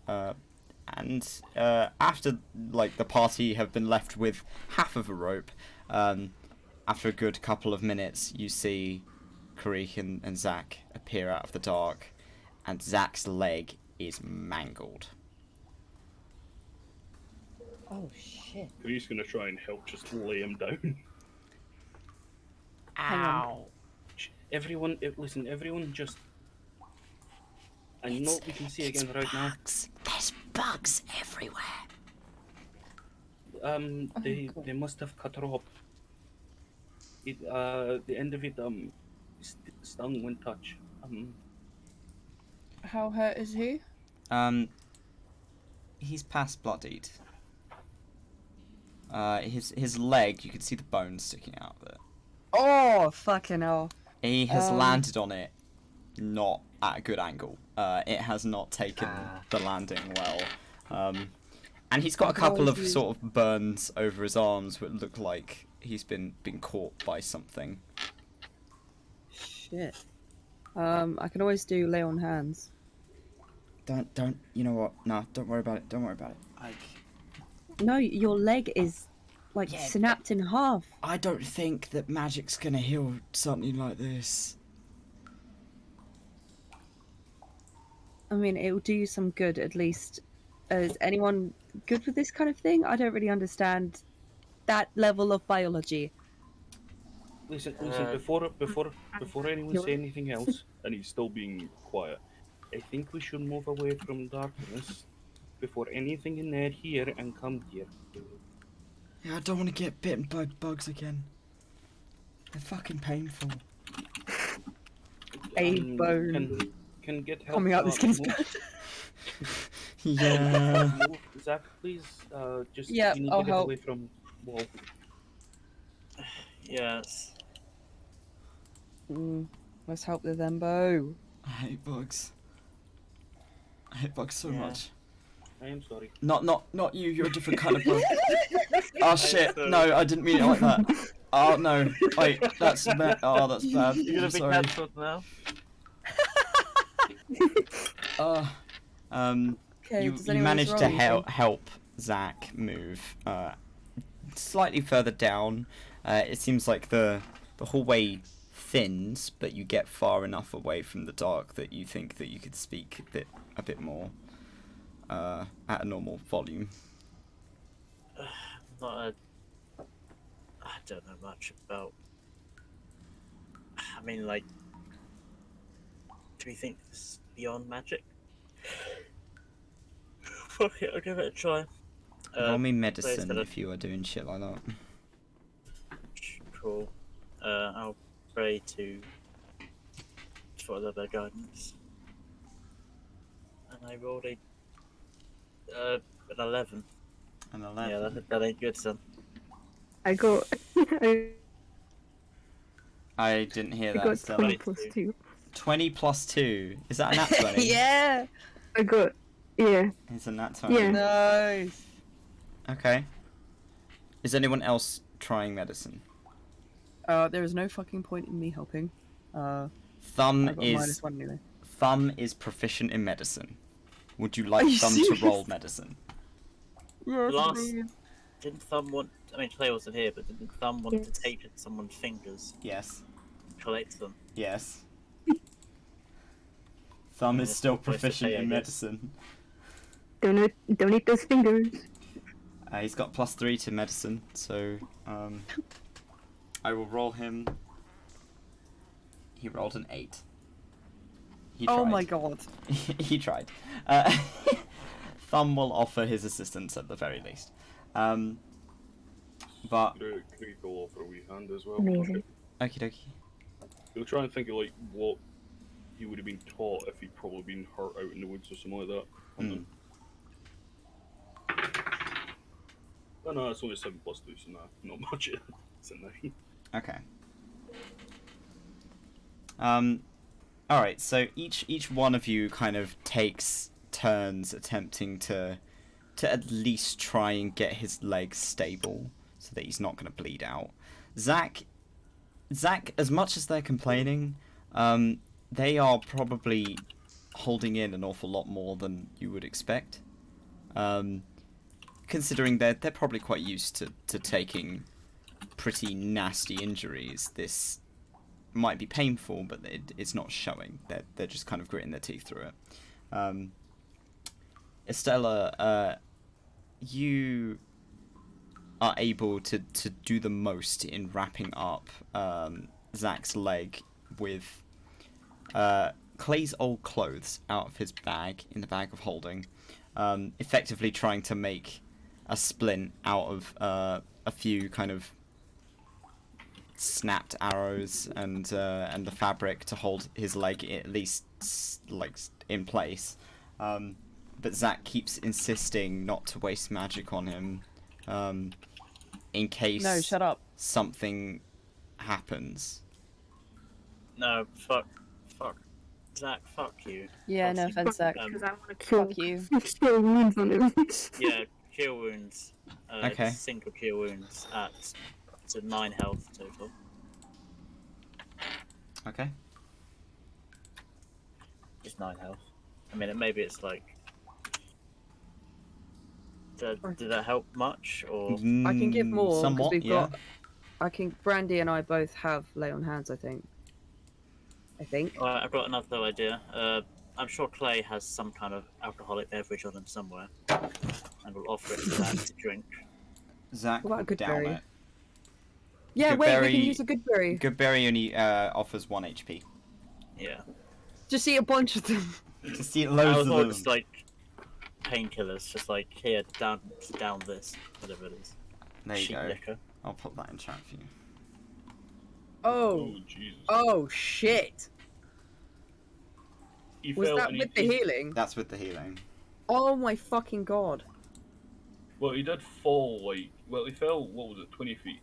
And after like the party have been left with half of a rope, after a good couple of minutes, you see Karek and Zach appear out of the dark, and Zach's leg is mangled. Oh shit. He's gonna try and help just lay him down. Ow. Everyone, listen, everyone just... I know we can see again right now. There's bugs everywhere. They must have cut rope. It, the end of it, stung when touched. How hurt is he? He's past bloodied. His leg, you can see the bones sticking out of it. Oh, fucking hell. He has landed on it, not at a good angle. It has not taken the landing well. And he's got a couple of sort of burns over his arms which look like he's been caught by something. Shit. I can always do lay on hands. Don't, you know what? No, don't worry about it. Don't worry about it. No, your leg is, like, Yeah, snapped in half. I don't think that magic's gonna heal something like this. I mean, it will do you some good, at least. Is anyone good with this kind of thing? I don't really understand that level of biology. Listen, before anyone say anything else, And he's still being quiet. I think we should move away from darkness before anything in there here and come here. Yeah, I don't want to get bitten by bugs again. They're fucking painful. A bone Can get help. coming out this kid's move- gut. Yeah. move, Zach, please. Just Yeah, you need I'll to get help. away from wall. Yes. Let's help the Thembo. I hate bugs. I hate bugs so Yeah. much. I am sorry. Not you. You're a different kind of bug. Oh shit! No, I didn't mean it like that. Oh no! Wait, that's bad. Oh, that's bad. You're gonna I'm be sorry. cancelled now. Okay, You does anyone managed else to roll help Zach move slightly further down. It seems like the hallway thins, but you get far enough away from the dark that you think that you could speak a bit more at a normal volume. I don't know much about. I mean, like, do we think this is beyond magic? Fuck it, I'll give it a try. Roll me medicine instead of- if you are doing shit like that. Cool. I'll pray for their guidance. And I rolled an 11. An 11. Yeah, that ain't good, son. I got I didn't hear I that. got Stella. 20 plus 2. 20 plus 2. Is that a nat 20? Yeah! I got yeah. It's a nat 20. Yeah. Nice! Okay. Is anyone else trying medicine? There is no fucking point in me helping. I Thumb got is -1 anyway. Thumb is proficient in medicine. Would you like Are you Thumb to serious? roll medicine? Yes, Last- please. Didn't Thumb want? I mean, Clay wasn't here, but didn't Thumb want to Yes. take someone's fingers, Yes. collect them? Yes. Thumb is That's still a good place to proficient pay, I in guess. medicine. Don't eat those fingers. He's got +3 to medicine, so I will roll him. He rolled an 8. He tried. Oh my god. He tried. Thumb will offer his assistance at the very least. But Craig will offer a wee hand as well. Amazing. okie dokie. He'll try and think of like what he would have been taught if he'd probably been hurt out in the woods or something like that. Hmm. Oh no, it's only 7 + 2, so not much. It's a 9. Okay. Alright, so each one of you kind of takes turns attempting to at least try and get his legs stable so that he's not going to bleed out. Zach, as much as they're complaining, they are probably holding in an awful lot more than you would expect. Considering they're probably quite used to taking pretty nasty injuries. This might be painful, but it's not showing. They're just kind of gritting their teeth through it. Estella, you are able to do the most in wrapping up Zach's leg with Clay's old clothes out of his bag, in the bag of holding, effectively trying to make a splint out of a few kind of snapped arrows and the fabric to hold his leg at least like in place. But Zach keeps insisting not to waste magic on him, in case No, shut up. something happens. No, fuck, Zach, fuck you. Yeah, no offense, Zach. Because I want to kill. Fuck you. Kill wounds on him. Yeah, cure wounds. Okay. Single cure wounds at to 9 health total. Okay. Just 9 health. I mean, maybe it's like. Did that help much, or? I can give more because Somewhat, we've yeah. got. I can. Brandy and I both have lay on hands. I think. I've got another idea. I'm sure Clay has some kind of alcoholic beverage on him somewhere, and will offer it to Zach to drink. Zach What about a will good down berry? it. Yeah, Good wait. We berry- can use a good berry. Good berry only offers 1 HP. Yeah. Just eat a bunch of them. Just eat I loads was of more them. just like painkillers, just like here, down this, whatever it is. There you Sheep go. liquor. I'll put that in chat for you. Oh. Jesus. Oh shit. He Was fell that and with he, the healing? That's with the healing. Oh my fucking god. Well, he did fall like. Well, he fell. What was it? 20 feet.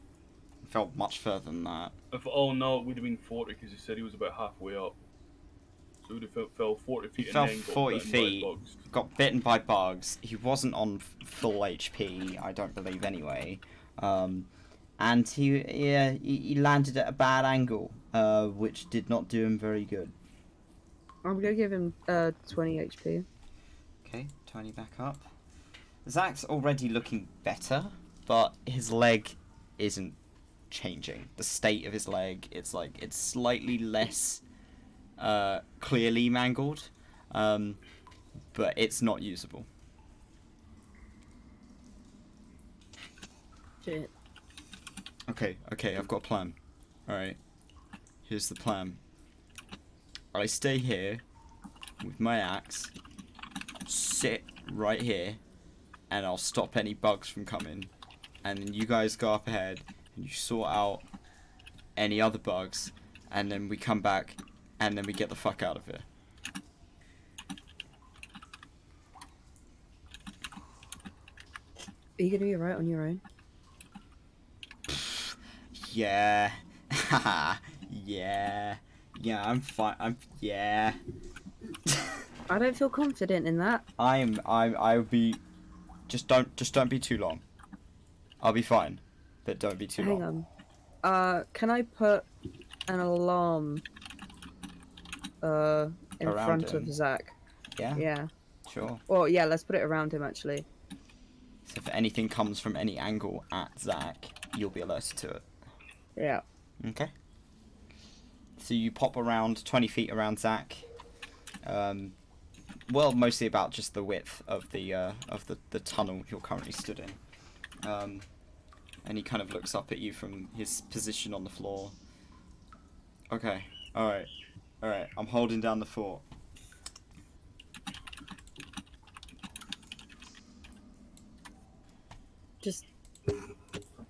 Felt much further than that. Oh no, it would have been 40 because he said he was about halfway up. So he would have fell 40 feet He and fell then got 40 bitten by feet. bugs. Got bitten by bugs. He wasn't on full HP, I don't believe anyway. And he landed at a bad angle, which did not do him very good. I'm gonna give him 20 HP. Okay, 20 back up. Zach's already looking better, but his leg isn't changing. The state of his leg, it's slightly less clearly mangled, but it's not usable. Shit. Okay, I've got a plan. Alright, here's the plan. I stay here with my axe, sit right here, and I'll stop any bugs from coming. And then you guys go up ahead and you sort out any other bugs, and then we come back, and then we get the fuck out of here. Are you gonna be alright on your own? Yeah. yeah. Yeah, I'm fine. Yeah. I don't feel confident in that. I'll be. Just don't be too long. I'll be fine. but don't be too Hang long. on. Can I put an alarm in Around front of him? Zach? Yeah, Yeah. sure. Well, yeah, let's put it around him actually. So if anything comes from any angle at Zach, you'll be alerted to it. Yeah. Okay. So you pop around 20 feet around Zach. Well, mostly about just the width of the tunnel you're currently stood in. And he kind of looks up at you from his position on the floor. Okay. All right. I'm holding down the fort. Just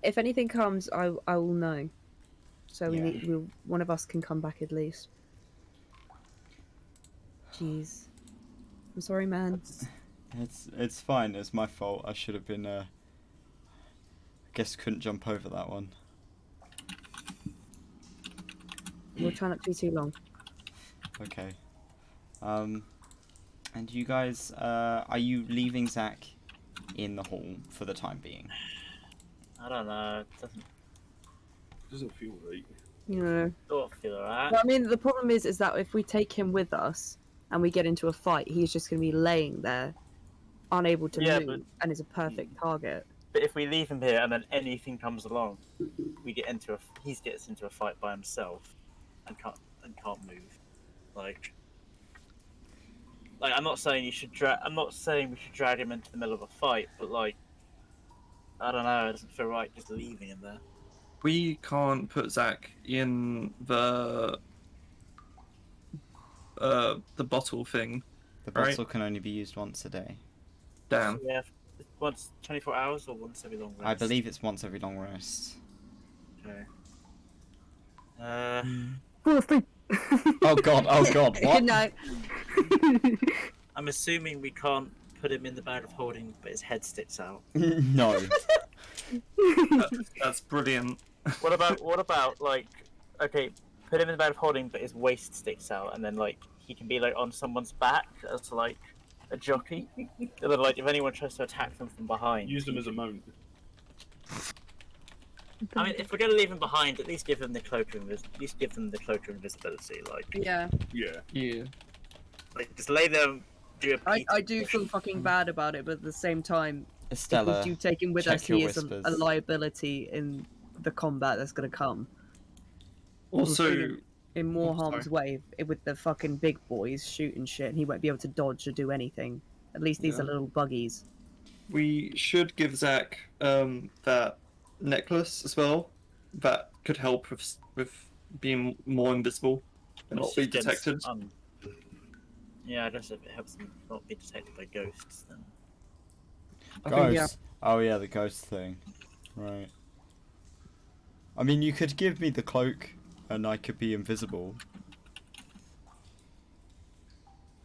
if anything comes, I will know. So Yeah. one of us can come back at least. Jeez, I'm sorry, man. It's fine. It's my fault. I should have been. I guess couldn't jump over that one. We'll try not to be too long. Okay. And you guys, are you leaving Zach in the hall for the time being? I don't know. It Doesn't feel right. Yeah. don't feel alright. Well, I mean, the problem is that if we take him with us and we get into a fight, he's just going to be laying there, unable to Yeah, move, and is a perfect target. But if we leave him here and then anything comes along, he gets into a fight by himself and can't move. Like I'm not saying I'm not saying we should drag him into the middle of a fight, but like, I don't know. It doesn't feel right just leaving him there. We can't put Zach in the bottle thing. The Right. bottle can only be used once a day. Damn. Yeah, once 24 hours or once every long rest. I believe it's once every long rest. Okay. Fall asleep. Oh god, what? Good night. I'm assuming we can't put him in the bag of holding, but his head sticks out. No. That's brilliant. What about like, okay, put him in the bag of holding, but his waist sticks out, and then like he can be like on someone's back as like a jockey. And then like if anyone tries to attack them from behind, Use them as a mount. I mean, if we're gonna leave him behind, at least give them the cloak of invisibility. Like, Yeah. Yeah. like just lay them. I do feel fucking bad about it, but at the same time, Estella, if we do take him with check us, he your is a whispers. liability in the combat that's going to come. Also, In more Oh, harm's way with the fucking big boys shooting shit, and he won't be able to dodge or do anything. At least these Yeah. are little buggies. we should give Zach that necklace as well. That could help with being more invisible and not be detected. Yeah, I guess if it helps him not be detected by ghosts, then. I think, Ghost. Oh yeah, the ghost thing. Right. I mean, you could give me the cloak, and I could be invisible.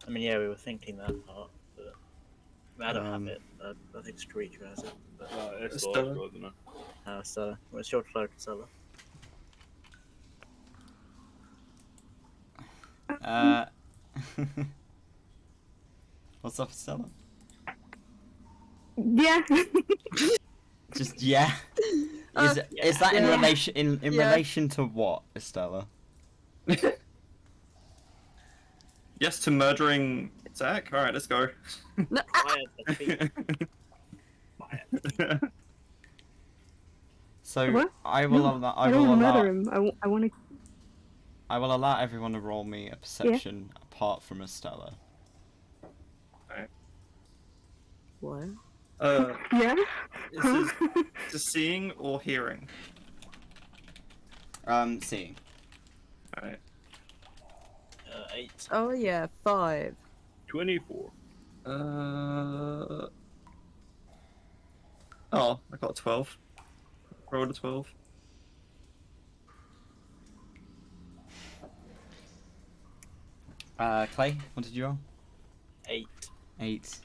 I mean, yeah, we were thinking that part, but I don't have Um, it. I think Screecher has it. But... It's Stella. I don't know. So, what's your cloak, Stella? What's up, Estella? Yeah. Just yeah. Is that in relation in relation to what, Estella? Yes to murdering Zach. All right, let's go. So What? I will No, allow. I don't want to murder him. I want to. I will allow everyone to roll me a perception apart from Estella. What? Yeah. This is seeing or hearing. Seeing. All right. 8. Oh yeah, 5. 24. Oh, I got a 12. Rolled a 12. Clay, what did you roll? 8. 8.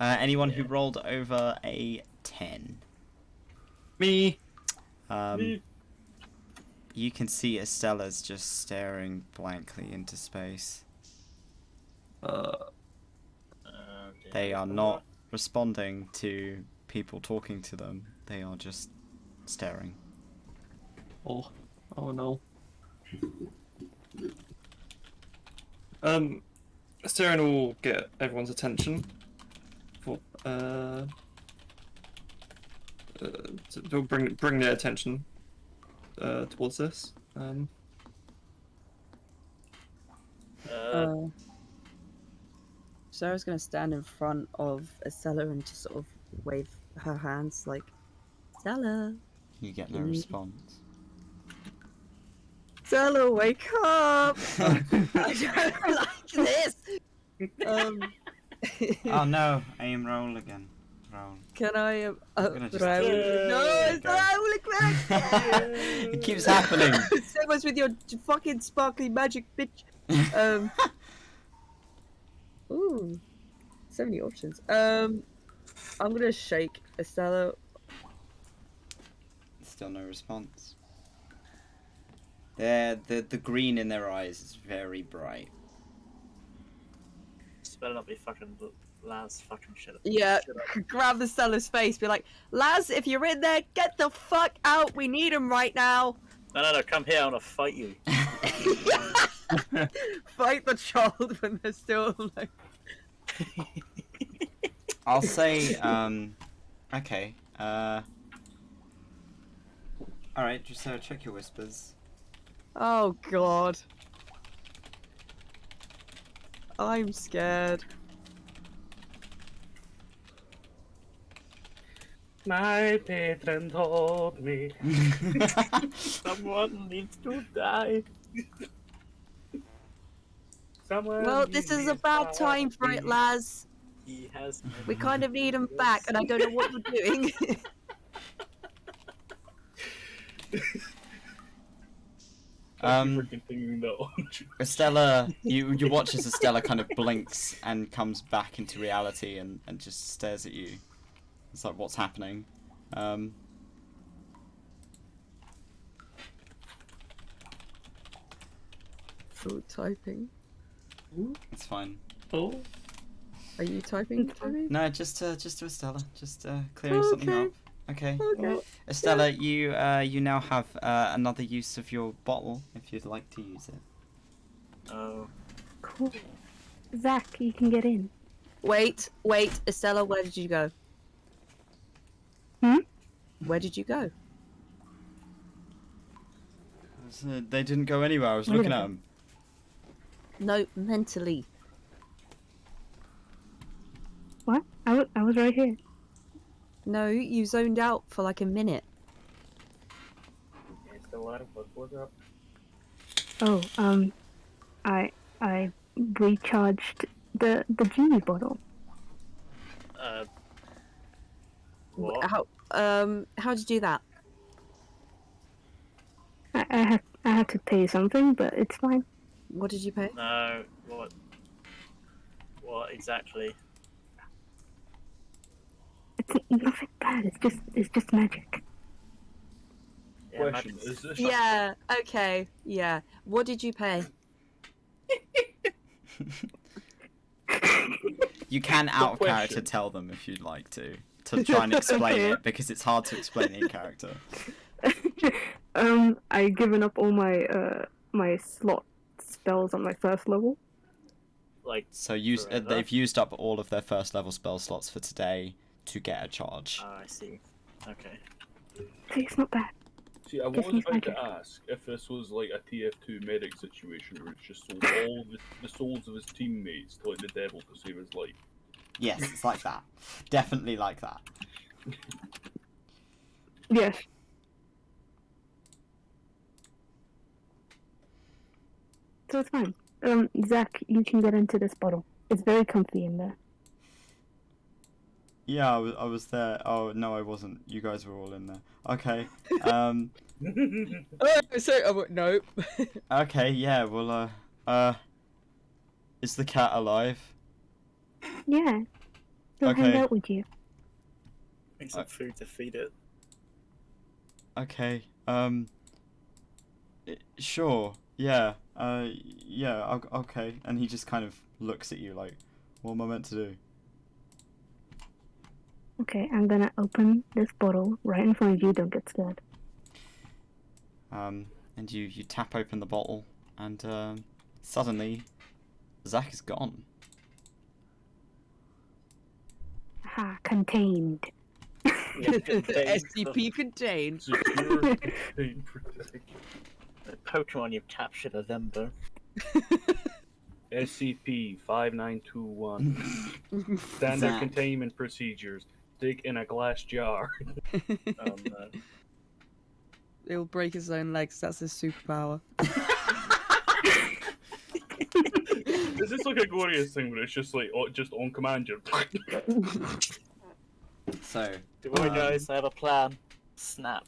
Anyone who rolled over a 10? Me. You can see Estella's just staring blankly into space. They are not responding to people talking to them. They are just staring. Oh no. Staring will get everyone's attention. To bring their attention towards this. Sarah's gonna stand in front of Estella and just sort of wave her hands like, Stella. You get no response. Stella, wake up! I don't like this. Oh no, aim roll again. Roll. Can I? gonna just- No, it's not. I will correct. It keeps happening. So much with your fucking sparkly magic, bitch. Ooh, so many options. I'm gonna shake Estella. Still no response. The green in their eyes is very bright. This better not be fucking Laz fucking shit up. Yeah, Shut up. grab Estella's face, be like, Laz, if you're in there, get the fuck out. We need him right now. No, come here, I wanna fight you. Fight the child when they're still like. I'll say, okay, alright, just check your whispers. Oh god. I'm scared. My patron told me. Someone needs to die. Someone Well, this is a bad time for it, Laz. He has. We kind of need him back, and I don't know what we're doing. For continuing that on. Estella, you watch as Estella kind of blinks and comes back into reality and just stares at you. It's like, what's happening? Still typing. It's fine. Oh. Are you typing to me? No, just to Estella, just clearing something up. Okay. Okay. Estella, you now have another use of your bottle if you'd like to use it. Oh. Cool. Zach, you can get in. Wait, Estella, where did you go? Where did you go? They didn't go anywhere. I was looking at them. No, mentally. What? I was right here. No, you zoned out for like a minute. Oh, I recharged the genie bottle. What? How'd you do that? I had to pay something, but it's fine. What did you pay? No, what? What exactly? It's nothing bad. It's just magic. Yeah, Question, magic's- is this Yeah, okay, yeah. What did you pay? You can out of character question. tell them if you'd like to try and explain it because it's hard to explain in character. I've given up all my my slot spells on my first level. Like. So forever? they've used up all of their first level spell slots for today to get a charge. Oh, I see. Okay. See, it's not bad. See, I was Just use about to magic. ask if this was like a TF2 medic situation where it's just sold all the souls of his teammates to like the devil to save his life. Yes, it's like that. Definitely like that. Yes. So it's fine. Zach, you can get into this bottle. It's very comfy in there. Yeah, I was there. Oh no, I wasn't. You guys were all in there. Okay. Oh, so no. Okay. Yeah. Well. Is the cat alive? Yeah. He'll hang Okay. out with you. Make some food to feed it. Okay. Sure. Yeah. Yeah. Okay. And he just kind of looks at you like, what am I meant to do? Okay, I'm gonna open this bottle right in front of you. Don't get scared. And you tap open the bottle, and suddenly, Zach is gone. Ha! Contained. SCP contained. Secure, contain, protect. The Pokemon you've captured are them, though. SCP-5921. Standard Zach. containment procedures. Stick in a glass jar. Oh no. He'll break his own legs. That's his superpower. Is this like a glorious thing where it's just like just on command? So, Don't worry, guys. I have a plan. Snap.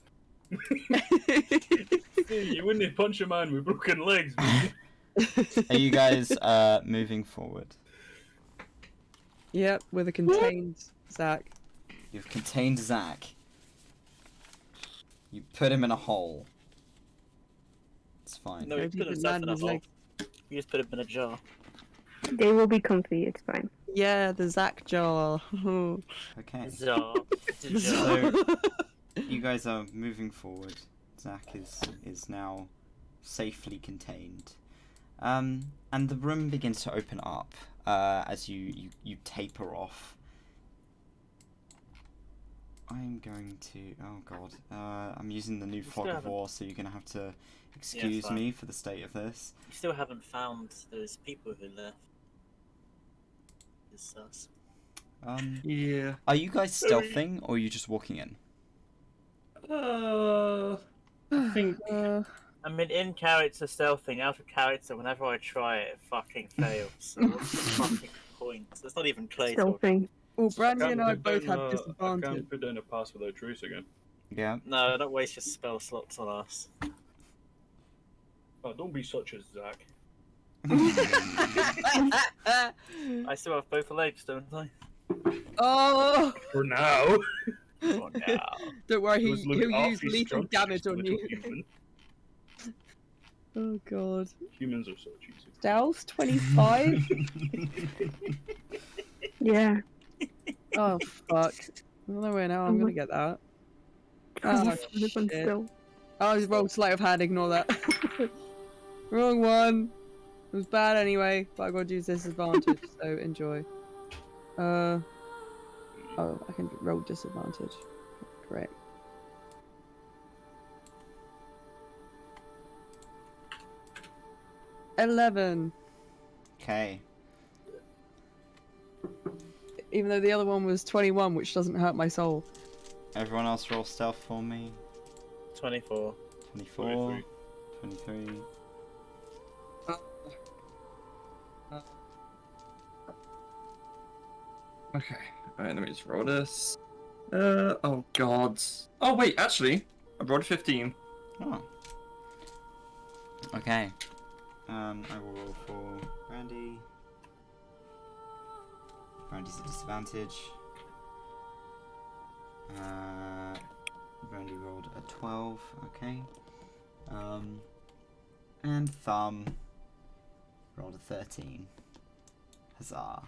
You wouldn't punch a man with broken legs. are you guys moving forward? Yep, with a contained Zach. You've contained Zach. You put him in a hole. It's fine. No, he Maybe put the himself man in a was hole. like- You just put him in a jar. They will be comfy. It's fine. Yeah, the Zach jar. Okay. Jar. So, you guys are moving forward. Zach is now safely contained. And the room begins to open up as you taper off. I'm going to... Oh god. I'm using the new fog of war, so you're going to have to excuse fine. me for the state of this. You still haven't found those people who left. It's sus. Yeah. Are you guys stealthing, or are you just walking in? I think. I mean, in character stealthing, out of character, whenever I try it, it fucking fails. So what's the fucking point? It's not even Clay talking. Stealthing. Well, Brandy Can't and I put both down, have I disadvantage. can't put down a pass without trace again. Yeah. No, don't waste your spell slots on us. Oh, don't be such a Zach. I still have both legs, don't I? Oh! For now. For now. Don't worry, Those look he'll use awfully lethal structured, damage on little you. human. Oh god. Humans are so cheesy. Stealth 25? Yeah. Oh fuck. No way now, I'm gonna get that. Oh Live on shit. still. Oh, I rolled sleight of hand, ignore that. Wrong one. It was bad anyway, but I got to use disadvantage, so enjoy. Oh, I can roll disadvantage. Great. $11. Okay. Even though the other one was 21, which doesn't hurt my soul. Everyone else roll stealth for me. 24. 24. 23. Okay. Alright, let me just roll this. Oh god. Oh wait, actually, I rolled a 15. Oh. Okay. I will roll for Randy. Randy's a disadvantage. Randy rolled a 12. Okay. And Thumb rolled a 13. Huzzah.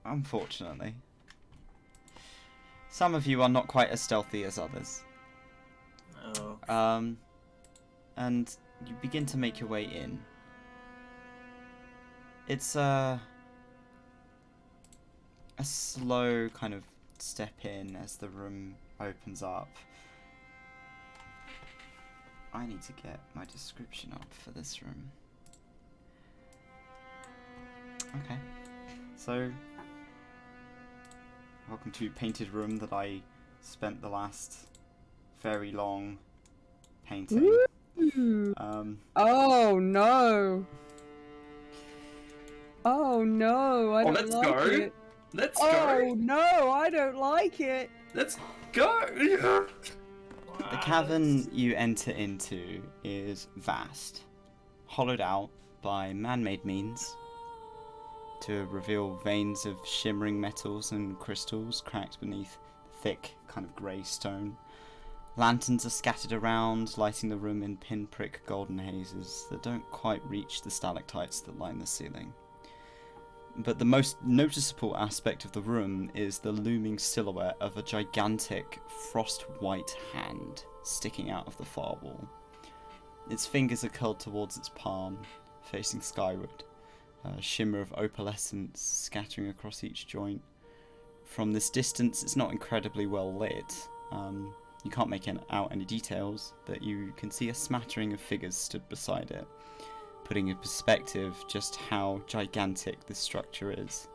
Unfortunately, some of you are not quite as stealthy as others. Oh. And you begin to make your way in. It's a slow kind of step in as the room opens up. I need to get my description up for this room. Okay, so welcome to Painted Room that I spent the last very long painting. Ooh. Oh no! Oh no! I don't let's like go. it. Let's Oh go. no! I don't like it. Let's go. The cavern you enter into is vast, hollowed out by man-made means to reveal veins of shimmering metals and crystals cracked beneath thick, kind of grey stone. Lanterns are scattered around, lighting the room in pinprick golden hazes that don't quite reach the stalactites that line the ceiling. But the most noticeable aspect of the room is the looming silhouette of a gigantic frost-white hand sticking out of the far wall. Its fingers are curled towards its palm, facing skyward, a shimmer of opalescence scattering across each joint. From this distance, it's not incredibly well lit. You can't make out any details, but you can see a smattering of figures stood beside it, putting in perspective just how gigantic this structure is.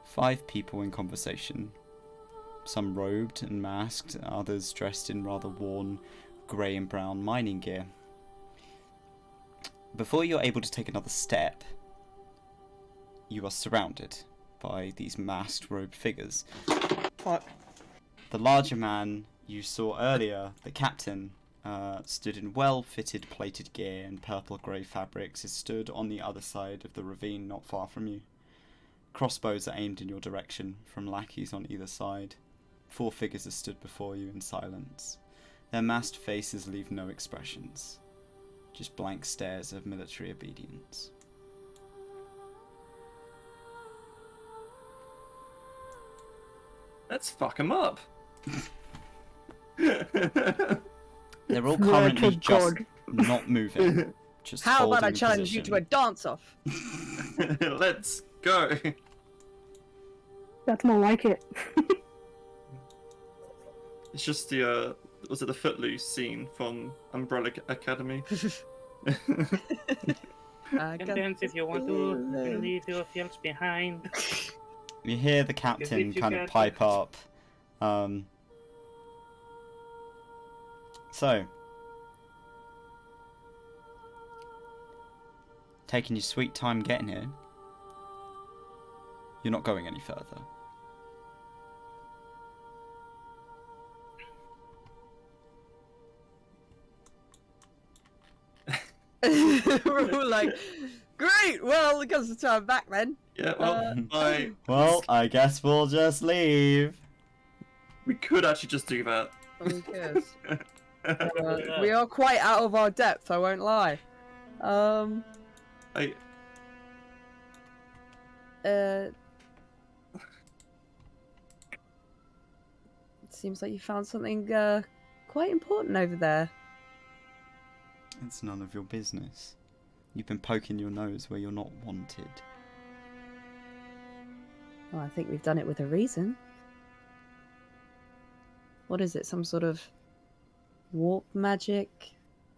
5 people in conversation, some robed and masked, others dressed in rather worn grey and brown mining gear. Before you're able to take another step, you are surrounded by these masked, robed figures. Fuck. The larger man you saw earlier, the captain, stood in well-fitted plated gear and purple-grey fabrics, is stood on the other side of the ravine not far from you. Crossbows are aimed in your direction from lackeys on either side. 4 figures are stood before you in silence. Their masked faces leave no expressions, just blank stares of military obedience. Let's fuck him up. They're all currently to just God. not moving. Just How about I holding challenge you to a position. dance-off? Let's go. That's more like it. It's just the was it the Footloose scene from Umbrella Academy? I You can can dance if you want to. You can leave your fields behind. You hear the captain you kind of got pipe up. So, taking your sweet time getting here. You're not going any further. We're all like, great. Well, it comes the time back then. Yeah, well, Well, I guess we'll just leave. we could actually just do that. Who cares? We are quite out of our depth. I won't lie. I It seems like you found something quite important over there. It's none of your business. You've been poking your nose where you're not wanted. Well, I think we've done it with a reason. What is it? Some sort of warp magic?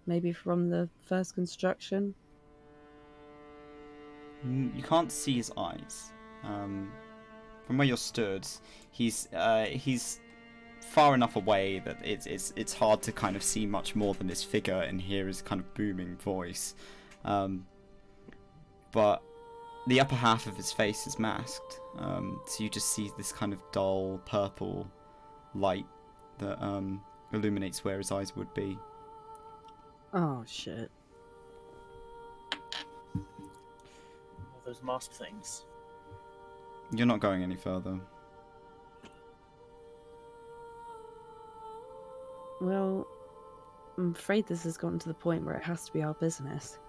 Maybe from the first construction? You can't see his eyes. From where you're stood, he's far enough away that it's hard to kind of see much more than his figure and hear his kind of booming voice. But the upper half of his face is masked, so you just see this kind of dull purple light that illuminates where his eyes would be. Oh shit. All those mask things. You're not going any further. Well, I'm afraid this has gotten to the point where it has to be our business.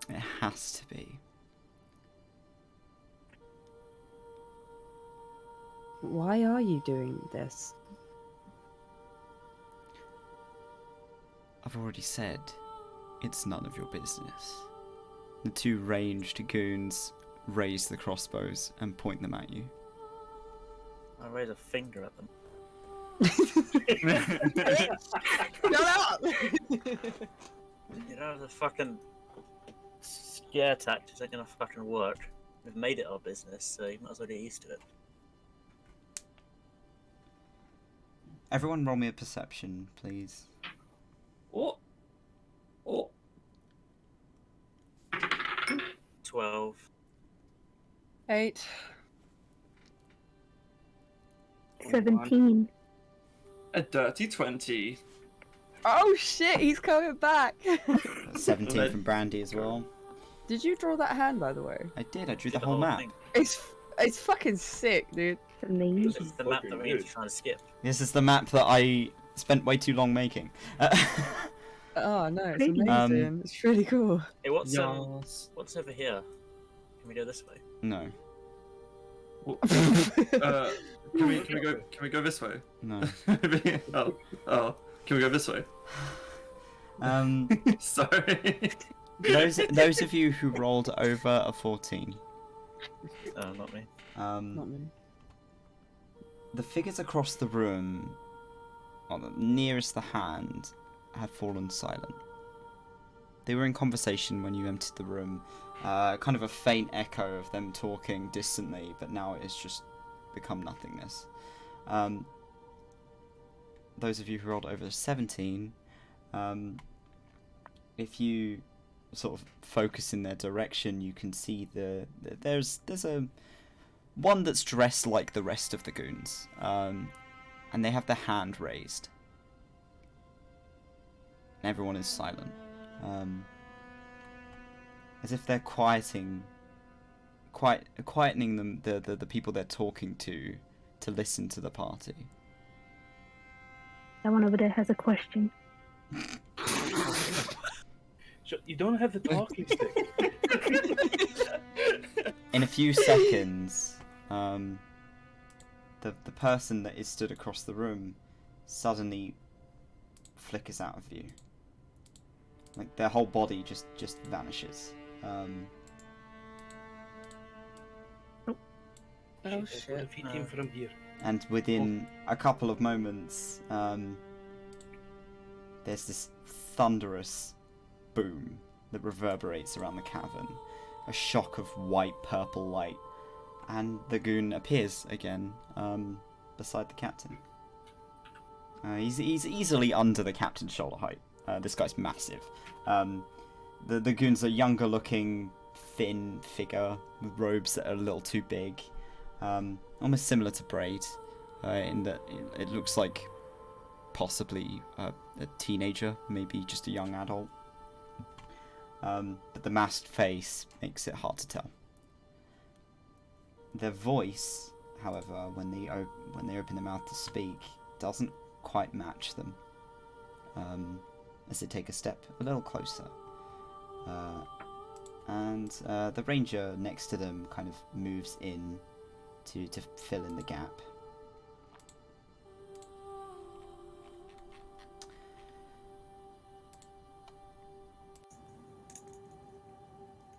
It has to be. Why are you doing this? I've already said, it's none of your business. The 2 ranged goons raise the crossbows and point them at you. I raise a finger at them. Shut up! You know, the fucking scare tactics ain't gonna fucking work. We've made it our business, so you might as well get used to it. Everyone roll me a perception, please. What? Oh. 12. 8. 17. A dirty 20. Oh shit, he's coming back! 17 from Brandy as well. Did you draw that hand, by the way? I did, I drew the whole map. thing. It's fucking sick, dude. This Amazing. is the map that we need to try and skip. This is the map that I spent way too long making. Oh no, it's Great. amazing. It's really cool. Hey, what's Yes. over here? Can we go this way? No, Can we go this way? no. oh, can we go this way? Sorry. Those of you who rolled over a 14. Not me. Not me. The figures across the room, or the nearest the hand, have fallen silent. They were in conversation when you entered the room, kind of a faint echo of them talking distantly, but now it has just become nothingness. Those of you who rolled over 17, if you sort of focus in their direction, you can see there's a one that's dressed like the rest of the goons, and they have their hand raised. And everyone is silent, as if they're quietening them, the people they're talking to listen to the party. That one over there has a question. So you don't have the talking stick. In a few seconds, the person that is stood across the room suddenly flickers out of view. Like their whole body just vanishes. Oh Shit, shit. if he came from here. And within a couple of moments, there's this thunderous boom that reverberates around the cavern. A shock of white-purple light, and the goon appears again beside the captain. He's easily under the captain's shoulder height. This guy's massive. The goon's a younger-looking, thin figure with robes that are a little too big. Almost similar to Braid, in that it looks like possibly a teenager, maybe just a young adult. But the masked face makes it hard to tell. Their voice, however, when they open their mouth to speak, doesn't quite match them. As they take a step a little closer, and the ranger next to them kind of moves in to fill in the gap.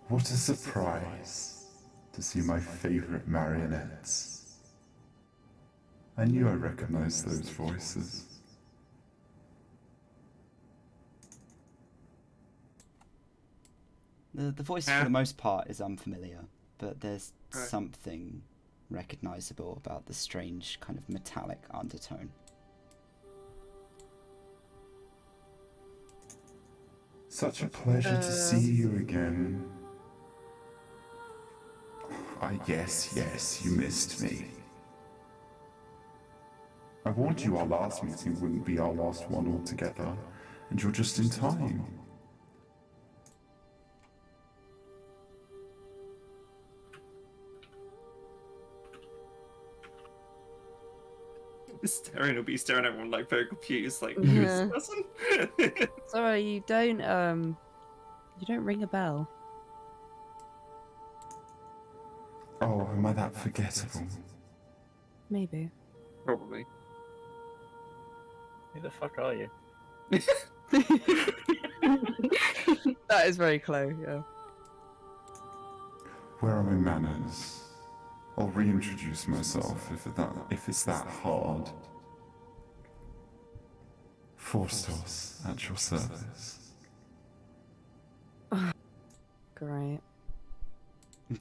What a surprise to see my favourite marionettes. I knew I recognised those voices. The voice for the most part is unfamiliar, but there's something recognisable about the strange kind of metallic undertone. Such a pleasure to see you again. Yes, you missed me. I warned you our last meeting wouldn't be our last one altogether, and you're just in time. Staring will be staring at everyone like very confused, like Yeah. who's this person? Sorry, you don't ring a bell. Oh, am I that forgettable? Maybe. Probably. Who the fuck are you? That is very close, yeah. Where are my manners? I'll reintroduce myself if it's that hard. Forstos at your service. Great.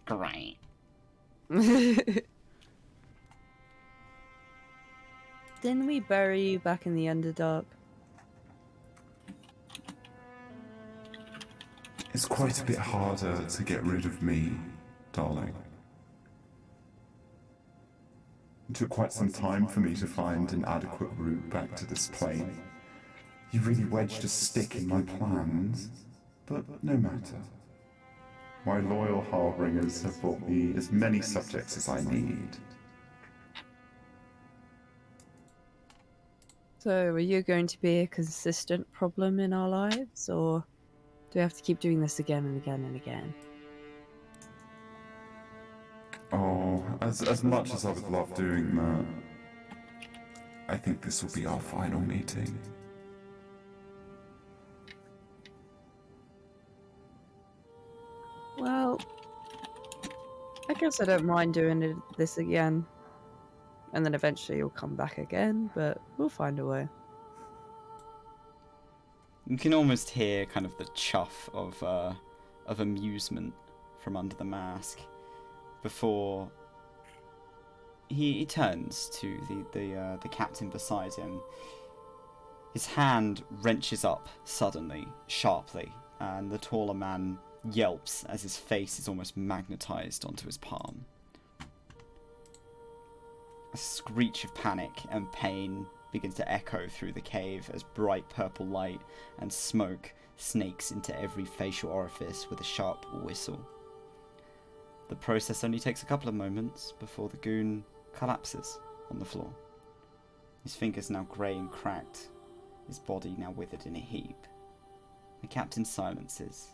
Great. Didn't we bury you back in the Underdark? It's quite a bit harder to get rid of me, darling. It took quite some time for me to find an adequate route back to this plane. You really wedged a stick in my plans, but no matter. My loyal Harbringers have brought me as many subjects as I need. So, are you going to be a consistent problem in our lives, or do we have to keep doing this again and again and again? Oh, as much as I would love doing that, I think this will be our final meeting. Well, I guess I don't mind doing this again. And then eventually you'll come back again, but we'll find a way. You can almost hear kind of the chuff of amusement from under the mask before he turns to the captain beside him. His hand wrenches up suddenly, sharply, and the taller man yelps as his face is almost magnetized onto his palm. A screech of panic and pain begins to echo through the cave as bright purple light and smoke snakes into every facial orifice with a sharp whistle. The process only takes a couple of moments before the goon collapses on the floor. His fingers now grey and cracked, his body now withered in a heap. The captain silences,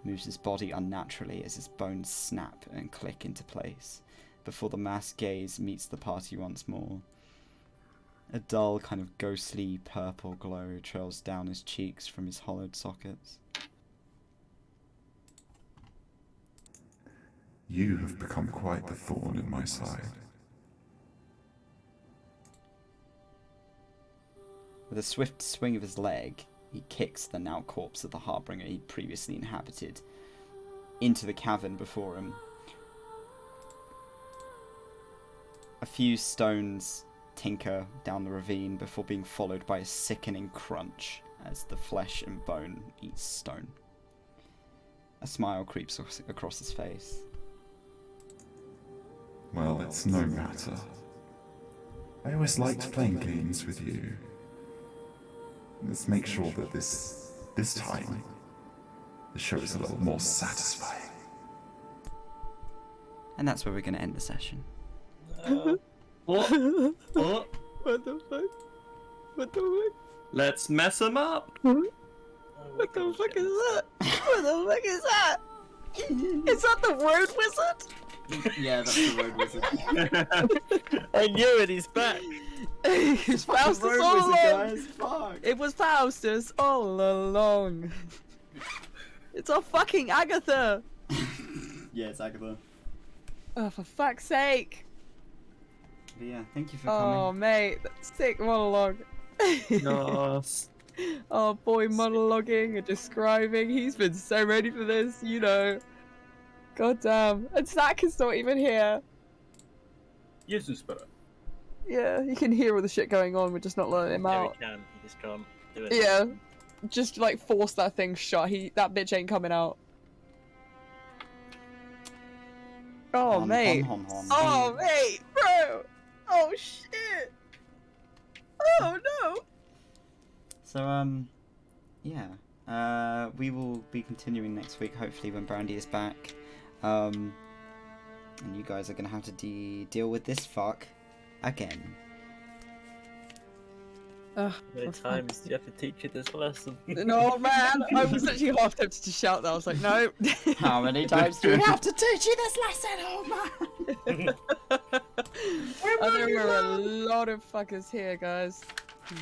moves his body unnaturally as his bones snap and click into place, before the masked gaze meets the party once more. A dull kind of ghostly purple glow trails down his cheeks from his hollowed sockets. You have become quite the thorn in my side. With a swift swing of his leg, he kicks the now corpse of the Harbinger he'd previously inhabited into the cavern before him. A few stones tinker down the ravine before being followed by a sickening crunch as the flesh and bone eats stone. A smile creeps across his face. Well, it's no matter. I always liked playing games with you. Let's make sure that this time, the show is a little more satisfying. And that's where we're going to end the session. What? What? What the fuck? What the fuck? Let's mess him up. What the fuck is that? What the fuck is that? Is that the road wizard? Yeah, that's the road wizard. I knew it, he's back. It's Faustus road all wizard, along. guys. Fuck. It was Faustus all along. It's our fucking Agatha. Yeah, it's Agatha. Oh, for fuck's sake. But yeah, thank you for Oh, coming. mate, that's sick monologue. Yes. Oh, boy, monologuing and describing. He's been so ready for this, you know. God damn. And Zach is not even here. Yes, in spirit. Yeah, you can hear all the shit going on, we're just not letting him Yeah, out. we can. He just can't do it. Yeah. Just, like, force that thing shut. That bitch ain't coming out. Oh, mate. Oh, mate, bro. Oh, shit. Oh, no. So, yeah. We will be continuing next week, hopefully, when Brandy is back. And you guys are going to have to deal with this fuck again. How many times do you have to teach you this lesson? No, man. I was actually half tempted to shout that. I was like, no. How many times do we have to teach you this lesson, old man? There were a lot of fuckers here, guys.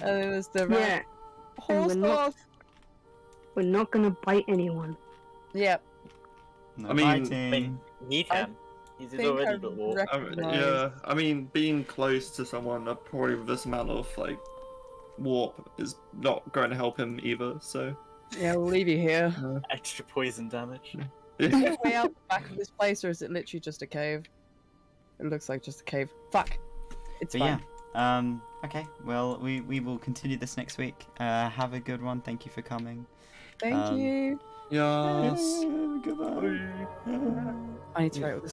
And it was the Yeah. horse And we're not gonna bite anyone. Yep. No I mean- biting. He can. He's think already I've got walk. Yeah, I mean, being close to someone probably with this amount of like warp is not going to help him either. So Yeah, we'll leave you here. Extra poison damage. Is there a way out the back of this place, or is it literally just a cave? It looks like just a cave. Fuck. It's But fine. yeah. Okay. Well, we will continue this next week. Have a good one. Thank you for coming. Thank you. yes. Goodbye. I need to write all this